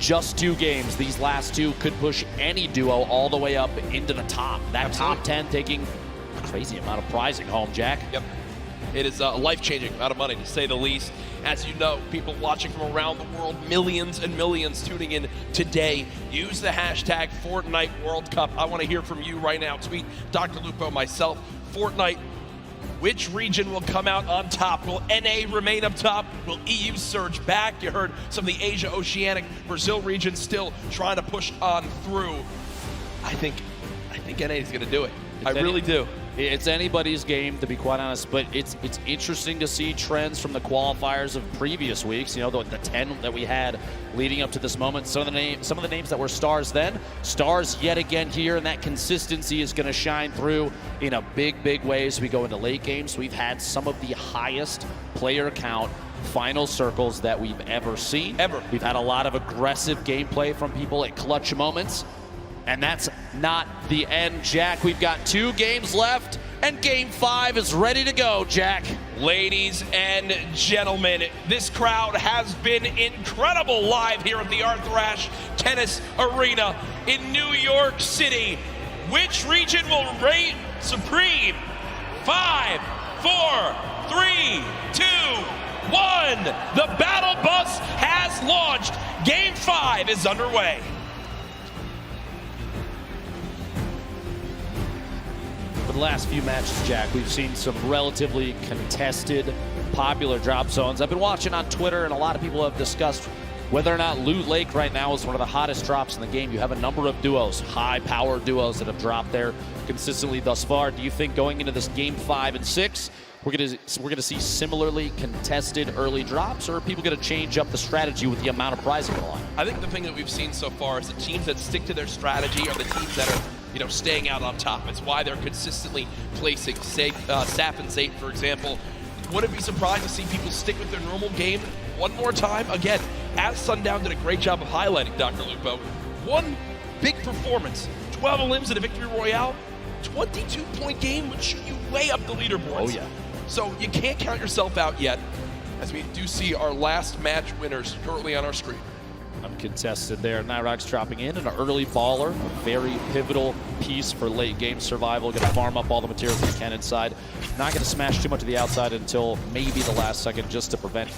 just 2 games, these last 2 could push any duo all the way up into the top. That top 10 taking a crazy amount of prizing home, Jack. Yep. It is a life-changing amount of money, to say the least. As you know, people watching from around the world, millions and millions tuning in today. Use the hashtag Fortnite World Cup. I want to hear from you right now. Tweet Dr. Lupo, myself, Fortnite. Which region will come out on top? Will NA remain up top? Will EU surge back? You heard some of the Asia, Oceanic, Brazil region still trying to push on through. I think NA is going to do it. I really do. It's anybody's game, to be quite honest, but it's interesting to see trends from the qualifiers of previous weeks. You know, the 10 that we had leading up to this moment. Some of the names that were stars then, stars yet again here, and that consistency is going to shine through in a big way as we go into late games. We've had some of the highest player count final circles that we've ever seen. We've had a lot of aggressive gameplay from people at clutch moments. And that's not the end, Jack. We've got 2 games left, and Game 5 is ready to go, Jack. Ladies and gentlemen, this crowd has been incredible live here at the Arthrash Tennis Arena in New York City. Which region will reign supreme? 5, 4, 3, 2, 1. The battle bus has launched. Game 5 is underway. For the last few matches, Jack, we've seen some relatively contested, popular drop zones. I've been watching on Twitter, and a lot of people have discussed whether or not Loot Lake right now is one of the hottest drops in the game. You have a number of duos, high-powered duos that have dropped there consistently thus far. Do you think going into this Game 5 and 6, we're gonna see similarly contested early drops, or are people gonna change up the strategy with the amount of prizing on the line? I think the thing that we've seen so far is the teams that stick to their strategy are the teams that are staying out on top. It's why they're consistently placing, say, Sap and Zayt, for example. Wouldn't be surprised to see people stick with their normal game one more time. Again, as Sundown did a great job of highlighting, Dr. Lupo, one big performance, 12 elims in a victory royale, 22-point game would shoot you way up the leaderboards. Oh, yeah. So you can't count yourself out yet, as we do see our last match winners currently on our screen. Uncontested there. Nyrox dropping in an early baller, a very pivotal piece for late game survival. Going to farm up all the materials he can inside. Not going to smash too much of the outside until maybe the last second, just to prevent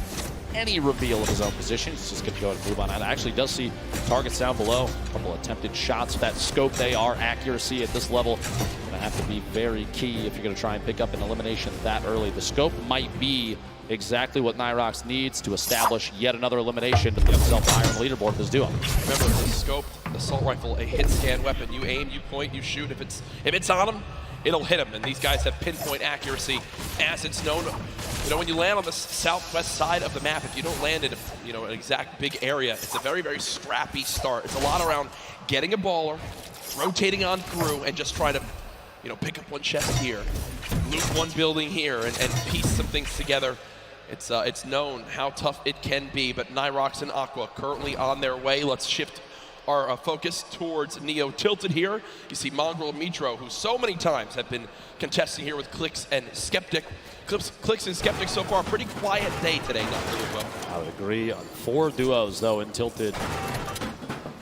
any reveal of his own position. He's just going to go ahead and move on out. Actually does see targets down below. A couple attempted shots with that scope. They are accuracy at this level. Going to have to be very key if you're going to try and pick up an elimination that early. The scope might be exactly what Nyrox needs to establish yet another elimination to put himself higher on the leaderboard for this duo. Remember, the scope, the assault rifle, a hit scan weapon. You aim, you point, you shoot. If it's on him, it'll hit him. And these guys have pinpoint accuracy, as it's known. When you land on the southwest side of the map, if you don't land in an exact big area, it's a very, very scrappy start. It's a lot around getting a baller, rotating on through, and just trying to pick up one chest here, loot one building here, and piece some things together. It's known how tough it can be, but Nyrox and Aqua currently on their way. Let's shift our focus towards Neo Tilted here. You see Mongrel and Mitro, who so many times have been contesting here with Clix and Skeptic. Clix and Skeptic so far, pretty quiet day today, Dr. Lupo. I would agree. 4 duos, though, in Tilted.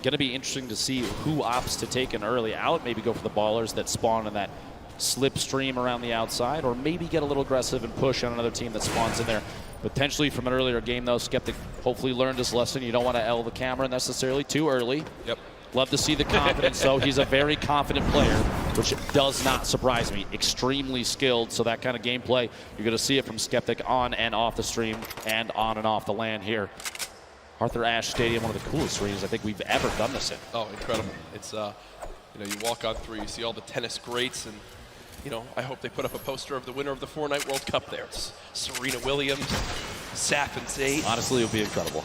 Going to be interesting to see who opts to take an early out, maybe go for the ballers that spawn in that slipstream around the outside, or maybe get a little aggressive and push on another team that spawns in there. Potentially from an earlier game, though, Skeptic hopefully learned his lesson. You don't want to L the camera necessarily too early. Yep. Love to see the confidence, though. He's a very confident player, which does not surprise me. Extremely skilled, so that kind of gameplay, you're going to see it from Skeptic on and off the stream and on and off the land here. Arthur Ashe Stadium, one of the coolest arenas I think we've ever done this in. Oh, incredible. It's, you walk on through, you see all the tennis greats, and I hope they put up a poster of the winner of the Fortnite World Cup there. It's Serena Williams, Sap and Zayt. Honestly, it would be incredible.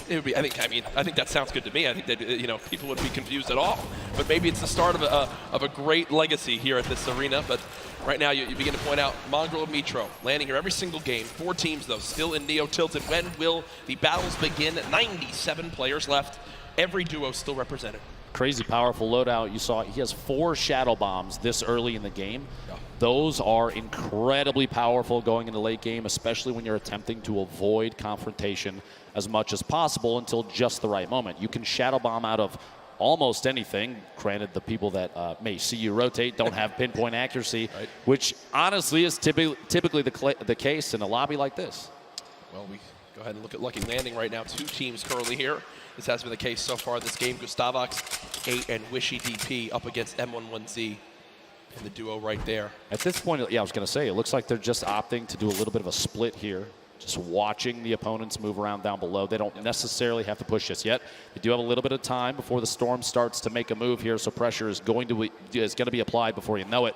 It would be. I think that sounds good to me. I think that people wouldn't be confused at all. But maybe it's the start of a great legacy here at this arena. But right now, you begin to point out Mongrel and Mitro landing here every single game. 4 teams though, still in Neo Tilted. When will the battles begin? 97 players left. Every duo still represented. Crazy powerful loadout. You saw he has 4 shadow bombs this early in the game. Yeah. Those are incredibly powerful going into late game, especially when you're attempting to avoid confrontation as much as possible until just the right moment. You can shadow bomb out of almost anything. Granted, the people that may see you rotate don't have pinpoint accuracy, right, which honestly is typically the case in a lobby like this. Well, we go ahead and look at Lucky Landing right now. 2 teams currently here. This has been the case so far this game. Gustavox 8 and Wishy DP up against M11Z in the duo right there. At this point, yeah, I was going to say, it looks like they're just opting to do a little bit of a split here. Just watching the opponents move around down below. They don't necessarily have to push this yet. They do have a little bit of time before the storm starts to make a move here, so pressure is going to be applied before you know it.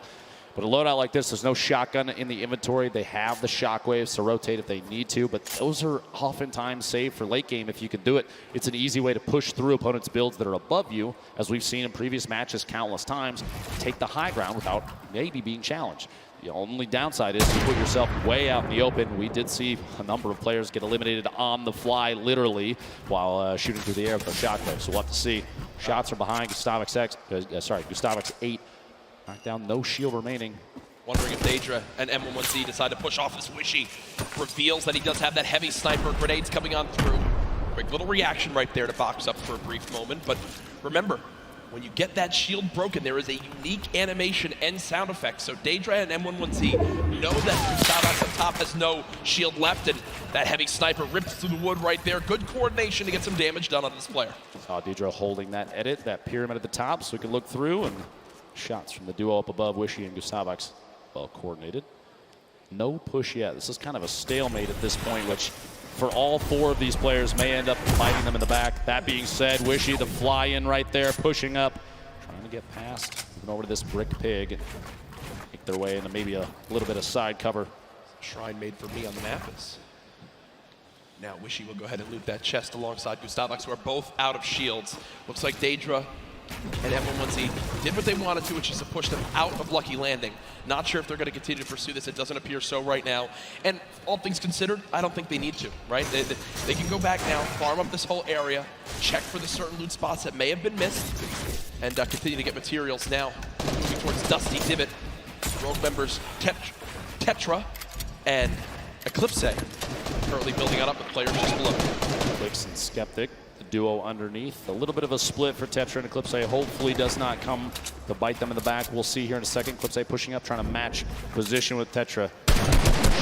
But a loadout like this, there's no shotgun in the inventory. They have the shockwaves to rotate if they need to, but those are oftentimes saved for late game if you can do it. It's an easy way to push through opponents' builds that are above you, as we've seen in previous matches countless times. Take the high ground without maybe being challenged. The only downside is you put yourself way out in the open. We did see a number of players get eliminated on the fly, literally, while shooting through the air with a shotgun. So we'll have to see. Shots are behind Gustavox 8. Knockdown, no shield remaining. Wondering if Daedra and M11Z decide to push off this Wishy. Reveals that he does have that heavy sniper. Grenades coming on through. Quick little reaction right there to box up for a brief moment. But remember, when you get that shield broken, there is a unique animation and sound effect. So Daedra and M11Z know that Gustavox on top has no shield left, and that heavy sniper rips through the wood right there. Good coordination to get some damage done on this player. Saw Daedra holding that edit, that pyramid at the top, so we can look through, and shots from the duo up above, Wishy and Gustavox, well coordinated. No push yet. This is kind of a stalemate at this point, which for all 4 of these players may end up fighting them in the back. That being said, Wishy, the fly in right there, pushing up, trying to get past, moving over to this brick pig and make their way into maybe a little bit of side cover. Shrine made for me on the map is. Now Wishy will go ahead and loot that chest alongside Gustavox, who are both out of shields. Looks like Daedra And F1C did what they wanted to, which is to push them out of Lucky Landing. Not sure if they're going to continue to pursue this. It doesn't appear so right now. And all things considered, I don't think they need to, right? They can go back now, farm up this whole area, check for the certain loot spots that may have been missed, and continue to get materials now. Moving towards Dusty Divot. Rogue members Tetra and Eclipse currently building on up, the players just below. Clix and Skeptic, the duo underneath. A little bit of a split for Tetra and Eclipse. Hopefully does not come to bite them in the back. We'll see here in a second. Eclipse pushing up, trying to match position with Tetra.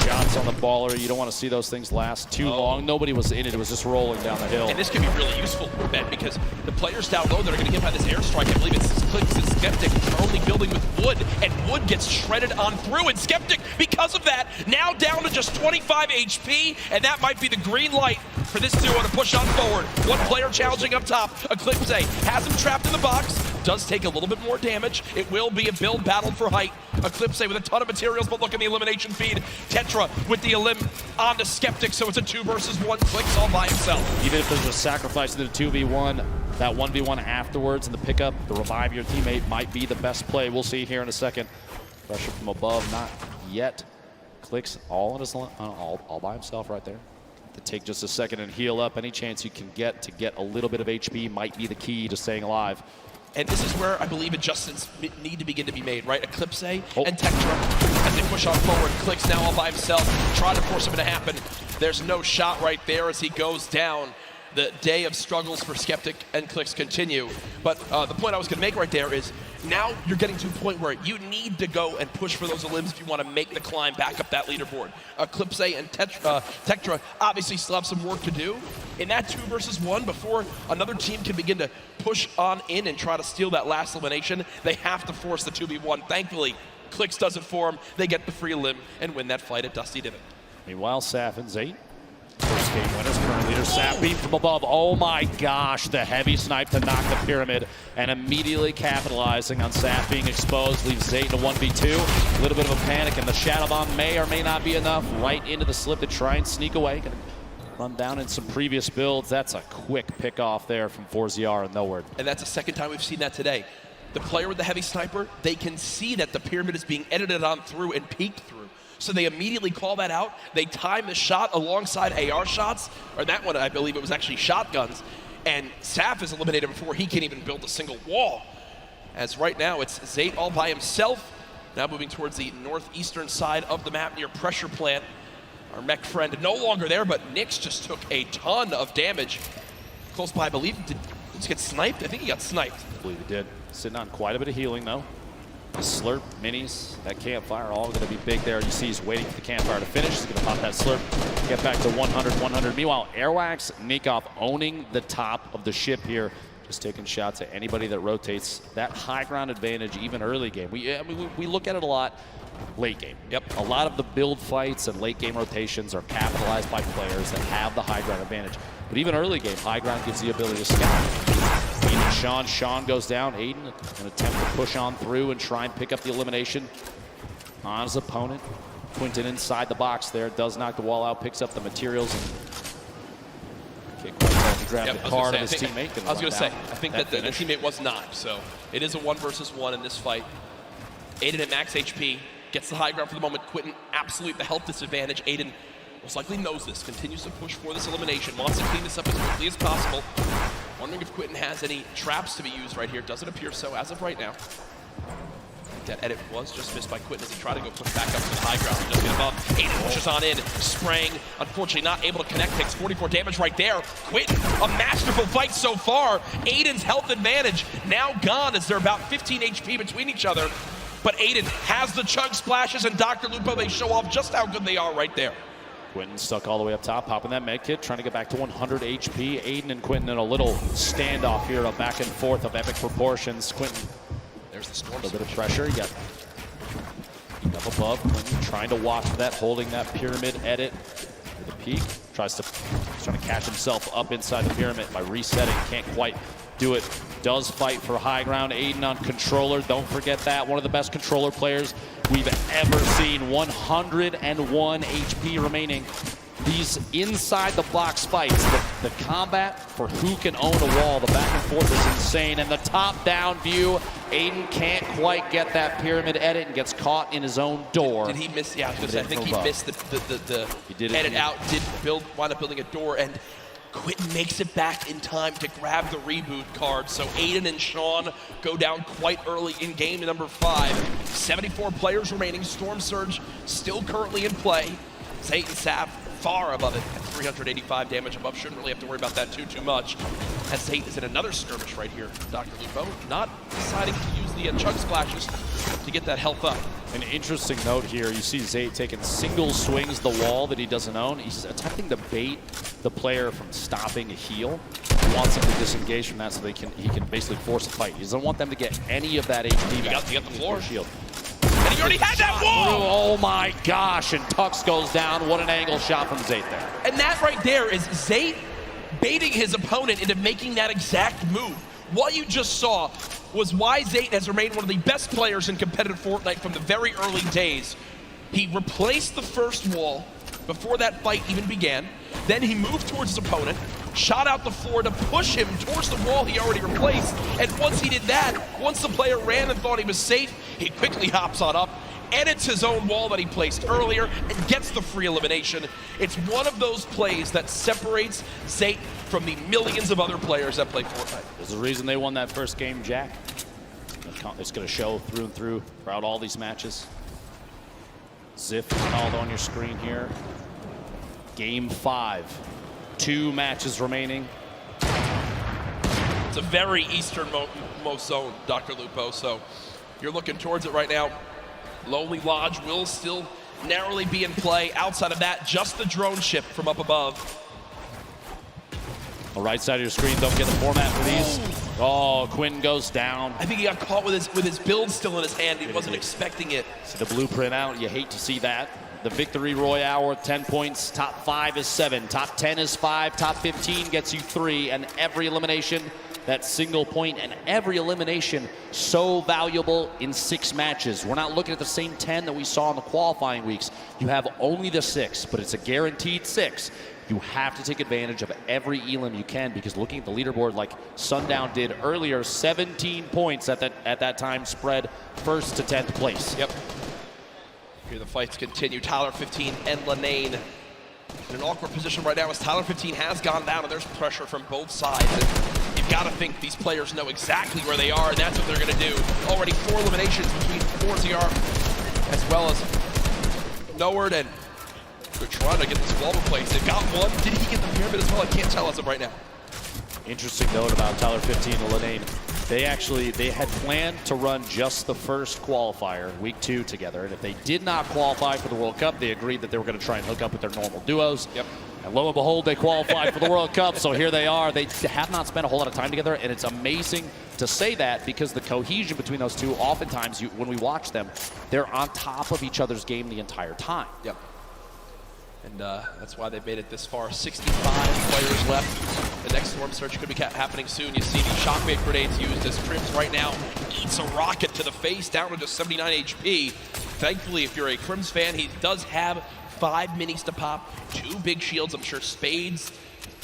Shots on the baller. You don't want to see those things last too long. Nobody was in it. It was just rolling down the hill. And this could be really useful, Ben, because the players down low that are going to get by this airstrike, I believe it's Clix and Skeptic, are only building with Wood, and Wood gets shredded on through. And Skeptic, because of that, now down to just 25 HP, and that might be the green light for this duo to push on forward. One player challenging up top. Eclipse has him trapped in the box. Does take a little bit more damage. It will be a build battle for height. Eclipse with a ton of materials, but look at the elimination feed. Tetra with the elim onto Skeptic, so it's a 2 versus 1. Clix all by himself. Even if there's a sacrifice to the 2v1, that 1v1 afterwards and the pickup, the revive your teammate might be the best play. We'll see here in a second. Pressure from above, not yet. Clix all by himself right there. To take just a second and heal up. Any chance you can get to get a little bit of HP might be the key to staying alive. And this is where I believe adjustments need to begin to be made, right? Eclipse and Tetra, as they push on forward. Clix now all by himself, trying to force him to happen. There's no shot right there as he goes down. The day of struggles for Skeptic and Clix continue. But the point I was going to make right there is now you're getting to a point where you need to go and push for those elims if you want to make the climb back up that leaderboard. Eclipse and Tetra obviously still have some work to do in that 2 versus 1 before another team can begin to push on in and try to steal that last elimination. They have to force the 2v1. Thankfully, Clix does it for them. They get the free elim and win that fight at Dusty Divot. Meanwhile, Saf and Zate, first game winners, current leader. Saf beat from above. Oh my gosh, the heavy snipe to knock the pyramid, and immediately capitalizing on Saf being exposed, leaves Zate in a 1v2. A little bit of a panic, and the Shadow Bomb may or may not be enough. Right into the slip to try and sneak away. Gonna run down in some previous builds. That's a quick pick off there from 4ZR and nowhere. And that's the second time we've seen that today. The player with the heavy sniper, they can see that the pyramid is being edited on through and peeked through. So they immediately call that out. They time the shot alongside AR shots, or that one, I believe it was actually shotguns. And Saf is eliminated before he can even build a single wall. As right now, it's Zate all by himself. Now moving towards the northeastern side of the map near Pressure Plant. Our mech friend no longer there, but Nyx just took a ton of damage. Close by, I believe. Did he get sniped? I think he got sniped. I believe he did. Sitting on quite a bit of healing, though. The slurp, minis, that campfire, all going to be big there. You see he's waiting for the campfire to finish. He's going to pop that slurp, get back to 100. Meanwhile, Airwax, Nikov owning the top of the ship here. Just taking shots at anybody that rotates. That high ground advantage, even early game. We look at it a lot late game. Yep. A lot of the build fights and late game rotations are capitalized by players that have the high ground advantage. But even early game, high ground gives the ability to scout. Sean goes down. Aiden, an attempt to push on through and try and pick up the elimination on his opponent. Quinton inside the box there, does knock the wall out, picks up the materials, and can't quite tell if he grabbed the card of his teammate. I was going to say, I think that the teammate was not, so it is a 1 versus 1 in this fight. Aiden at max HP, gets the high ground for the moment. Quinton, absolute the health disadvantage. Aiden most likely knows this, continues to push for this elimination, wants to clean this up as quickly as possible. Wondering if Quinton has any traps to be used right here. Doesn't appear so as of right now. That edit was just missed by Quinton as he tried to go push back up to the high ground. Just get above. Aiden pushes on in, spraying. Unfortunately not able to connect. Takes 44 damage right there. Quinton, a masterful fight so far. Aiden's health advantage now gone as they're about 15 HP between each other. But Aiden has the chug splashes, and Dr. Lupo, they show off just how good they are right there. Quinton stuck all the way up top, popping that med kit, trying to get back to 100 HP. Aiden and Quinton in a little standoff here, a back and forth of epic proportions. Quinton, there's the storm. A little bit of pressure. You got up above. Quinton trying to watch that, holding that pyramid edit with a peek. Trying to catch himself up inside the pyramid by resetting. Can't quite do it. Does fight for high ground. Aiden on controller. Don't forget that. One of the best controller players we've ever seen. 101 HP remaining these inside the box fights, the combat for who can own a wall, the back and forth is insane. And the top down view, Aiden can't quite get that pyramid edit and gets caught in his own door. Did he miss? Yeah, I was gonna say, I think he missed the edit out, did wind up building a door, and Quentin makes it back in time to grab the reboot card. So Aiden and Sean go down quite early in game number 5. 74 players remaining. Storm Surge still currently in play. Zayt and Sap far above it at 385 damage above. Shouldn't really have to worry about that too much. As Zayt is in another skirmish right here. Dr. Lupo not deciding to use the chug splashes to get that health up. An interesting note here, you see Zayt taking single swings the wall that he doesn't own. He's attempting to bait the player from stopping a heal. He wants him to disengage from that so he can basically force a fight. He doesn't want them to get any of that HP back. You got the floor. Shield. And he already had that wall! Oh my gosh, and Tux goes down. What an angle shot from Zayt there. And that right there is Zayt baiting his opponent into making that exact move. What you just saw was why Zayt has remained one of the best players in competitive Fortnite from the very early days. He replaced the first wall before that fight even began. Then he moved towards his opponent, shot out the floor to push him towards the wall he already replaced. And once he did that, once the player ran and thought he was safe, he quickly hops on up, edits his own wall that he placed earlier, and gets the free elimination. It's one of those plays that separates Zayt from the millions of other players that play Fortnite. There's a reason they won that first game, Jack. It's going to show through and through throughout all these matches. Ziff is called on your screen here. Game 5. 2 matches remaining. It's a very easternmost zone, Dr. Lupo, so you're looking towards it right now. Lonely Lodge will still narrowly be in play. Outside of that, just the drone ship from up above. The right side of your screen, don't get the format for these. Oh, Quinn goes down. I think he got caught with his build still in his hand. He wasn't expecting it. See the blueprint out. You hate to see that. The victory royale worth 10 points. Top 5 is 7. Top 10 is 5. Top 15 gets you 3. And every elimination, that single point, and every elimination so valuable in 6 matches. We're not looking at the same 10 that we saw in the qualifying weeks. You have only the 6, but it's a guaranteed 6. You have to take advantage of every elim you can, because looking at the leaderboard like Sundown did earlier, 17 points at that time spread 1st to 10th place. Yep. Here the fights continue. Tyler 15 and Lanane in an awkward position right now as Tyler 15 has gone down, and there's pressure from both sides. And you've got to think these players know exactly where they are, and that's what they're going to do. Already 4 eliminations between ForZR as well as Noward, and they're trying to get this wall replaced. They've got one. Did he get the pyramid as well? I can't tell as of right now. Interesting note about Tyler 15 and Lanane. They had planned to run just the first qualifier, week 2 together. And if they did not qualify for the World Cup, they agreed that they were going to try and hook up with their normal duos. Yep. And lo and behold, they qualified for the World Cup. So here they are. They have not spent a whole lot of time together. And it's amazing to say that, because the cohesion between those two, oftentimes when we watch them, they're on top of each other's game the entire time. Yep. And that's why they've made it this far. 65 players left. The next storm surge could be happening soon. You see the shockwave grenades used as Crims right now eats a rocket to the face, down to just 79 HP. Thankfully, if you're a Crims fan, he does have 5 minis to pop, 2 big shields. I'm sure Spades.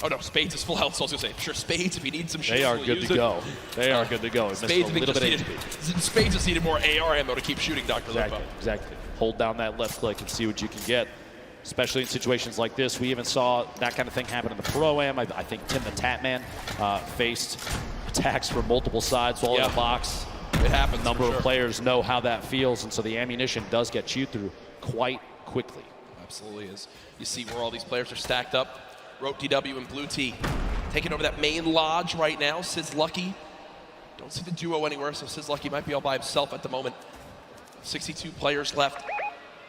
Oh no, Spades is full health, so I was gonna say, I'm sure Spades, if he needs some shields, they are good to go. They are good to go. Spades just needed more AR ammo to keep shooting, Dr. Lupo. Exactly. Hold down that left click and see what you can get. Especially in situations like this. We even saw that kind of thing happen in the Pro-Am. I think Tim the Tatman faced attacks from multiple sides while in the box. It happens. A number of players know how that feels, and so the ammunition does get chewed through quite quickly. Absolutely is. You see where all these players are stacked up. Rote DW and Blue T taking over that main lodge right now. Sid's Lucky. Don't see the duo anywhere, so Sid's Lucky might be all by himself at the moment. 62 players left.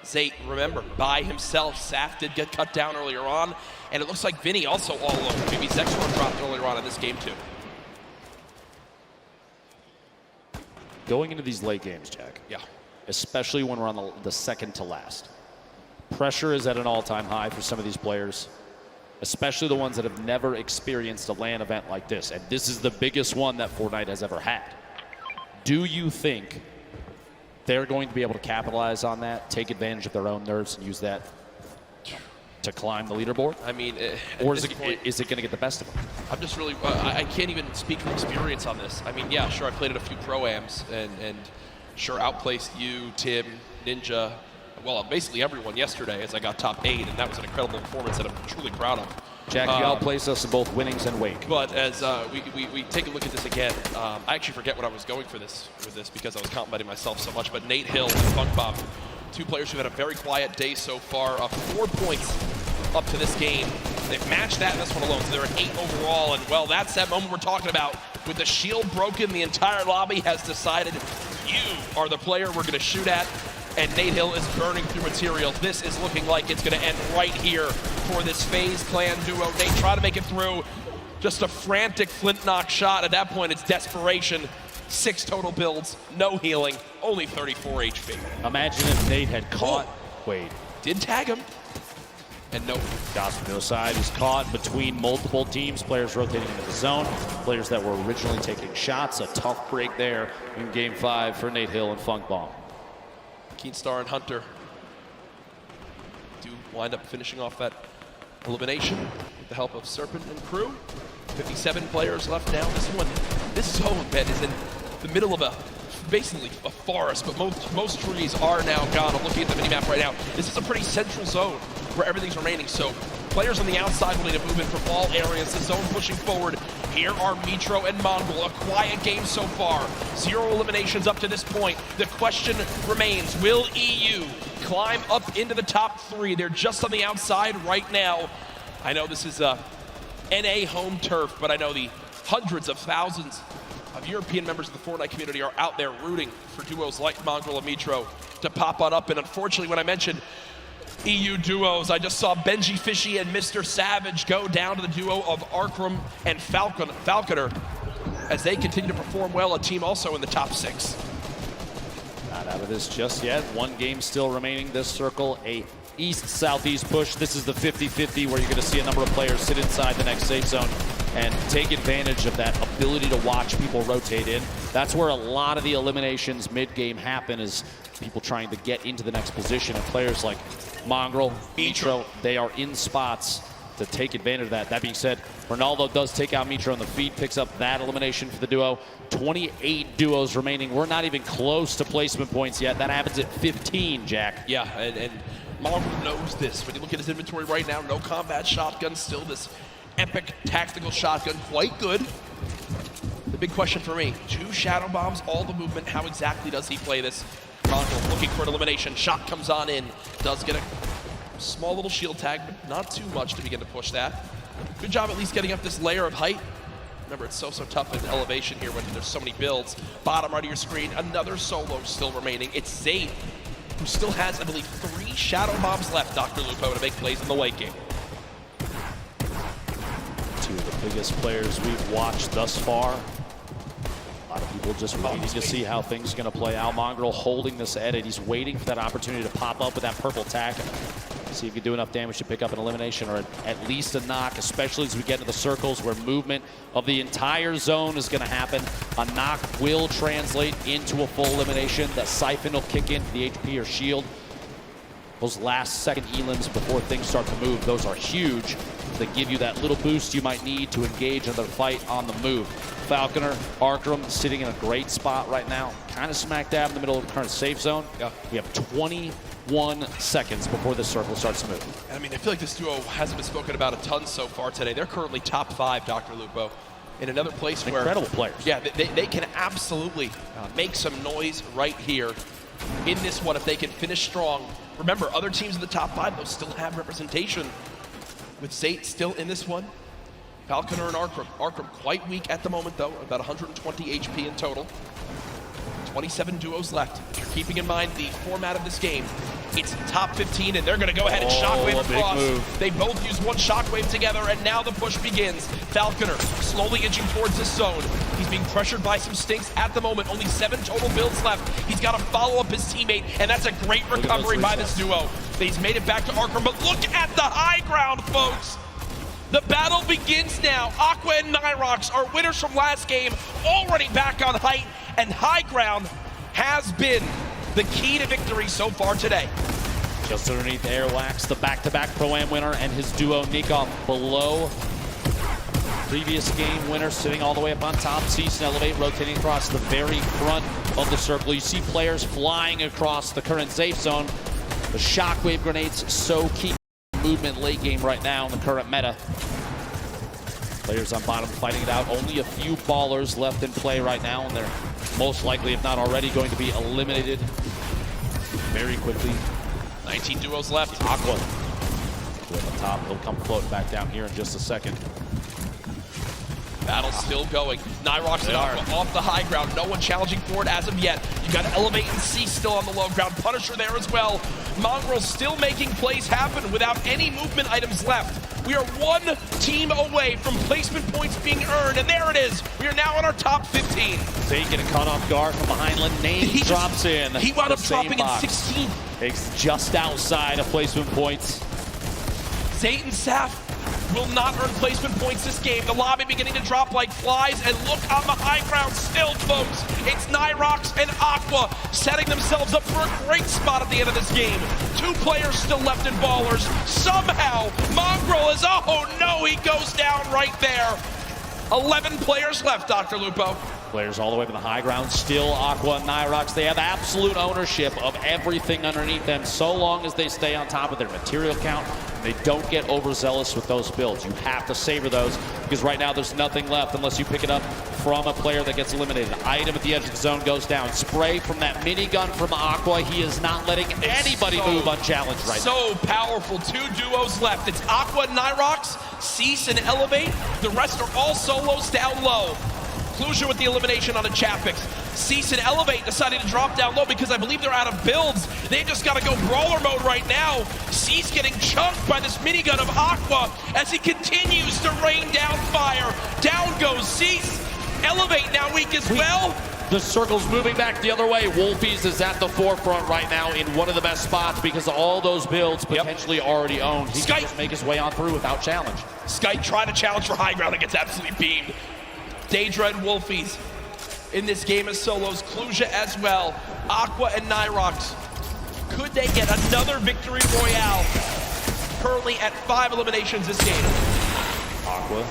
Zayt, remember, by himself. Saf did get cut down earlier on, and it looks like Vinny also all alone. Maybe Zexor dropped earlier on in this game too. Going into these late games, Jack. Yeah. Especially when we're on the second to last. Pressure is at an all-time high for some of these players, especially the ones that have never experienced a LAN event like this. And this is the biggest one that Fortnite has ever had. Do you think they're going to be able to capitalize on that, take advantage of their own nerves, and use that to climb the leaderboard? I mean, or is it going to get the best of them? I'm just really, I can't even speak from experience on this. I mean, yeah, sure, I played at a few pro-ams and sure outplaced you, Tim, Ninja, well, basically everyone yesterday as I got top 8, and that was an incredible performance that I'm truly proud of. Jack, you outplaced us in both winnings and wake. But as we take a look at this again, I actually forget what I was going for with this because I was complimenting myself so much, but Nate Hill and Funk Bomb, 2 players who had a very quiet day so far, up 4 points up to this game. They've matched that in this one alone, so they're at 8 overall, and well, that's that moment we're talking about. With the shield broken, the entire lobby has decided you are the player we're gonna shoot at, and Nate Hill is burning through materials. This is looking like it's gonna end right here for this FaZe Clan duo. Nate trying to make it through, just a frantic flint knock shot. At that point, it's desperation. 6 total builds, no healing, only 34 HP. Imagine if Nate had caught Wade. Did tag him, and no. Gospel side is caught between multiple teams, players rotating into the zone, players that were originally taking shots. A tough break there in Game 5 for Nate Hill and Funk Bomb. Keenstar and Hunter do wind up finishing off that elimination with the help of Serpent and crew. 57 players left now. This zone, Ben, is in the middle of basically a forest, but most trees are now gone. I'm looking at the minimap right now. This is a pretty central zone where everything's remaining, so players on the outside will need to move in from all areas. The zone pushing forward. Here are Mitro and Mongol. A quiet game so far. 0 eliminations up to this point. The question remains, will EU climb up into the top 3? They're just on the outside right now. I know this is NA home turf, but I know the hundreds of thousands of European members of the Fortnite community are out there rooting for duos like Mongol and Mitro to pop on up. And unfortunately, when I mentioned EU duos, I just saw Benji Fishy and Mr. Savage go down to the duo of Arkram and Falconer as they continue to perform well, a team also in the top 6. Not out of this just yet. 1 game still remaining. This circle, a east-southeast push. This is the 50-50 where you're going to see a number of players sit inside the next safe zone and take advantage of that ability to watch people rotate in. That's where a lot of the eliminations mid-game happen, is people trying to get into the next position, and players like Mongrel, Mitro, they are in spots to take advantage of that. That being said, Ronaldo does take out Mitro in the feed, picks up that elimination for the duo. 28 duos remaining. We're not even close to placement points yet. That happens at 15, Jack. Yeah, and Mongrel knows this. When you look at his inventory right now, no combat shotgun, still this epic tactical shotgun, quite good. The big question for me, 2 shadow bombs, all the movement, how exactly does he play this? Mongrel looking for an elimination, shot comes on in, does get a small little shield tag, but not too much to begin to push that. Good job at least getting up this layer of height. Remember, it's so tough in elevation here when there's so many builds. Bottom right of your screen, another solo still remaining. It's Zayd, who still has, I believe, 3 shadow bombs left, Dr. Lupo, to make plays in the late game. 2 of the biggest players we've watched thus far. A lot of people just waiting to see how things are going to play out. Mongrel holding this edit. He's waiting for that opportunity to pop up with that purple tag. See if he can do enough damage to pick up an elimination or at least a knock, especially as we get into the circles where movement of the entire zone is going to happen. A knock will translate into a full elimination. That siphon will kick in for the HP or shield. Those last second elims before things start to move, those are huge. They give you that little boost you might need to engage another fight on the move. Falconer, Arkram sitting in a great spot right now, kind of smack dab in the middle of the current safe zone. Yeah. We have 21 seconds before this circle starts to move. I mean, I feel like this duo hasn't been spoken about a ton so far today. They're currently top 5, Dr. Lupo, in another place where... Incredible players. Yeah, they can absolutely make some noise right here in this one if they can finish strong. Remember, other teams in the top 5, though, still have representation. With Zayd still in this one. Falconer and Arkram. Arkram quite weak at the moment, though, about 120 HP in total. 27 duos left. If you're keeping in mind the format of this game, it's top 15, and they're going to go ahead and shockwave across. They both use one shockwave together, and now the push begins. Falconer slowly inching towards this zone. He's being pressured by some stinks at the moment. Only 7 total builds left. He's got to follow up his teammate, and that's a great recovery by this duo. He's made it back to Arkram, but look at the high ground, folks. The battle begins now. Aqua and Nyrox are winners from last game, already back on height, and high ground has been the key to victory so far today. Just underneath Airwax, the back-to-back Pro-Am winner, and his duo Nikov below. Previous game winner sitting all the way up on top. Cease and Elevate rotating across the very front of the circle. You see players flying across the current safe zone. The shockwave grenades so key movement late game right now in the current meta. Players on bottom fighting it out. Only a few ballers left in play right now, and they're most likely, if not already, going to be eliminated very quickly. 19 duos left. Aqua on the top. He'll come floating back down here in just a second. Battle still going. Nyrox and Aqua off the high ground. No one challenging for it as of yet. You got Elevate and C still on the low ground. Punisher there as well. Mongrel still making plays happen without any movement items left. We are one team away from placement points being earned, and there it is. We are now in our top 15. Zane getting caught off guard from behind. Name drops in. He wound up dropping in 16. It's just outside of placement points. Zayt and Saf will not earn placement points this game. The lobby beginning to drop like flies, and look on the high ground still, folks. It's Nyrox and Aqua setting themselves up for a great spot at the end of this game. 2 players still left in ballers. Somehow, Mongrel is, oh no, he goes down right there. 11 players left, Dr. Lupo. Players all the way to the high ground, still Aqua and Nyrox. They have absolute ownership of everything underneath them so long as they stay on top of their material count. They don't get overzealous with those builds. You have to savor those because right now there's nothing left unless you pick it up from a player that gets eliminated. Item at the edge of the zone goes down. Spray from that minigun from Aqua. He is not letting anybody move unchallenged right now. So powerful. 2 duos left. It's Aqua and Nyrox, Cease and Elevate. The rest are all solos down low. Cluja with the elimination on a Chapix. Cease and Elevate deciding to drop down low because I believe they're out of builds. They just got to go brawler mode right now. Cease getting chunked by this minigun of Aqua as he continues to rain down fire. Down goes Cease. Elevate now weak as well. The circle's moving back the other way. Wolfies is at the forefront right now in one of the best spots because of all those builds potentially already owned. He can just make his way on through without challenge. Skype trying to challenge for high ground and gets absolutely beamed. Daedra and Wolfies in this game as solos. Cluja as well. Aqua and Nyrox. Could they get another victory royale? Currently at 5 eliminations this game. Aqua.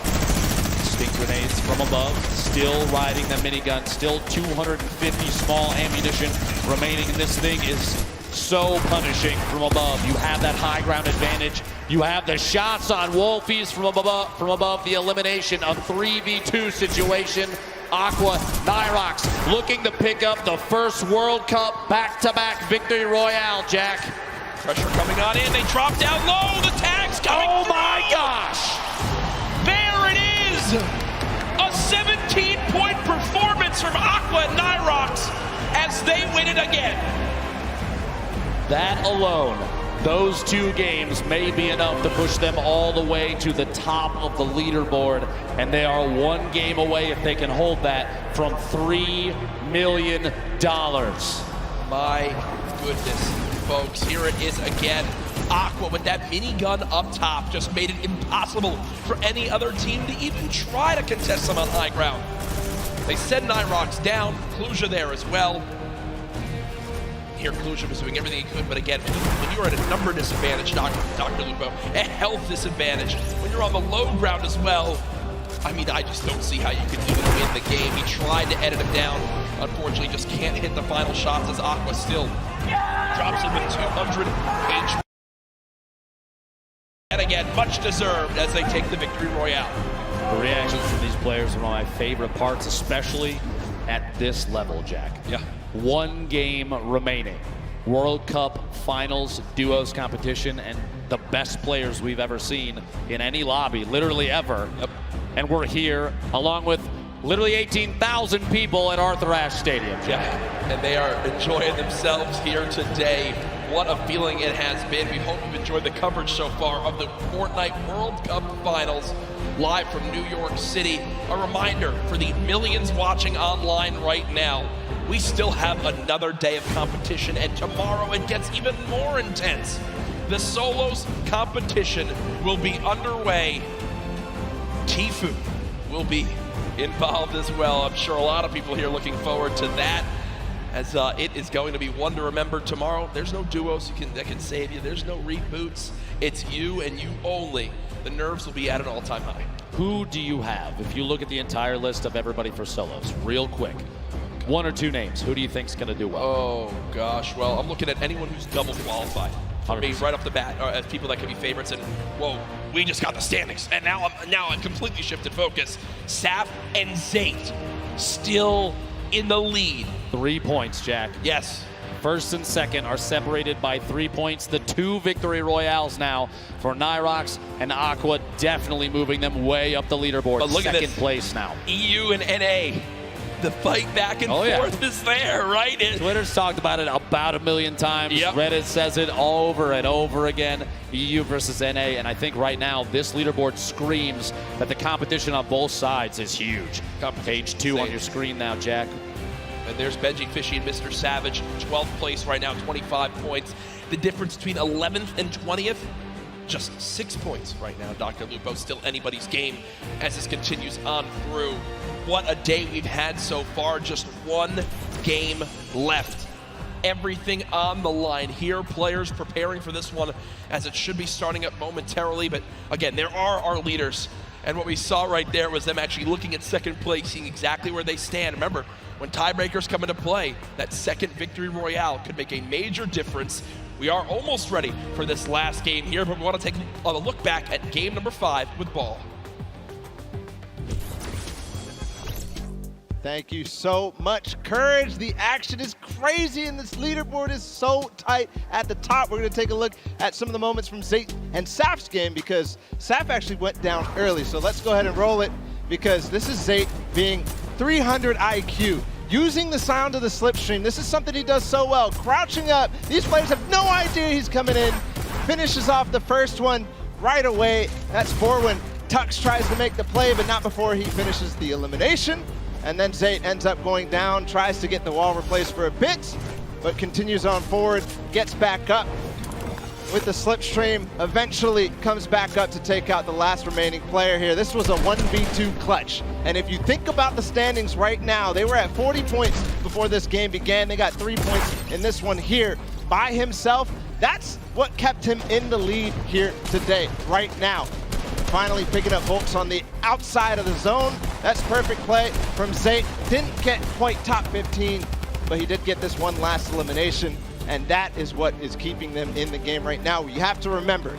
Stink grenades from above. Still riding the minigun. Still 250 small ammunition remaining. And this thing is so punishing from above. You have that high ground advantage. You have the shots on Wolfies from above the elimination, a 3v2 situation. Aqua, Nyrox looking to pick up the first World Cup back-to-back victory royale, Jack. Pressure coming on in, they drop down low, the tag's coming Oh through. my gosh! There it is! A 17-point performance from Aqua and Nyrox as they win it again. That alone, those 2 games may be enough to push them all the way to the top of the leaderboard, and they are 1 game away, if they can hold that, from $3 million. My goodness, folks, here it is again. Aqua with that minigun up top just made it impossible for any other team to even try to contest them on high ground. They send Nyrox down, Cluja there as well. Here, Cluja was doing everything he could, but again, when you're at a number disadvantage, Dr. Lupo, a health disadvantage, when you're on the low ground as well, I mean, I just don't see how you can even win the game. He tried to edit him down. Unfortunately, just can't hit the final shots as Aqua still drops him with 200 HP. And again, much deserved as they take the victory royale. The reactions from these players are one of my favorite parts, especially at this level, Jack. Yeah. 1 game remaining. World Cup Finals Duos competition, and the best players we've ever seen in any lobby, literally ever. Yep. And we're here along with literally 18,000 people at Arthur Ashe Stadium. Yeah, and they are enjoying themselves here today. What a feeling it has been. We hope you've enjoyed the coverage so far of the Fortnite World Cup Finals live from New York City. A reminder for the millions watching online right now, we still have another day of competition, and tomorrow it gets even more intense. The solos competition will be underway. Tifu will be involved as well. I'm sure a lot of people here looking forward to that. as it is going to be one to remember tomorrow. There's no duos that can save you. There's no reboots. It's you and you only. The nerves will be at an all-time high. Who do you have? If you look at the entire list of everybody for solos, real quick, one or two names. Who do you think's going to do well? Oh, gosh. Well, I'm looking at anyone who's double qualified. For me, right off the bat, as people that could be favorites. And, whoa, we just got the standings. And now I'm completely shifted focus. Saf and Zayt still in the lead. 3 points, Jack. Yes. First and second are separated by 3 points. The 2 victory royales now for Nyrox and Aqua, definitely moving them way up the leaderboard. But look second at this. Place now. EU and NA. The fight back and forth is there, right? Twitter's talked about it about 1 million times. Yep. Reddit says it over and over again. EU versus NA, and I think right now this leaderboard screams that the competition on both sides is huge. Page 2 on your screen now, Jack. And there's Benji Fishy and Mr. Savage, 12th place right now, 25 points. The difference between 11th and 20th, just 6 points right now. Dr. Lupo, still anybody's game as this continues on through. What a day we've had so far, just one game left. Everything on the line here, players preparing for this one as it should be starting up momentarily, but again, there are our leaders. And what we saw right there was them actually looking at second place, seeing exactly where they stand. Remember, when tiebreakers come into play, that second victory royale could make a major difference. We are almost ready for this last game here, but we want to take a look back at game number 5 with Ball. Thank you so much, Courage. The action is crazy and this leaderboard is so tight at the top. We're going to take a look at some of the moments from Zayt and Saf's game because Saf actually went down early. So let's go ahead and roll it because this is Zayt being 300 IQ. Using the sound of the slipstream. This is something he does so well. Crouching up. These players have no idea he's coming in. Finishes off the first one right away. That's FREUNDE. Tux tries to make the play, but not before he finishes the elimination. And then Zayt ends up going down, tries to get the wall replaced for a bit, but continues on forward, gets back up with the slipstream, eventually comes back up to take out the last remaining player here. This was a 1v2 clutch. And if you think about the standings right now, they were at 40 points before this game began. They got 3 points in this one here by himself. That's what kept him in the lead here today, right now. Finally picking up Volks on the outside of the zone. That's perfect play from Zayt. Didn't get quite top 15, but he did get this one last elimination, and that is what is keeping them in the game right now. You have to remember,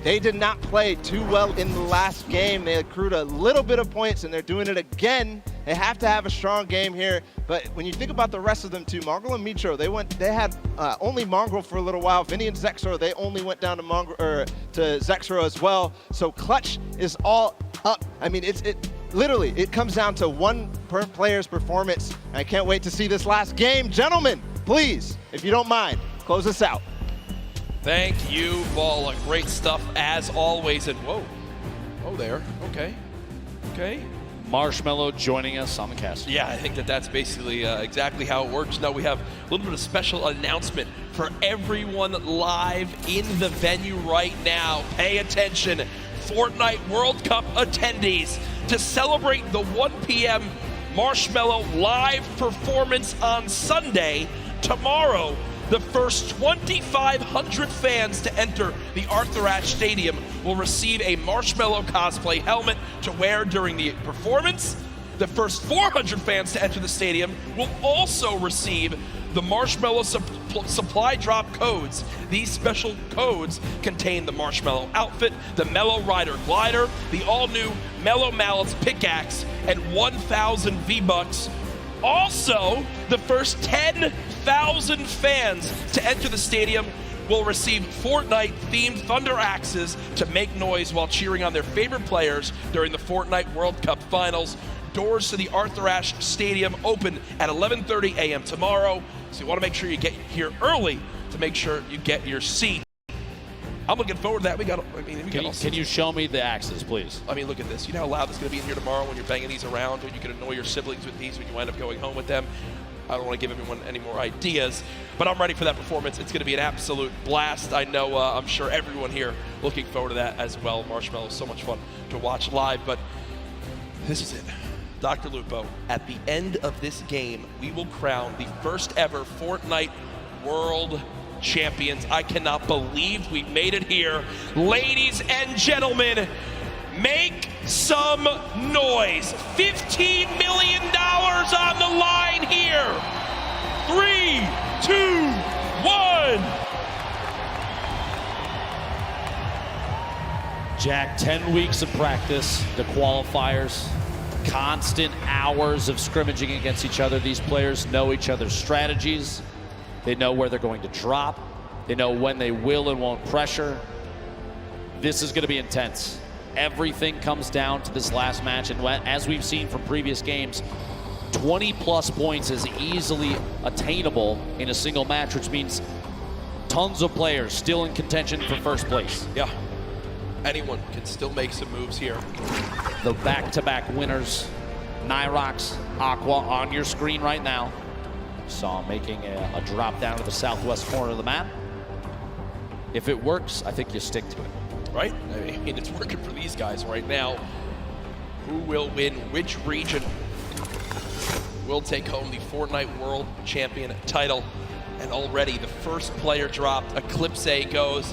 they did not play too well in the last game. They accrued a little bit of points, and they're doing it again. They have to have a strong game here, but when you think about the rest of them too, Mongrel and Mitro, they had only Mongrel for a little while. Vinny and Zexro, they only went down to Zexro as well. So clutch is all up. I mean, literally, it comes down to one player's performance. I can't wait to see this last game. Gentlemen, please, if you don't mind, close us out. Thank you, Ball. Great stuff as always. And whoa, oh there, okay. Marshmallow joining us on the cast. Yeah, I think that's basically exactly how it works. Now we have a little bit of special announcement for everyone live in the venue right now. Pay attention, Fortnite World Cup attendees, to celebrate the 1 p.m. Marshmallow live performance on Sunday, tomorrow, the first 2,500 fans to enter the Arthur Ashe Stadium will receive a Marshmallow cosplay helmet to wear during the performance. The first 400 fans to enter the stadium will also receive the Marshmallow supply drop codes. These special codes contain the Marshmallow outfit, the Mellow Rider glider, the all-new Mellow Mallets pickaxe, and 1,000 V-Bucks. Also, the first 10,000 fans to enter the stadium will receive Fortnite-themed Thunder Axes to make noise while cheering on their favorite players during the Fortnite World Cup Finals. Doors to the Arthur Ashe Stadium open at 11:30 a.m. tomorrow, so you want to make sure you get here early to make sure you get your seat. I'm looking forward to that. Can you show me the axes, please? I mean, look at this. You know how loud this is going to be in here tomorrow when you're banging these around, and you can annoy your siblings with these when you wind up going home with them. I don't want to give everyone any more ideas, but I'm ready for that performance. It's going to be an absolute blast. I know, I'm sure everyone here looking forward to that as well. Marshmallow is so much fun to watch live, but this is it. Dr. Lupo, at the end of this game, we will crown the first ever Fortnite World Champions. I cannot believe we made it here. Ladies and gentlemen, make some noise. $15 million on the line here. 3, 2, 1. Jack, 10 weeks of practice, the qualifiers, constant hours of scrimmaging against each other. These players know each other's strategies. They know where they're going to drop. They know when they will and won't pressure. This is going to be intense. Everything comes down to this last match, and as we've seen from previous games, 20-plus points is easily attainable in a single match, which means tons of players still in contention for first place. Yeah. Anyone can still make some moves here. The back-to-back winners, Nyrox, Aqua, on your screen right now. Saw him making a drop down to the southwest corner of the map. If it works, I think you stick to it. Right? I mean, it's working for these guys right now. Who will win which region will take home the Fortnite World Champion title? And already the first player dropped. Eclipse goes.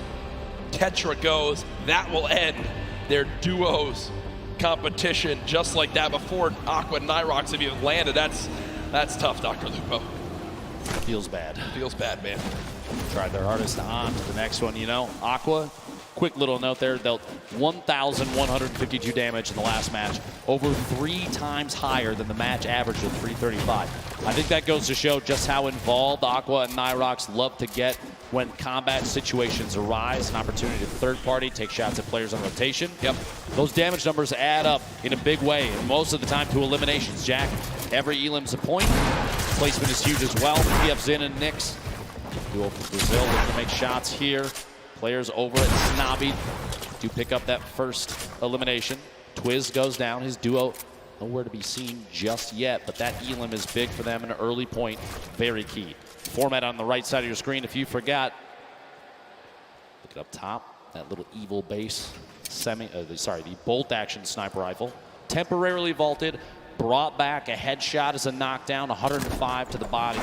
Tetra goes. That will end their duos competition just like that. Before Aqua and Nyrox have even landed. That's tough, Dr. Lupo. Feels bad. Feels bad, man. Tried their hardest on to the next one. You know, Aqua, quick little note there, dealt 1,152 damage in the last match, over 3 times higher than the match average of 335. I think that goes to show just how involved Aqua and Nyrox love to get when combat situations arise, an opportunity to third party, take shots at players on rotation. Yep. Those damage numbers add up in a big way, and most of the time to eliminations. Jack, every elim's a point. Placement is huge as well. We have Zin and Nyx. Duo for Brazil looking to make shots here. Players over at Snobby do pick up that first elimination. Twiz goes down. His duo nowhere to be seen just yet, but that elim is big for them, an early point, very key. Format on the right side of your screen. If you forgot, look it up top. That little evil base, the bolt action sniper rifle, temporarily vaulted, brought back a headshot as a knockdown, 105 to the body.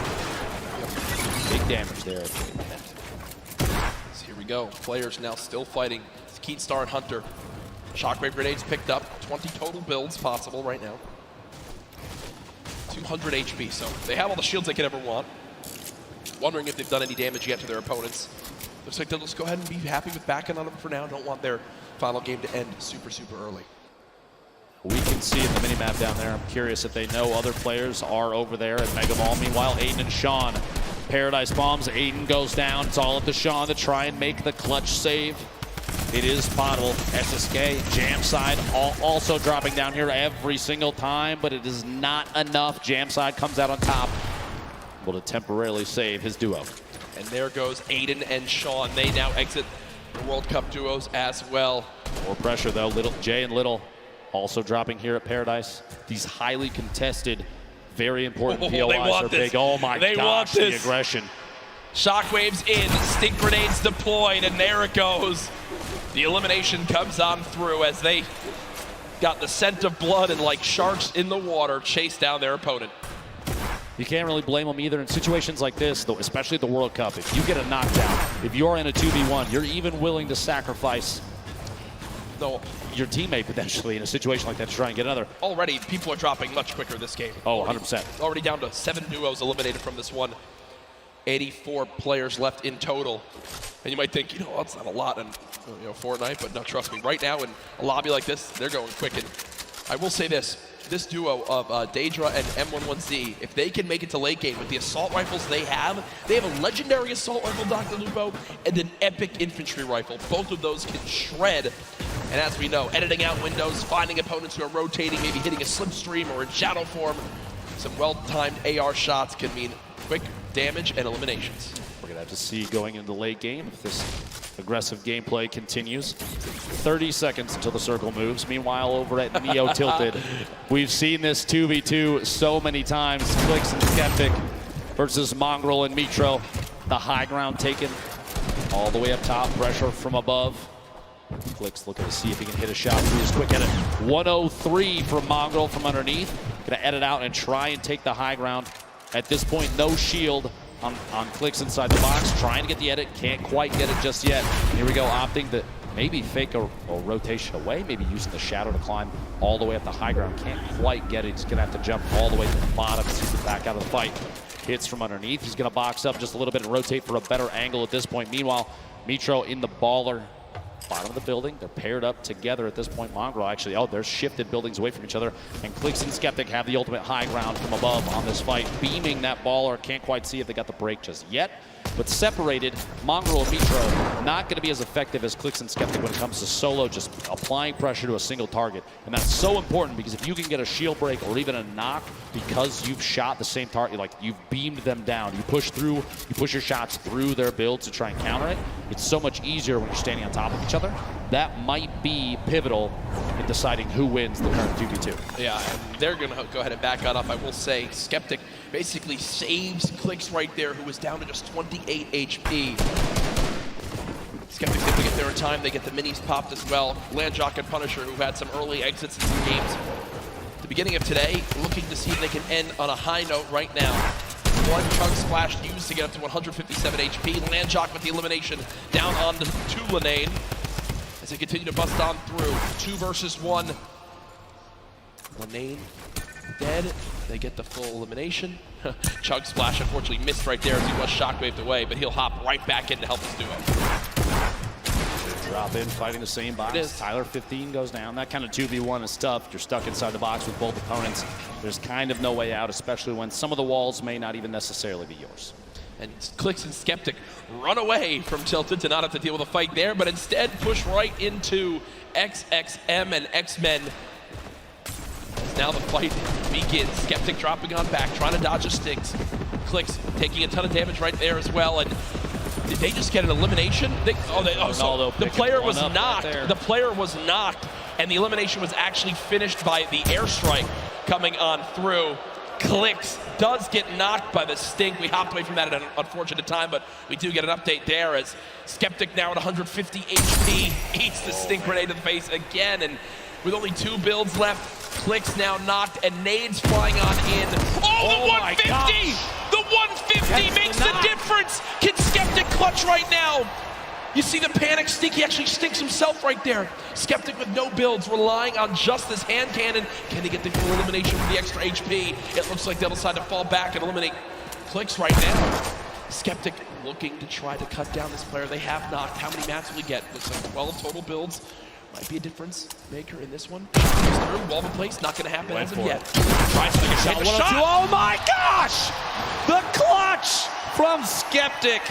Big damage there. So here we go. Players now still fighting. It's Keatstar and Hunter. Shockwave grenades picked up. 20 total builds possible right now. 200 HP, so they have all the shields they could ever want. Wondering if they've done any damage yet to their opponents. Looks like they'll just go ahead and be happy with backing on them for now. Don't want their final game to end super, super early. We can see in the minimap down there. I'm curious if they know other players are over there at Mega Ball. Meanwhile, Aiden and Sean, Paradise bombs. Aiden goes down. It's all up to Sean to try and make the clutch save. It is potable. SSK, Jam side, also dropping down here every single time, but it is not enough. Jam side comes out on top, able to temporarily save his duo. And there goes Aiden and Sean. They now exit the World Cup duos as well. More pressure though. Jay and Little also dropping here at Paradise. These highly contested, very important POIs are big. Oh my gosh, the aggression. Shockwaves in, stink grenades deployed, and there it goes. The elimination comes on through as they got the scent of blood and like sharks in the water chase down their opponent. You can't really blame them either in situations like this, though, especially at the World Cup. If you get a knockdown, if you're in a 2v1, you're even willing to sacrifice your teammate potentially in a situation like that to try and get another. Already, people are dropping much quicker this game. Oh, 100%. Already down to 7 duos eliminated from this one. 84 players left in total. And you might think, you know, that's not a lot in Fortnite, but no, trust me, right now in a lobby like this, they're going quick. And I will say this duo of Daedra and M11Z, if they can make it to late game with the assault rifles they have a legendary assault rifle, Dr. Lupo, and an epic infantry rifle. Both of those can shred. And as we know, editing out windows, finding opponents who are rotating, maybe hitting a slipstream or in shadow form, some well-timed AR shots can mean quick damage and eliminations. We're gonna have to see going into the late game if this aggressive gameplay continues. 30 seconds until the circle moves. Meanwhile, over at Neo Tilted, we've seen this 2v2 so many times. Clicks and Skeptic versus Mongrel and Mitro. The high ground taken all the way up top. Pressure from above. Clicks looking to see if he can hit a shot through his quick edit. 103 from Mongrel from underneath. Gonna edit out and try and take the high ground. At this point, no shield on clicks inside the box. Trying to get the edit, can't quite get it just yet. Here we go, opting to maybe fake a rotation away, maybe using the shadow to climb all the way up the high ground. Can't quite get it. He's gonna have to jump all the way to the bottom to get back out of the fight. Hits from underneath. He's gonna box up just a little bit and rotate for a better angle at this point. Meanwhile, Mitro in the baller. Bottom of the building, they're paired up together at this point. Mongrel actually, they're shifted buildings away from each other. And Clicks and Skeptic have the ultimate high ground from above on this fight. Beaming that baller, can't quite see if they got the break just yet. But separated, Mongrel and Mitro not going to be as effective as Clicks and Skeptic when it comes to solo, just applying pressure to a single target. And that's so important because if you can get a shield break or even a knock because you've shot the same target, like you've beamed them down, you push your shots through their builds to try and counter it, it's so much easier when you're standing on top of each other. That might be pivotal in deciding who wins the current 2v2. Yeah, and they're going to go ahead and back that up. I will say Skeptic basically saves Clicks right there, who was down to just 28 HP. Skeptic's able to get there in time. They get the minis popped as well. Landjock and Punisher, who had some early exits in some games at the beginning of today, looking to see if they can end on a high note right now. One chug splash used to get up to 157 HP. Landjock with the elimination down on the 2 Linane as they continue to bust on through. 2 versus 1. Linane dead. They get the full elimination. Chug splash unfortunately missed right there as he was shockwaved away, but he'll hop right back in to help us do it. Drop in, fighting the same box. Tyler 15 goes down. That kind of 2v1 is tough. You're stuck inside the box with both opponents. There's kind of no way out, especially when some of the walls may not even necessarily be yours. And Clicks and Skeptic run away from Tilted to not have to deal with a fight there, but instead push right into XXM and X-Men. Now the fight begins. Skeptic dropping on back, trying to dodge the stinks. Clicks taking a ton of damage right there as well. And did they just get an elimination? So the player was knocked. The player was knocked, and the elimination was actually finished by the airstrike coming on through. Clicks does get knocked by the stink. We hopped away from that at an unfortunate time, but we do get an update there as Skeptic now at 150 HP eats the stink grenade to the face again, and with only 2 builds left, Clicks now knocked and nades flying on in. Oh, the 150! The 150 makes the difference! Can Skeptic clutch right now? You see the panic stink, he actually stinks himself right there. Skeptic with no builds, relying on just this hand cannon. Can he get the full elimination with the extra HP? It looks like they'll decide to fall back and eliminate Clicks right now. Skeptic looking to try to cut down this player. They have knocked. How many mats will he get? Looks like 12 total builds. Might be a difference maker in this one. Through, wall in place, not going to happen as of yet. Tries to take a shot. Oh my gosh! The clutch from Skeptic.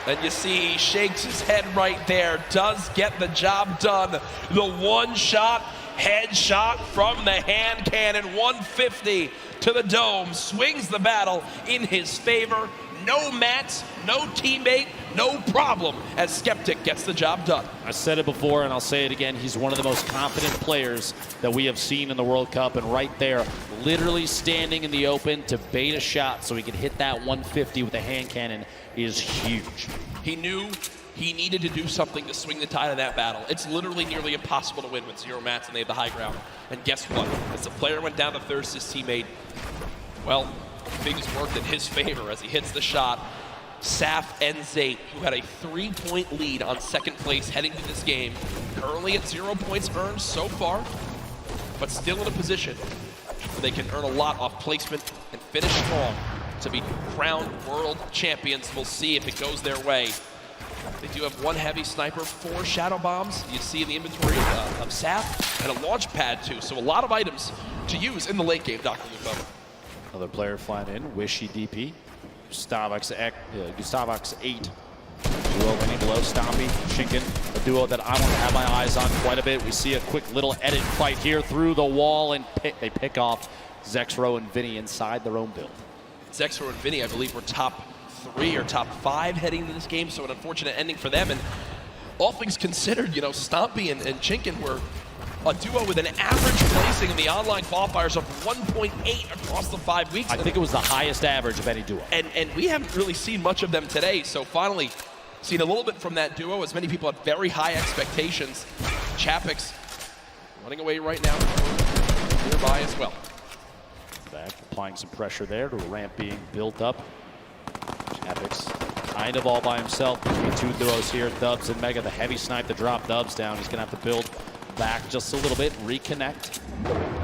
And you see he shakes his head right there. Does get the job done. The one-shot headshot from the hand cannon. 150 to the dome. Swings the battle in his favor. No mats, no teammate, no problem as Skeptic gets the job done. I said it before and I'll say it again. He's one of the most confident players that we have seen in the World Cup, and right there, literally standing in the open to bait a shot so he can hit that 150 with a hand cannon is huge. He knew he needed to do something to swing the tide of that battle. It's literally nearly impossible to win with 0 mats and they have the high ground. And guess what? As the player went down to thirst his teammate, well, things worked in his favor as he hits the shot. Saf and Zate, who had a 3-point lead on second place heading to this game, currently at 0 points earned so far, but still in a position where they can earn a lot off placement and finish strong to be crowned world champions. We'll see if it goes their way. They do have 1 heavy sniper, 4 shadow bombs. You see in the inventory of Saf, and a launch pad too. So a lot of items to use in the late game, Dr. Lupo. Another player flying in, Wishy DP. Gustavx 8. Duo winning below, Stompy, Shinken, a duo that I want to have my eyes on quite a bit. We see a quick little edit fight here through the wall, and they pick off Zexro and Vinny inside their own build. Zexro and Vinny, I believe, were top 3 or top 5 heading into this game, so an unfortunate ending for them. And all things considered, you know, Stompy and Chinkin were a duo with an average placing in the online qualifiers of 1.8 across the 5 weeks. I think it was the highest average of any duo. And we haven't really seen much of them today, so finally seen a little bit from that duo, as many people had very high expectations. Chapix running away right now. nearby as well. Back, applying some pressure there to a ramp being built up. Epic's kind of all by himself between two duos here. Dubs and Mega, the heavy snipe to drop Dubs down. He's going to have to build back just a little bit, reconnect.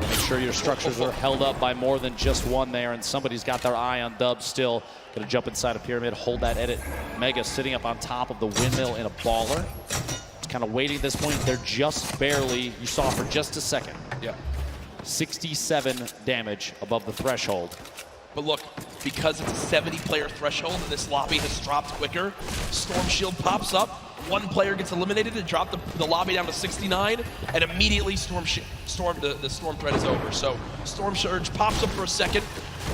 Make sure your structures are held up by more than just one there, and somebody's got their eye on Dubs still. Going to jump inside a pyramid, hold that edit. Mega sitting up on top of the windmill in a baller. It's kind of waiting at this point. They're just barely, you saw for just a second. Yeah. 67 damage above the threshold. But look, because it's a 70-player threshold and this lobby has dropped quicker, Storm Shield pops up, one player gets eliminated to drop the lobby down to 69, and immediately the Storm threat is over. So Storm Surge pops up for a second,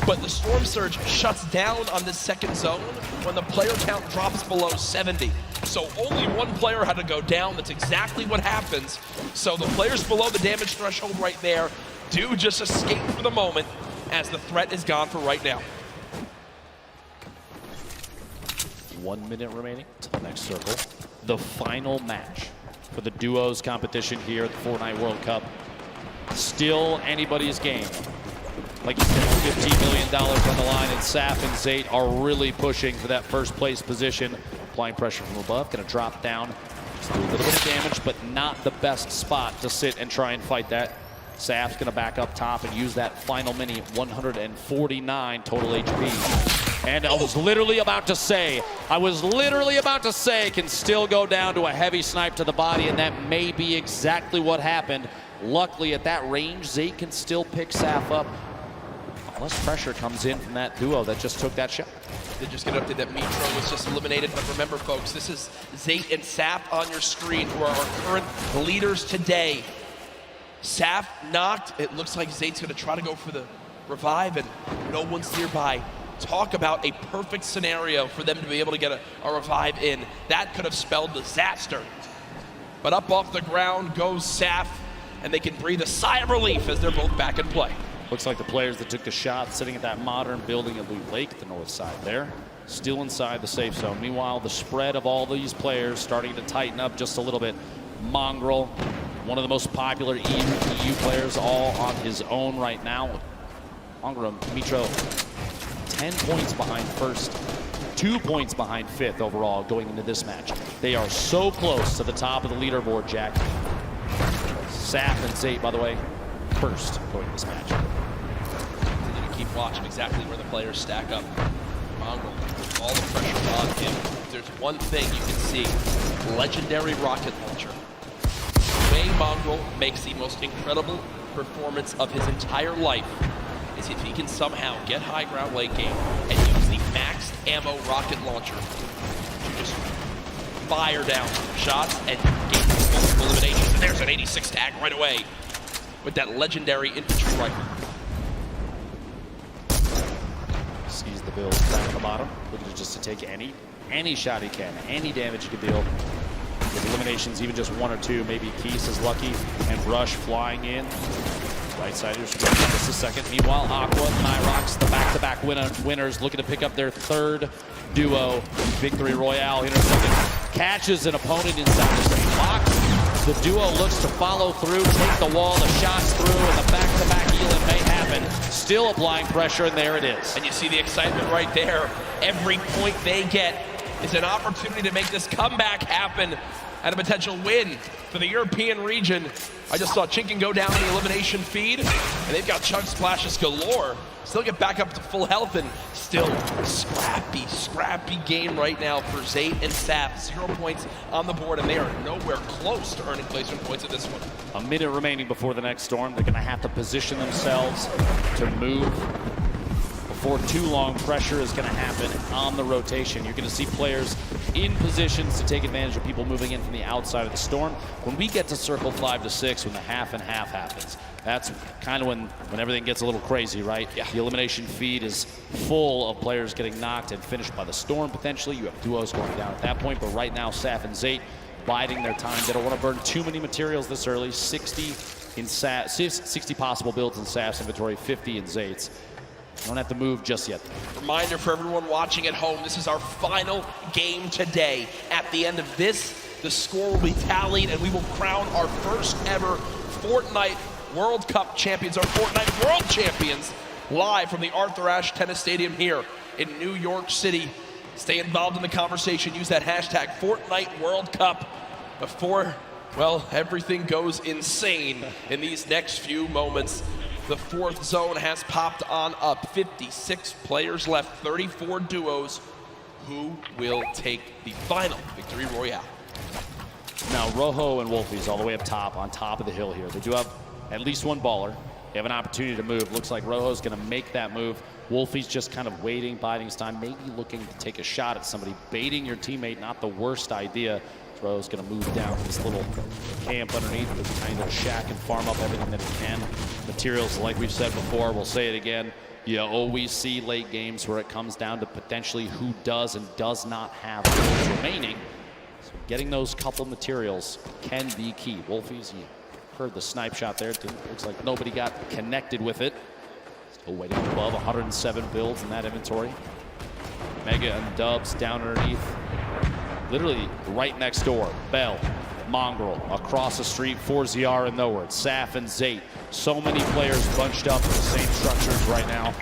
but the Storm Surge shuts down on this second zone when the player count drops below 70. So only one player had to go down. That's exactly what happens. So the players below the damage threshold right there do just escape for the moment, as the threat is gone for right now. 1 minute remaining to the next circle. The final match for the duos competition here at the Fortnite World Cup. Still anybody's game. Like you said, $15 million on the line, and Saf and Zate are really pushing for that first place position. Applying pressure from above, gonna drop down. Just do a little bit of damage, but not the best spot to sit and try and fight that. Saf's gonna back up top and use that final mini, 149 total HP. And I was literally about to say, can still go down to a heavy snipe to the body, and that may be exactly what happened. Luckily, at that range, Zate can still pick Saf up. Less pressure comes in from that duo that just took that shot. They just get updated that Mitro was just eliminated, but remember, folks, this is Zate and Saf on your screen, who are our current leaders today. Saf knocked. It looks like Zate's going to try to go for the revive, and no one's nearby. Talk about a perfect scenario for them to be able to get a revive in. That could have spelled disaster. But up off the ground goes Saf, and they can breathe a sigh of relief as they're both back in play. Looks like the players that took the shot sitting at that modern building at Loot Lake, the north side there, still inside the safe zone. Meanwhile, the spread of all these players starting to tighten up just a little bit. Mongrel, one of the most popular EU players, all on his own right now. Mongrel, Mitro, 10 points behind first, 2 points behind fifth overall going into this match. They are so close to the top of the leaderboard, Jack. Saf and Zate, by the way, first going to this match. Continue to keep watching exactly where the players stack up. Mongrel, all the pressure on him. There's one thing you can see, legendary rocket launcher. The way Mongrel makes the most incredible performance of his entire life is if he can somehow get high ground late game and use the maxed ammo rocket launcher to just fire down shots and gain multiple eliminations. And there's an 86 tag right away with that legendary infantry rifle. Sees the build down at the bottom, looking just to take any shot he can, any damage he can deal. With eliminations, even just one or two, maybe Keys is lucky, and Rush flying in. Right-siders just a second. Meanwhile, Aqua and Nyrox, the back-to-back winners, looking to pick up their third duo victory royale here in a second. Catches an opponent inside the box. The duo looks to follow through, take the wall, the shots through, and the back-to-back healing may happen. Still applying pressure, and there it is. And you see the excitement right there. Every point they get is an opportunity to make this comeback happen and a potential win for the European region. I just saw Chinken go down in the elimination feed, and they've got chunk splashes galore. Still get back up to full health, and still scrappy game right now for Zate and Saf. 0 points on the board, and they are nowhere close to earning placement points at this one. A minute remaining before the next storm. They're gonna have to position themselves to move before too long. Pressure is gonna happen on the rotation. You're gonna see players in positions to take advantage of people moving in from the outside of the storm. When we get to circle 5 to 6, when the half and half happens, that's kind of when everything gets a little crazy, right? Yeah. The elimination feed is full of players getting knocked and finished by the storm, potentially. You have duos going down at that point, but right now, Saf and Zate biding their time. They don't want to burn too many materials this early. 60 possible builds in Saf's inventory, 50 in Zate's. Don't have to move just yet. Reminder for everyone watching at home, this is our final game today. At the end of this, the score will be tallied, and we will crown our first ever Fortnite World Cup champions, our Fortnite World Champions, live from the Arthur Ashe Tennis Stadium here in New York City. Stay involved in the conversation. Use that hashtag Fortnite World Cup before, well, everything goes insane in these next few moments. The fourth zone has popped on up. 56 players left, 34 duos. Who will take the final victory royale? Now, Rojo and Wolfie's all the way up top, on top of the hill here. They do have at least one baller. They have an opportunity to move. Looks like Rojo's going to make that move. Wolfie's just kind of waiting, biding his time, maybe looking to take a shot at somebody. Baiting your teammate, not the worst idea. Rojo's going to move down to this little camp underneath, this kind of shack, and farm up everything that he can. Materials, like we've said before, we'll say it again. You always see late games where it comes down to potentially who does and does not have those remaining. So getting those couple materials can be key. Wolfie's, you heard the snipe shot there. Looks like nobody got connected with it. Still waiting above 107 builds in that inventory. Mega and Dubs down underneath. Literally right next door. Bell, Mongrel, across the street, 4ZR and nowhere. Saf and Zate. So many players bunched up in the same structures right now.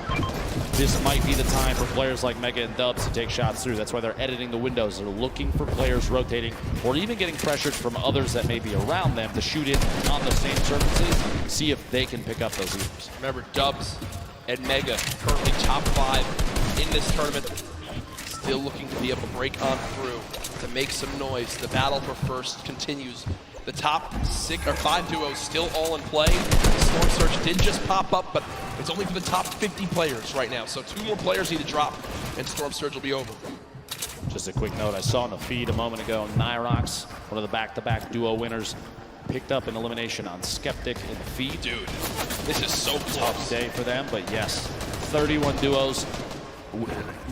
This might be the time for players like Mega and Dubs to take shots through. That's why they're editing the windows. They're looking for players rotating or even getting pressured from others that may be around them to shoot in on the same surfaces, see if they can pick up those leaders. Remember, Dubs and Mega currently top 5 in this tournament. Still looking to be able to break on through, to make some noise. The battle for first continues. The top 5 duos still all in play. Storm Surge did just pop up, but it's only for the top 50 players right now. So 2 more players need to drop, and Storm Surge will be over. Just a quick note, I saw in the feed a moment ago, Nyrox, one of the back-to-back duo winners, picked up an elimination on Skeptic in the feed. Dude, this is so close. Tough day for them, but yes, 31 duos.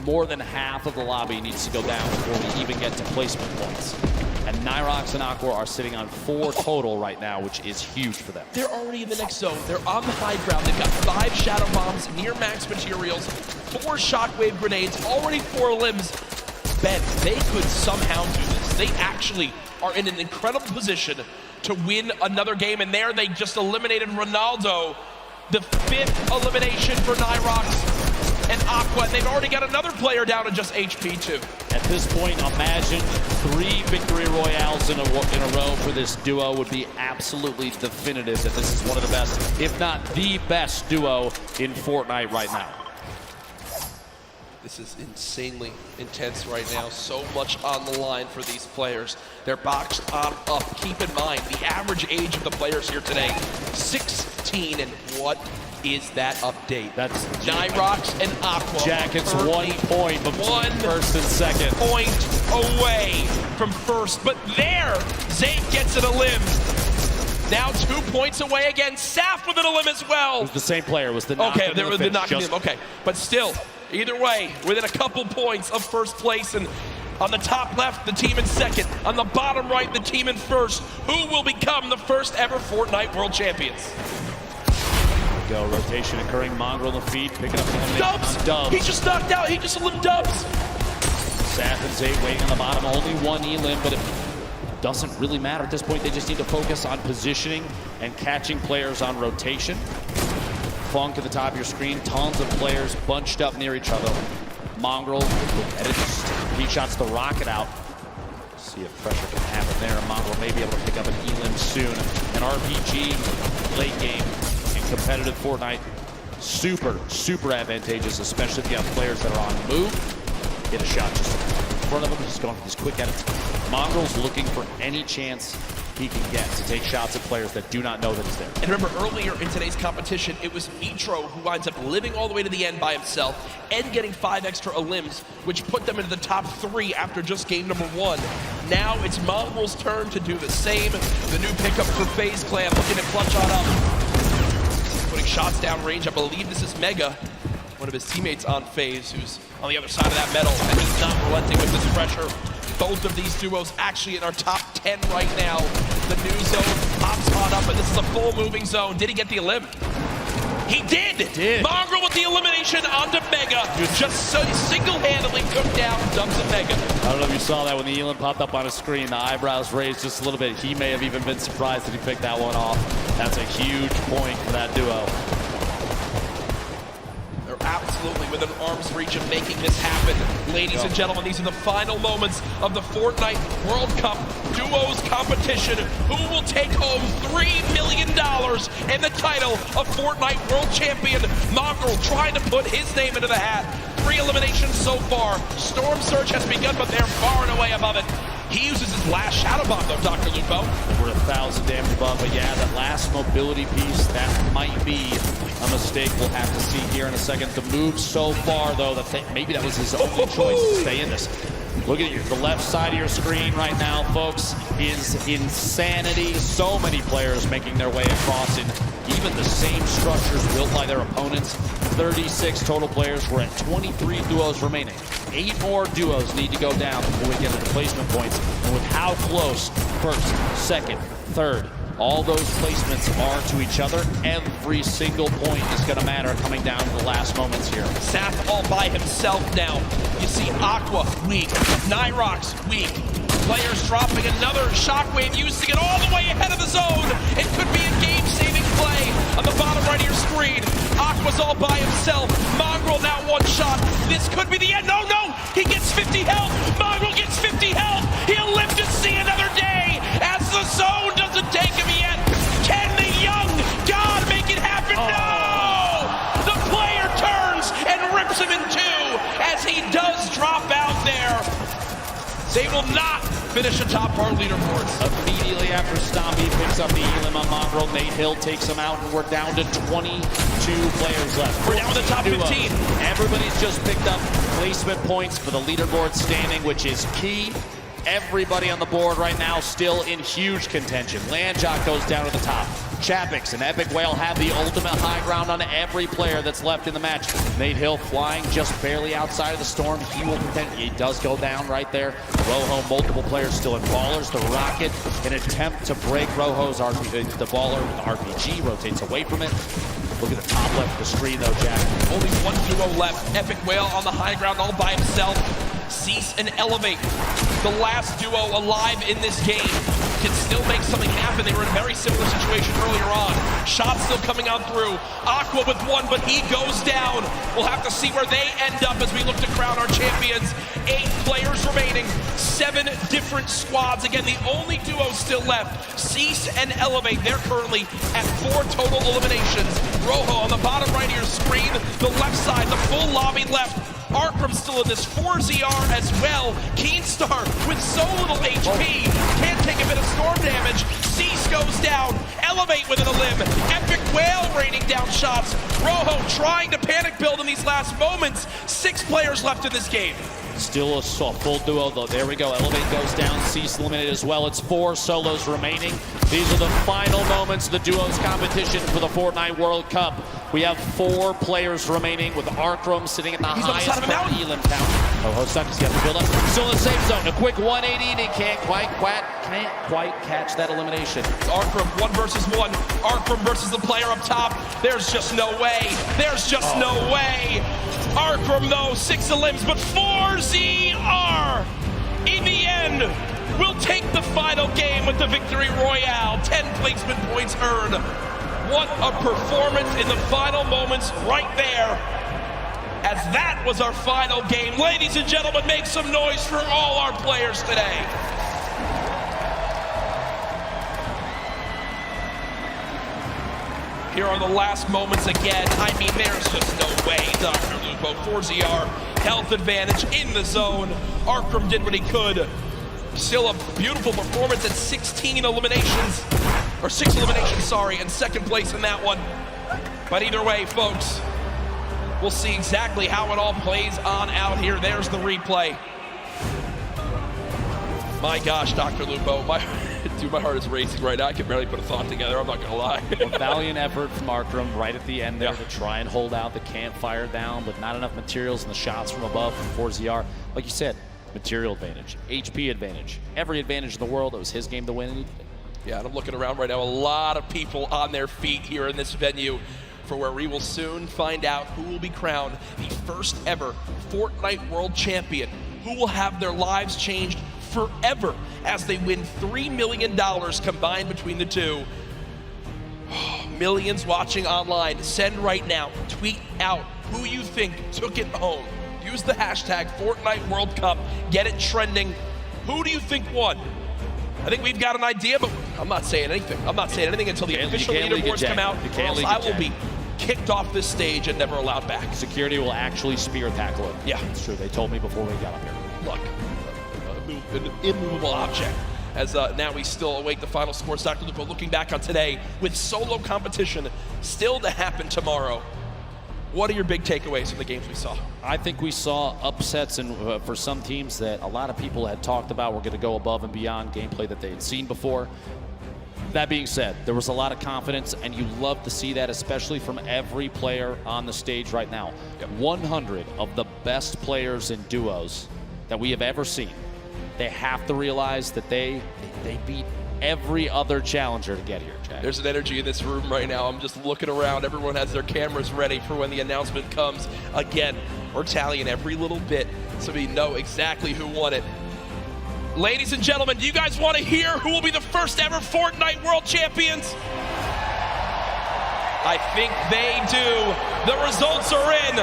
More than half of the lobby needs to go down before we even get to placement points. And Nyrox and Aqua are sitting on 4 total right now, which is huge for them. They're already in the next zone. They're on the high ground. They've got 5 shadow bombs, near max materials, 4 shockwave grenades, already 4 limbs. Ben, they could somehow do this. They actually are in an incredible position to win another game, and there they just eliminated Ronaldo. The 5th elimination for Nyrox and Aqua, and they've already got another player down to just HP too. At this point, imagine 3 victory royales in a row for this duo would be absolutely definitive that this is one of the best, if not the best duo in Fortnite right now. This is insanely intense right now. So much on the line for these players. They're boxed on up. Keep in mind, the average age of the players here today, 16, and what is that update? That's Nyrox and Aqua. Jackets 1 point between first and second. Point away from first, but there, Zane gets it a limb. Now 2 points away again. Saf with an limb as well. It was the same player. It was the knock. Okay, there was the knock. Okay, but still, either way, within a couple points of first place, and on the top left, the team in second. On the bottom right, the team in first. Who will become the first ever Fortnite World Champions? Go, rotation occurring. Mongrel in the feed, picking up the Dubs! He just knocked out. He just eliminated Dubs. Saf and Zay waiting on the bottom. Only 1 elim, but it doesn't really matter at this point. They just need to focus on positioning and catching players on rotation. Funk at the top of your screen. Tons of players bunched up near each other. Mongrel, and it just he shots the rocket out. See if pressure can happen there. Mongrel may be able to pick up an elim soon. An RPG late game in competitive Fortnite. Super advantageous, especially if you have players that are on the move. Hit a shot just in front of him, just going for these quick edits. Mongrel's looking for any chance he can get to take shots at players that do not know that he's there. And remember, earlier in today's competition, it was Mitro who winds up living all the way to the end by himself and getting 5 extra elims, which put them into the top 3 after just game number 1. Now it's Mongrel's turn to do the same. The new pickup for FaZe Clan looking to clutch on up. Putting shots down range. I believe this is Mega, one of his teammates on FaZe, who's on the other side of that metal, and he's not relenting with this pressure. Both of these duos actually in our top 10 right now. The new zone pops on up, and this is a full moving zone. Did he get the elim? He did! Mongrel with the elimination onto Mega. Just so single-handedly took down Dubs and Mega. I don't know if you saw that when the elim popped up on his screen. The eyebrows raised just a little bit. He may have even been surprised that he picked that one off. That's a huge point for that duo. They're absolutely within arm's reach of making this happen. Ladies and gentlemen, these are the final moments of the Fortnite World Cup Duos competition. Who will take home $3 million and the title of Fortnite World Champion? Mongrel trying to put his name into the hat. 3 eliminations so far. Storm Surge has begun, but they're far and away above it. He uses his last Shadow Bomb, though, Dr. Lupo. Over 1,000 damage above, but yeah, that last mobility piece, that might be a mistake we'll have to see here in a second. The move so far, though, maybe that was his only choice to stay in this. Look at the left side of your screen right now, folks, is insanity. So many players making their way across in even the same structures built by their opponents. 36 total players. We're at 23 duos remaining. 8 more duos need to go down before we get to the placement points. And with how close first, second, third, all those placements are to each other, every single point is going to matter coming down to the last moments here. Saf all by himself now. You see Aqua weak, Nyrox weak. Players dropping another shockwave, using it all the way ahead of the zone. It could be a game-saving play on the bottom right of your screen. Aqua's all by himself. Mongrel now 1 shot. This could be the end. No, no! He gets 50 health. Mongrel gets 50 health. He'll live to see another day as the zone doesn't take him yet. Can the young god make it happen? No! The player turns and rips him in 2 as he does drop out there. They will not finish atop our leaderboards. Immediately after Stompy picks up the elim on Mongrel, Nate Hill takes him out, and we're down to 22 players left. We're down to the top 15. Everybody's just picked up placement points for the leaderboard standing, which is key. Everybody on the board right now still in huge contention. Landjock goes down to the top. Chapix and Epic Whale have the ultimate high ground on every player that's left in the match. Nate Hill flying just barely outside of the storm. He will contend. He does go down right there. Rojo, multiple players still in Ballers. The Rocket, an attempt to break Rojo's the Baller with the RPG, rotates away from it. Look at the top left of the screen though, Jack. Only 1 duo left. Epic Whale on the high ground all by himself. Cease and Elevate, the last duo alive in this game, can still make something happen. They were in a very similar situation earlier on. Shots still coming on through. Aqua with 1, but he goes down. We'll have to see where they end up as we look to crown our champions. 8 players remaining, 7 different squads. Again, the only duo still left, Cease and Elevate. They're currently at 4 total eliminations. Rojo on the bottom right of your screen, the left side, the full lobby left. Arkram still in this 4ZR as well. Keenstar with so little HP. Can't take a bit of storm damage. Cease goes down. Elevate with an elim. Epic Whale raining down shots. Rojo trying to panic build in these last moments. 6 players left in this game. Still a full duo though. There we go. Elevate goes down. Cease eliminated as well. It's 4 solos remaining. These are the final moments of the duos competition for the Fortnite World Cup. We have 4 players remaining with Arkram sitting at the highest elim count. Oh, Hosucky's got to build up. Still in the safe zone. A quick 180 and he can't quite catch that elimination. Arkram 1 versus 1. Arkram versus the player up top. There's just no way. There's just no way. Arkram though, 6 elims, but 4ZR in the end will take the final game with the victory royale. 10 placement points earned. What a performance in the final moments right there, as that was our final game. Ladies and gentlemen, make some noise for all our players today. Here are the last moments again. I mean, there's just no way, Dr. Lupo. 4ZR, health advantage in the zone. Arkram did what he could. Still a beautiful performance at 16 eliminations. Or 6 eliminations, sorry, and 2nd place in that one. But either way, folks, we'll see exactly how it all plays on out here. There's the replay. My gosh, Dr. Lupo, my heart is racing right now. I can barely put a thought together, I'm not gonna lie. A valiant effort from Arkram right at the end there to try and hold out the campfire down, but not enough materials and the shots from above from 4ZR. Like you said, material advantage, HP advantage, every advantage in the world. It was his game to win. Yeah, and I'm looking around right now, a lot of people on their feet here in this venue for where we will soon find out who will be crowned the first ever Fortnite World Champion, who will have their lives changed forever as they win $3 million combined between the two. millions watching online, send right now, tweet out who you think took it home. Use the hashtag Fortnite World Cup, get it trending. Who do you think won? I think we've got an idea, but I'm not saying anything. I'm not saying anything until the official leaderboards come out, or else I will be kicked off this stage and never allowed back. Security will actually spear tackle it. Yeah. It's true. They told me before we got up here. Look, an immovable object. As now we still await the final scores. Dr. Lupo looking back on today with solo competition still to happen tomorrow. What are your big takeaways from the games we saw? I think we saw upsets and for some teams that a lot of people had talked about were going to go above and beyond gameplay that they had seen before. That being said, there was a lot of confidence, and you love to see that, especially from every player on the stage right now. 100 of the best players in duos that we have ever seen. They have to realize that they beat every other challenger to get here, Jack. There's an energy in this room right now. I'm just looking around. Everyone has their cameras ready for when the announcement comes. Again, we're tallying every little bit so we know exactly who won it. Ladies and gentlemen, do you guys want to hear who will be the first ever Fortnite World Champions? I think they do. The results are in.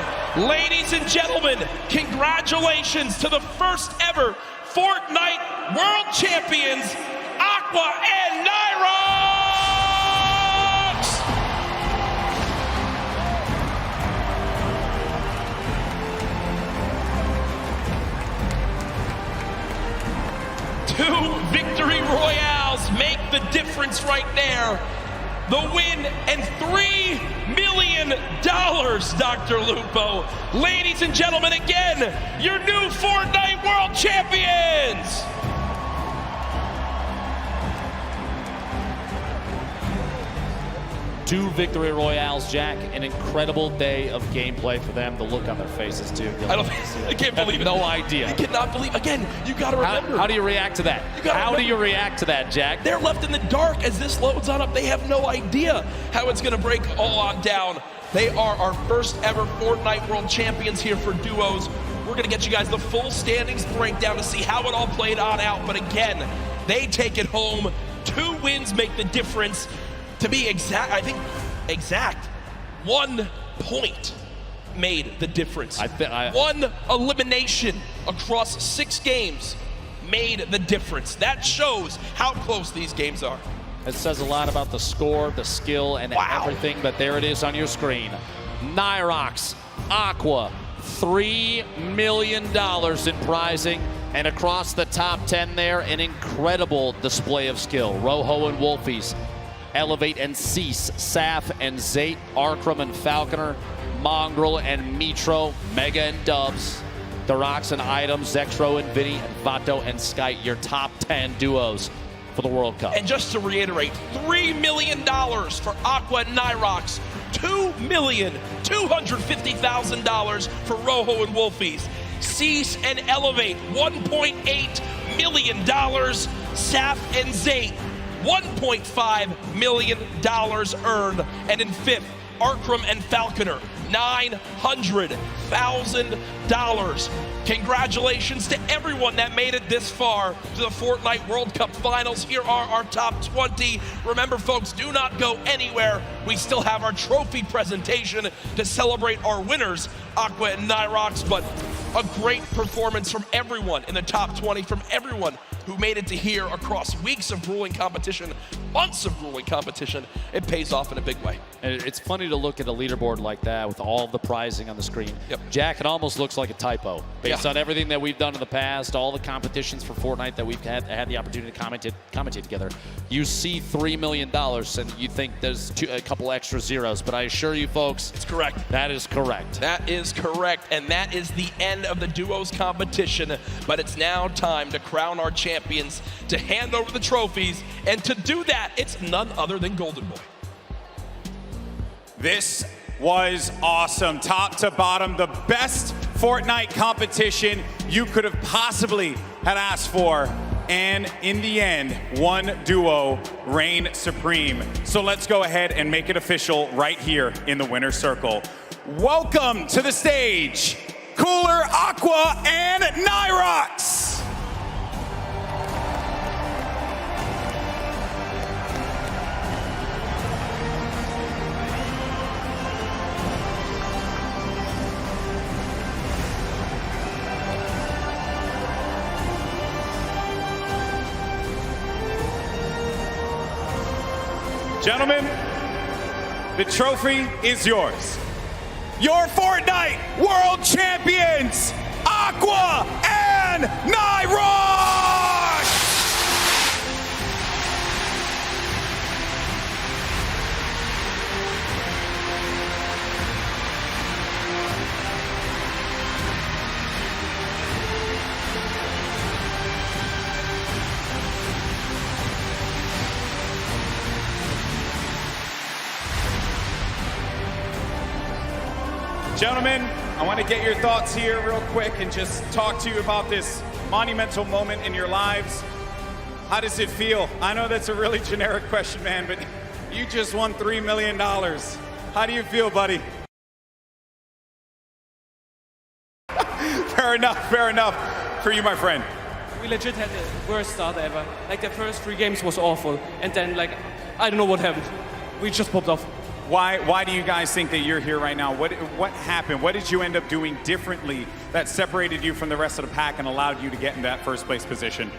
Ladies and gentlemen, congratulations to the first ever Fortnite World Champions, Aqua and Nyrox! Two victory royales make the difference right there. The win and $3 million, Dr. Lupo. Ladies and gentlemen, again, your new Fortnite World Champions! Two victory royales, Jack. An incredible day of gameplay for them. The look on their faces, too. I can't believe it. No idea. I cannot believe. Again, you got to remember. How do you react to that? How do you react to that, Jack? They're left in the dark as this loads on up. They have no idea how it's going to break all on down. They are our first ever Fortnite World Champions here for duos. We're going to get you guys the full standings breakdown to see how it all played on out. But again, they take it home. 2 wins make the difference. To be exact, I think exact, 1 point made the difference. One elimination across 6 games made the difference. That shows how close these games are. It says a lot about the score, the skill, and everything, but there it is on your screen. Nyrox, Aqua, $3 million in prizing, and across the top 10 there, an incredible display of skill. Rojo and Wolfies, Elevate and Cease, Saf and Zate, Arkram and Falconer, Mongrel and Mitro, Mega and Dubs, Dorox and Items, Zexro and Vinny, and Vato and Sky, your top 10 duos for the World Cup. And just to reiterate, $3 million for Aqua and Nyrox, $2,250,000 for Rojo and Wolfies, Cease and Elevate, $1.8 million, Saf and Zate, $1.5 million earned, and in 5th, Arkram and Falconer, $900,000. Congratulations to everyone that made it this far to the Fortnite World Cup Finals. Here are our top 20. Remember, folks, do not go anywhere. We still have our trophy presentation to celebrate our winners, Aqua and Nyrox, but a great performance from everyone in the top 20, from everyone who made it to here across weeks of grueling competition, months of grueling competition. It pays off in a big way. And it's funny to look at a leaderboard like that with all of the prizing on the screen. Jack, it almost looks like a typo. Based on everything that we've done in the past, all the competitions for Fortnite that we've had the opportunity to commentate together, you see $3 million and you think there's a couple extra zeros, but I assure you folks, it's correct. That is correct. That is correct, and that is the end of the duos competition, but it's now time to crown our champions, to hand over the trophies, and to do that, it's none other than Golden Boy. This was awesome, top to bottom, the best Fortnite competition you could have possibly had asked for. And in the end, one duo reigned supreme. So let's go ahead and make it official right here in the winner's circle. Welcome to the stage, Cooler, Aqua, and Nyrox. Gentlemen, the trophy is yours. Your Fortnite World Champions, Aqua and Nyrox! Gentlemen, I want to get your thoughts here real quick and just talk to you about this monumental moment in your lives. How does it feel? I know that's a really generic question, man, but you just won $3 million. How do you feel, buddy? Fair enough. For you, my friend. We legit had the worst start ever. Like the first 3 games was awful, and then like, I don't know what happened. We just popped off. Why do you guys think that you're here right now? What happened? What did you end up doing differently that separated you from the rest of the pack and allowed you to get in that first place position?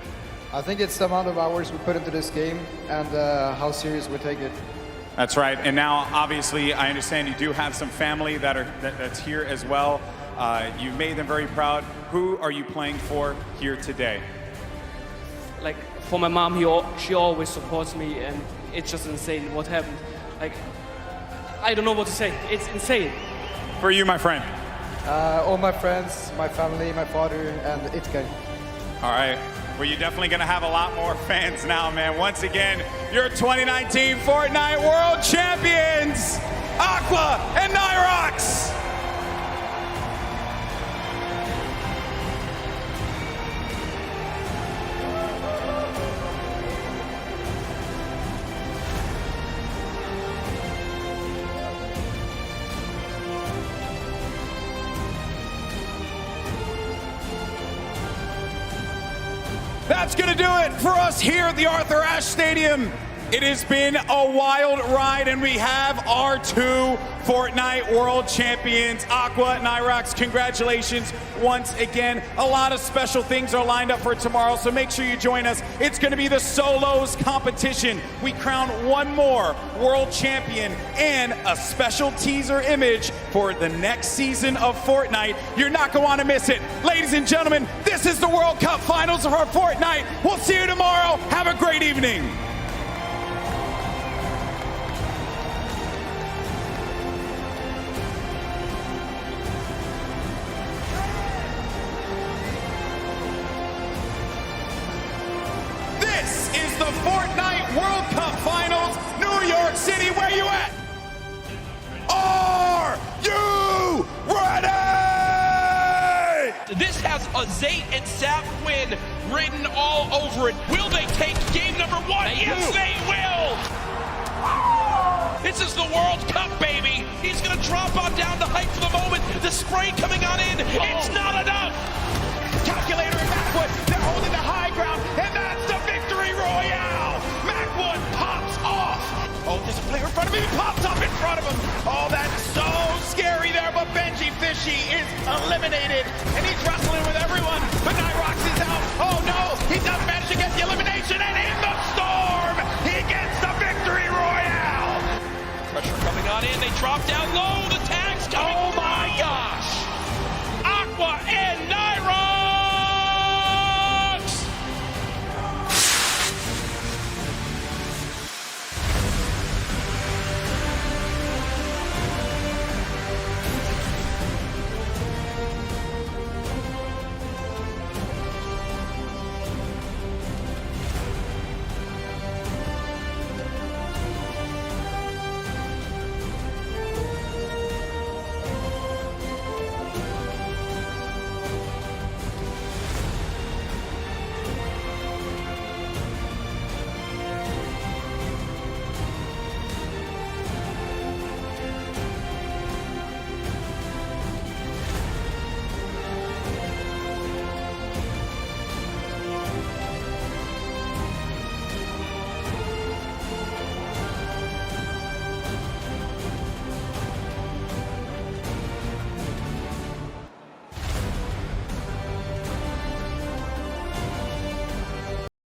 I think it's the amount of hours we put into this game and how serious we take it. That's right. And now, obviously, I understand you do have some family that's here as well. You've made them very proud. Who are you playing for here today? Like for my mom, she always supports me, and it's just insane what happened. Like, I don't know what to say. It's insane. For you, my friend. All my friends, my family, my father, and Itke. All right. Well, you're definitely going to have a lot more fans now, man. Once again, your 2019 Fortnite World Champions, Aqua and Nyrox. That's going to do it for us here at the Arthur Ashe Stadium. It has been a wild ride, and we have our 2 Fortnite World Champions, Aqua and Nyrox. Congratulations once again. A lot of special things are lined up for tomorrow, so make sure you join us. It's going to be the solos competition. We crown one more world champion and a special teaser image for the next season of Fortnite. You're not going to want to miss it. Ladies and gentlemen, this is the World Cup Finals of our Fortnite. We'll see you tomorrow. Have a great evening. The Fortnite World Cup Finals, New York City. Where you at? Are you ready? This has a Zate and Sap win written all over it. Will they take game number 1? Yes, they will. This is the World Cup, baby. He's going to drop on down the height for the moment. The spray coming on in. It's not enough. Calculator and Macwood, they're holding the high ground, and that's the victory royale. Macwood pops off. Oh, there's a player in front of him. He pops up in front of him. Oh, that's so scary there, but Benji Fishy is eliminated, and he's wrestling with everyone, but Nyrox is out. Oh, no, he does manage to get the elimination, and in the storm, he gets the victory royale. Pressure coming on in. They drop down low. The tag's coming. Oh, my